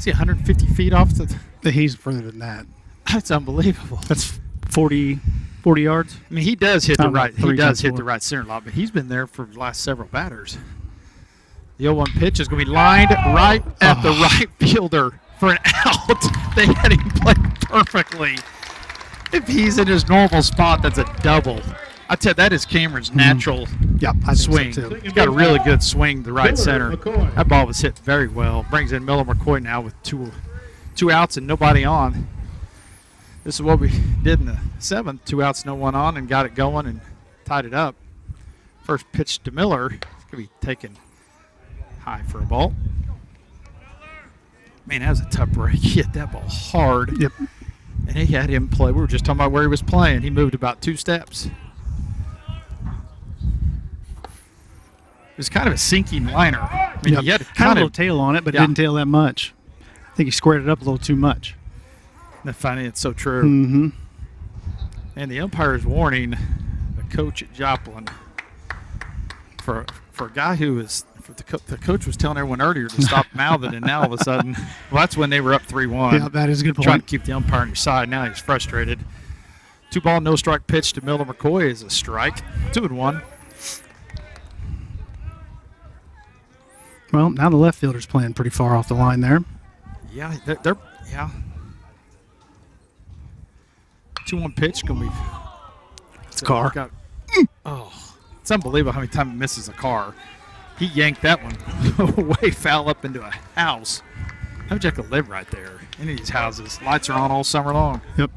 Is he 150 feet off the? He's further than that. That's unbelievable. That's 40 yards. I mean, he does hit the About right. He 3 does times hit more. the right center lot, but he's been there for the last several batters. The 0-1 pitch is going to be lined right at the right fielder for an out. They had him play perfectly. If he's in his normal spot, that's a double. I tell you, that is Cameron's natural Yep, I think swing. so too. He's got a really good swing to right Miller center. McCoy. That ball was hit very well. Brings in Miller McCoy now with two outs and nobody on. This is what we did in the 7th. 2 outs, no one on, and got it going and tied it up. First pitch to Miller. It's going to be taken high for a ball. Man, that was a tough break. He hit that ball hard. Yep. And he had him play. We were just talking about where he was playing. He moved about 2 steps. It was kind of a sinking liner. I mean, Yep. he had to Had a kind little of tail on it, but Yeah. it didn't tail that much. I think he squared it up a little too much. funny. It's so true. Mm-hmm. And the umpire's warning the coach at Joplin for a guy who was the coach was telling everyone earlier to stop mouthing, and now all of a sudden, well, that's when they were up 3-1. Yeah, that is a good point. Trying to keep the umpire on your side. Now he's frustrated. 2-ball, no strike pitch to Miller McCoy is a strike. 2-1. Well, now the left fielder's playing pretty far off the line there. Yeah, they're yeah. 2-1 pitch gonna be. It's a car. Oh, it's unbelievable how many times he misses a car. He yanked that one way foul up into a house. How would you have to live right there? Any of these houses, lights are on all summer long. Yep.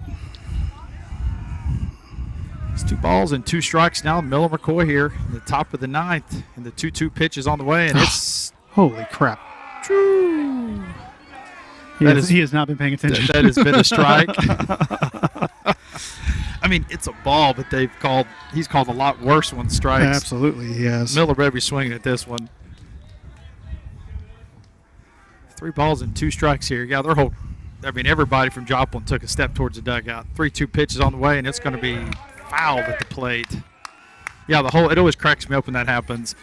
It's 2 balls and 2 strikes now. Miller McCoy here in the top of the 9th, and the 2-2 pitch is on the way, and it's Holy crap. true. He has not been paying attention. That has been a strike. I mean, it's a ball, but he's called a lot worse ones strikes. Absolutely, yes. Miller better be swinging at this one. 3 balls and 2 strikes here. Yeah, everybody from Joplin took a step towards the dugout. 3-2 pitches on the way, and it's going to be fouled at the plate. Yeah, it always cracks me up when that happens.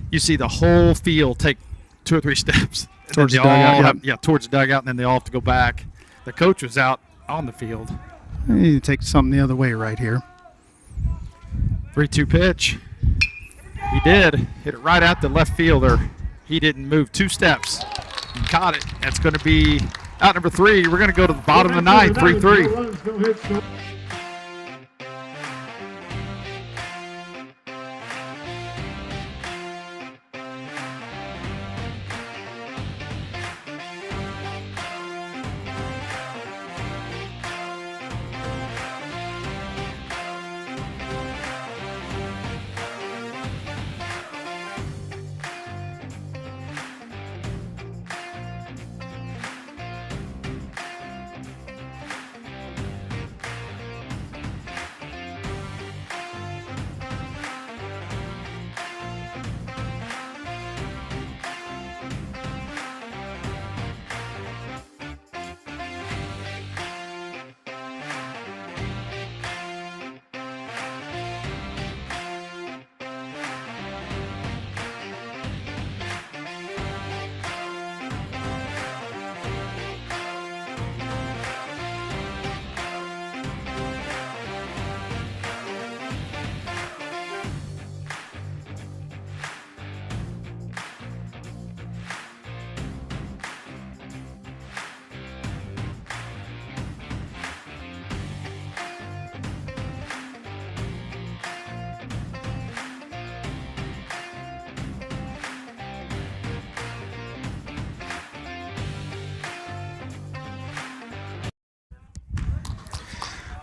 You see the whole field take 2 or 3 steps. Towards the the dugout, towards the dugout, and then they all have to go back. The coach was out on the field. You need to take something the other way right here. 3-2 pitch. He did. Hit it right at the left fielder. He didn't move 2 steps. He caught it. That's going to be out number 3. We're going to go to the bottom of the 9th, 3-3. No runs, no hits, no-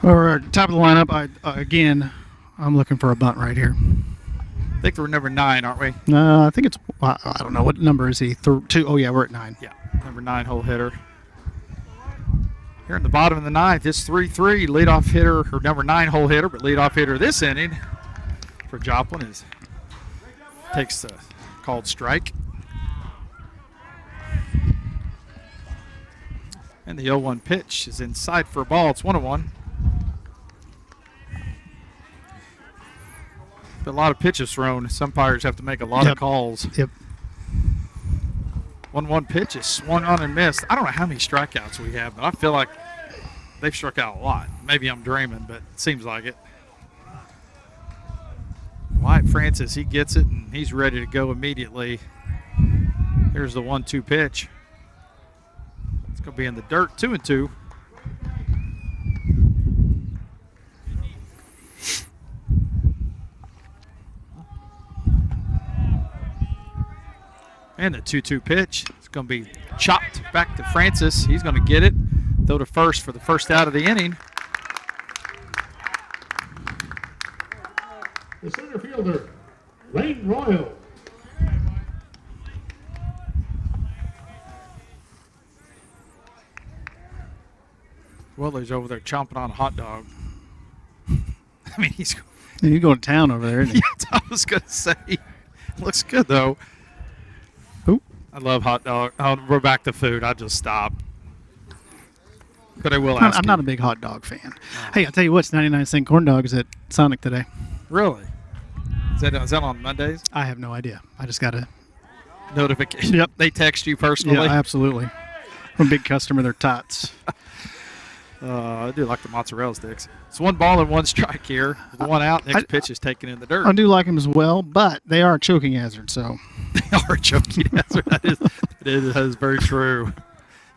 Or top of the lineup, I'm looking for a bunt right here. I think we're number 9, aren't we? No, I think it's, I don't know. What number is he? 2? Oh, yeah, we're at 9. Yeah, number 9 hole hitter. Here in the bottom of the 9th, it's 3-3. Leadoff hitter, or number 9 hole hitter, but leadoff hitter this inning for Joplin takes the called strike. And the 0-1 pitch is inside for a ball. It's 1-1. A lot of pitches thrown. Some umpires have to make a lot of calls. Yep. 1-1 pitch is swung on and missed. I don't know how many strikeouts we have, but I feel like they've struck out a lot. Maybe I'm dreaming, but it seems like it. Wyatt Francis, he gets it, and he's ready to go immediately. Here's the 1-2 pitch. It's going to be in the dirt, 2-2. And the 2-2 pitch. It's going to be chopped back to Francis. He's going to get it. Throw to first for the first out of the inning. The center fielder, Lane Royal. Willer's over there chomping on a hot dog. I mean, he's. You go to town over there, isn't he? Yeah, I was going to say. Looks good, though. Oop. I love hot dog. Oh, we're back to food. I just stopped. But I will ask I'm not a big hot dog fan. Hey, I'll tell you what, it's 99-cent corn dogs at Sonic today. Really? Is that on Mondays? I have no idea. I just got a Notification. Yep. They text you personally? Yeah, absolutely. I'm a big customer of their tots. I do like the mozzarella sticks. It's 1-1 strike here. With 1 out. Next pitch is taken in the dirt. I do like them as well, but they are a choking hazard, so. They are choking hazard. That is very true.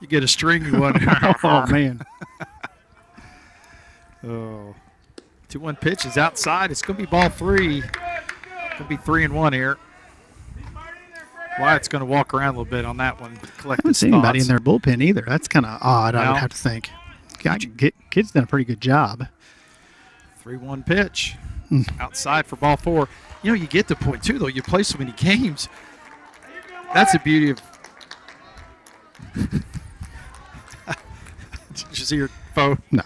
You get a stringy one. Oh, man. Oh. 2-1 pitch is outside. It's going to be ball 3. It's going to be 3-1 here. Wyatt's going to walk around a little bit on that one. I haven't seen anybody in their bullpen either. That's kind of odd, I No. would have to think. Kid's done a pretty good job. 3-1 pitch. Outside for ball 4. You know, you get to point 2, though. You play so many games. That's the beauty of. Did you see your phone? No.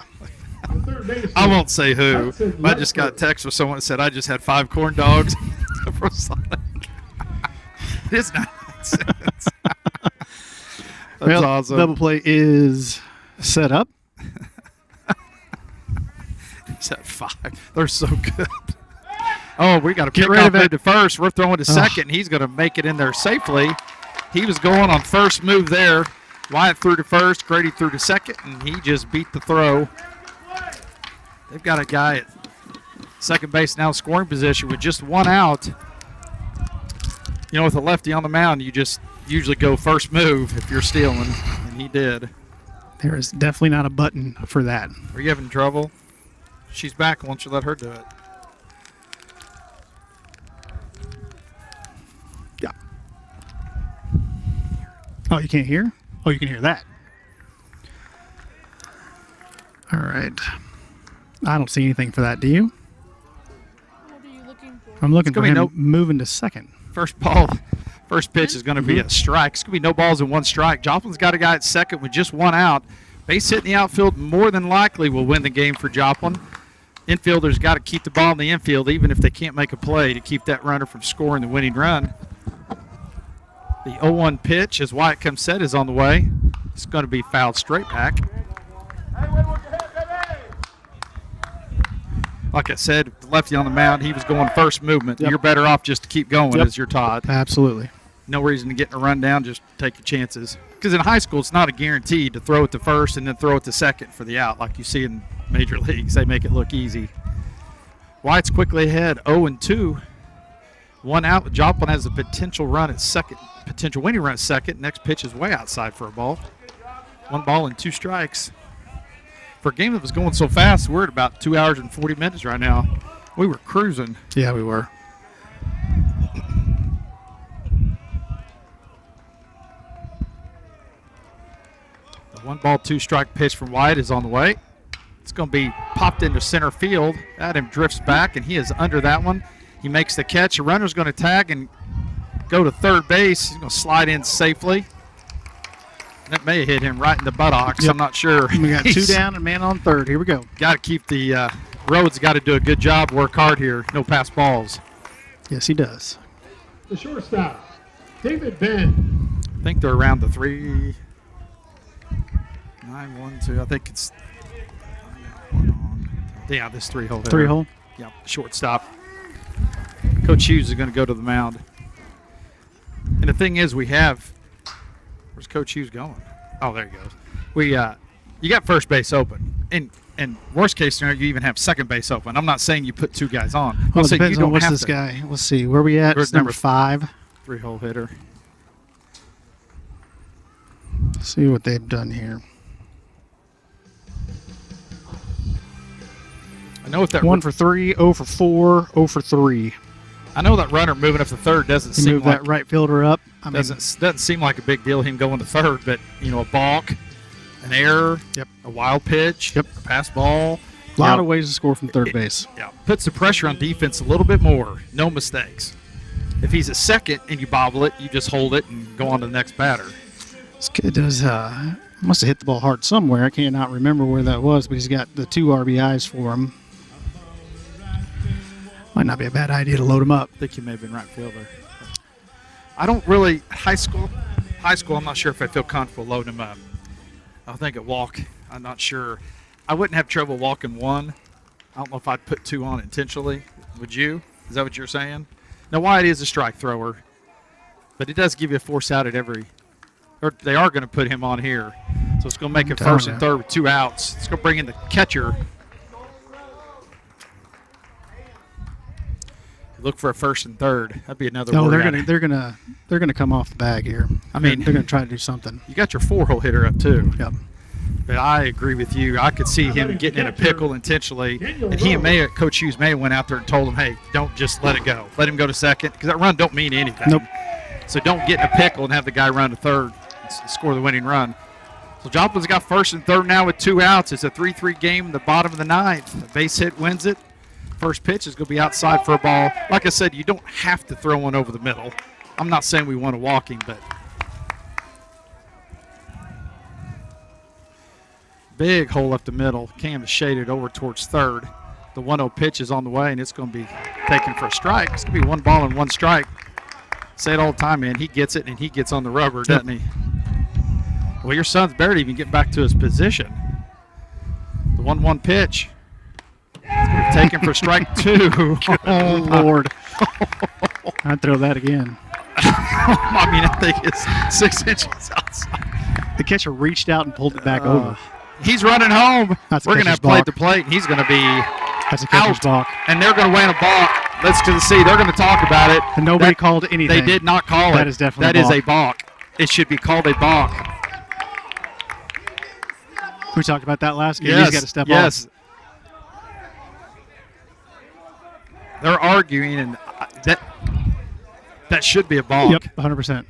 The third baseman, I won't say who. Hudson I just got a Leffler. text from someone that said I just had 5 corn dogs from Sonic. It is 99 cents. That's Well, awesome. Double play is set up. He's at 5. They're so good. Oh, we got to Get pick rid off of it. mid to first. We're throwing to second. And he's going to make it in there safely. He was going on first move there. Wyatt threw to first. Grady threw to second, and he just beat the throw. They've got a guy at second base now scoring position with just 1 out. You know, with a lefty on the mound, you just usually go first move if you're stealing, and he did. There is definitely not a button for that. Are you having trouble? She's back. Why don't you let her do it? Yeah. Oh, you can't hear? Oh, you can hear that. All right. I don't see anything for that. Do you? What are you looking for? I'm looking for gonna be him moving to second. First pitch is going to be a strike. It's going to be no balls and 1 strike. Joplin's got a guy at second with just 1 out. Base hit in the outfield more than likely will win the game for Joplin. Infielders got to keep the ball in the infield even if they can't make a play to keep that runner from scoring the winning run. The 0-1 pitch as Wyatt comes set is on the way. It's going to be fouled straight back. Like I said, the lefty on the mound, he was going first movement. Yep. You're better off just to keep going Yep. as you're taught. Absolutely. No reason to get in a rundown, just take your chances. Because in high school, it's not a guarantee to throw it to first and then throw it to second for the out like you see in major leagues. They make it look easy. Wyatt's quickly ahead, 0-2. 1 out. Joplin has a potential run at second, potential winning run at second. Next pitch is way outside for a ball. 1 ball and 2 strikes. For a game that was going so fast, we're at about 2 hours and 40 minutes right now. We were cruising. Yeah, we were. The 1 ball, 2 strike pitch from Wyatt is on the way. It's going to be popped into center field. Adam drifts back, and he is under that one. He makes the catch. The runner's going to tag and go to third base. He's going to slide in safely. And that may have hit him right in the buttocks. Yep. I'm not sure. We got 2 down and man on third. Here we go. Got to keep the Rhodes got to do a good job, work hard here. No pass balls. Yes, he does. The shortstop, David Ben. I think they're around the 3, 9, 1, 2. I think it's yeah, this 3-hole. 3-hole. Yep, shortstop. Coach Hughes is going to go to the mound. And the thing is, we have Where's Coach Hughes going? Oh, there he goes. You got first base open. And worst case scenario, you even have second base open. I'm not saying you put 2 guys on. Well, I'm it saying depends you on don't what's have this to. guy. Let's see. Where we at? Where's It's number number 5. 3-hole hitter. Let's see what they've done here. I know if that 1 for 3, 0 for 4, 0 for 3. I know that runner moving up to third doesn't He seem moved like that right fielder up. I mean, doesn't seem like a big deal him going to third, but a balk, an error, Yep. a wild pitch, Yep. a pass ball. a lot of ways to score from third base. Yeah, puts the pressure on defense a little bit more. No mistakes. If he's at second and you bobble it, you just hold it and go on to the next batter. This kid does must have hit the ball hard somewhere. I cannot remember where that was, but he's got the 2 RBIs for him. Might not be a bad idea to load him up. I think he may have been right fielder. I don't really high school. I'm not sure if I feel comfortable loading him up. I think at walk, I'm not sure. I wouldn't have trouble walking 1. I don't know if I'd put 2 on intentionally. Would you? Is that what you're saying? Now, Wyatt is a strike thrower, but it does give you a force out at every. Or they are going to put him on here, so it's going to make it telling first and you. third with 2 outs. It's going to bring in the catcher. Look for a first and third. That'd be another. No, worry. they're gonna come off the bag here. I mean, they're gonna try to do something. You got your 4-hole hitter up too. Yep. But I agree with you. I could see him getting in a pickle intentionally, and Coach Hughes may have went out there and told him, "Hey, don't just let it go. Let him go to second because that run don't mean anything. Nope. So don't get in a pickle and have the guy run to third and score the winning run." So Joplin's got first and third now with 2 outs. It's a 3-3 game in the bottom of the 9th. A base hit wins it. First pitch is going to be outside for a ball. Like I said, you don't have to throw one over the middle. I'm not saying we want to walk him, but big hole up the middle. Cam is shaded over towards third. The 1-0 pitch is on the way, and it's going to be taken for a strike. It's going to be 1 ball and 1 strike. Say it all the time, man. He gets it, and he gets on the rubber, doesn't he? Well, your son's barely even getting back to his position. The 1-1 pitch. Taken for strike 2. Oh Lord! I'd throw that again. I mean, I think it's 6 inches outside. The catcher reached out and pulled it back over. He's running home. That's a We're going to catcher's have play at balk. the plate, and he's going to be That's a catcher's out. balk. And they're going to win a balk. Let's see. They're going to talk about it. And nobody That- called anything. They did not call it. That is definitely That is a a balk. It should be called a balk. We talked about that last game. Yes. He's got to step yes. off. They're arguing, and that should be a balk. Yep, 100%.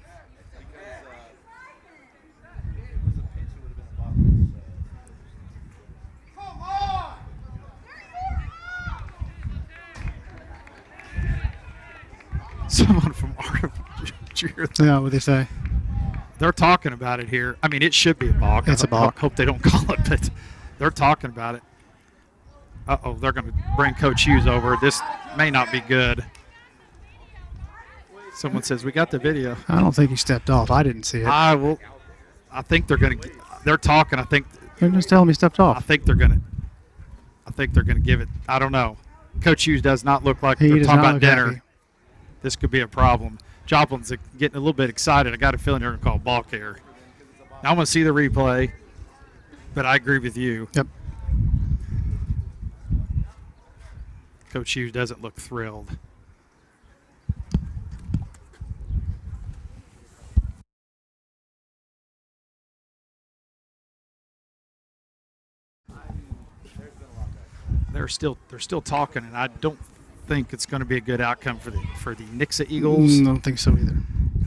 Someone from Art Yeah, what they say? they're talking about it here. I mean, it should be a balk. It's a balk. I hope they don't call it, but they're talking about it. Uh-oh, they're going to bring Coach Hughes over. This may not be good. Someone says, we got the video. I don't think he stepped off. I didn't see it. I think they're going to – they're talking. I think They're just telling me he stepped off. they're going to give it – I don't know. Coach Hughes does not look like He they're does talking not about look dinner. happy. This could be a problem. Joplin's getting a little bit excited. I got a feeling they're going to call balk here. I want to see the replay, but I agree with you. Yep. Coach Hughes doesn't look thrilled. They're still talking, and I don't think it's going to be a good outcome for the Nixa Eagles. I don't think so either.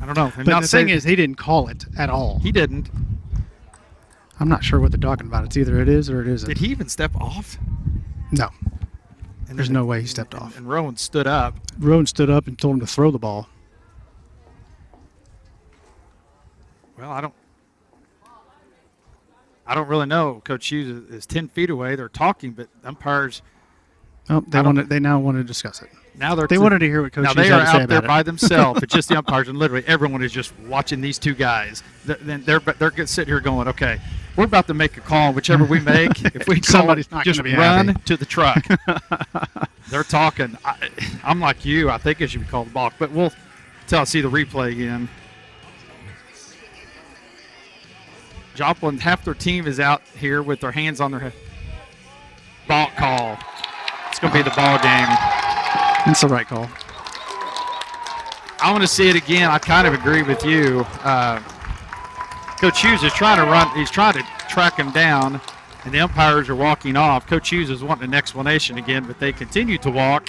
I don't know. I'm But not the saying thing is, he didn't call it at all. he didn't. I'm not sure what they're talking about. It's either it is or it isn't. Did he even step off? No. And There's then- no way he stepped off. And Rowan stood up. Rowan stood up and told him to throw the ball. Well, I don't really know. Coach Hughes is 10 feet away. They're talking, but umpires Oh, I don't- they now want to discuss it. now They wanted to hear what Coach now Hughes they had are to say out there about by it. themselves. It's just the umpires, and literally everyone is just watching these two guys. Then they're sitting here going, okay, we're about to make a call. Whichever we make, if we call Somebody's it, not just gonna be run happy. to the truck. They're talking. I'm like you. I think it should be called a balk, but we'll see the replay again. Joplin, half their team is out here with their hands on their head. Ball call. It's going to be the ball game. That's the right call. I want to see it again. I kind of agree with you. Coach Hughes is trying to run. He's trying to track him down, and the umpires are walking off. Coach Hughes is wanting an explanation again, but they continue to walk,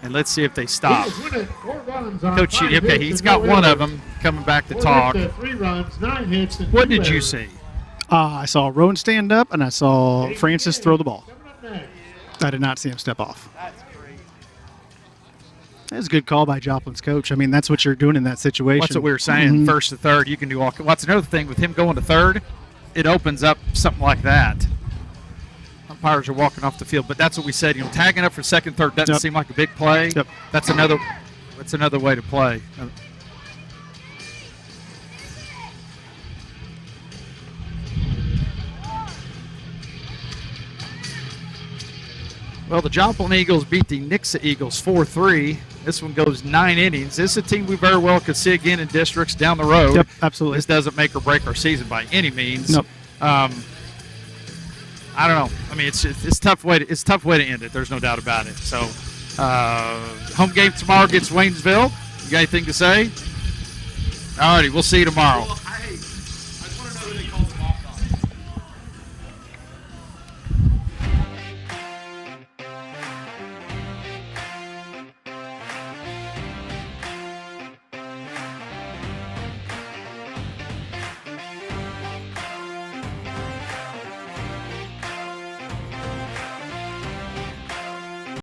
and let's see if they stop. Coach Hughes, okay, he's got one of them coming back to talk. 3 runs, 9 hits, and What 2 did you errors. see? I saw Rowan stand up, and I saw Francis throw the ball. Coming up next. I did not see him step off. That's a good call by Joplin's coach. I mean, that's what you're doing in that situation. That's what we were saying. Mhm. First to third, you can do all. What's another thing with him going to third? It opens up something like that. Umpires are walking off the field, but that's what we said. You know, tagging up for second, third doesn't Yep. seem like a big play. Yep. That's another way to play. Well, the Joplin Eagles beat the Nixa Eagles 4-3. This one goes 9 innings. This is a team we very well could see again in districts down the road. Yep, absolutely. This doesn't make or break our season by any means. Nope. I don't know. I mean, it's a tough way to end it. There's no doubt about it. So, home game tomorrow against Waynesville. You got anything to say? All righty, we'll see you tomorrow.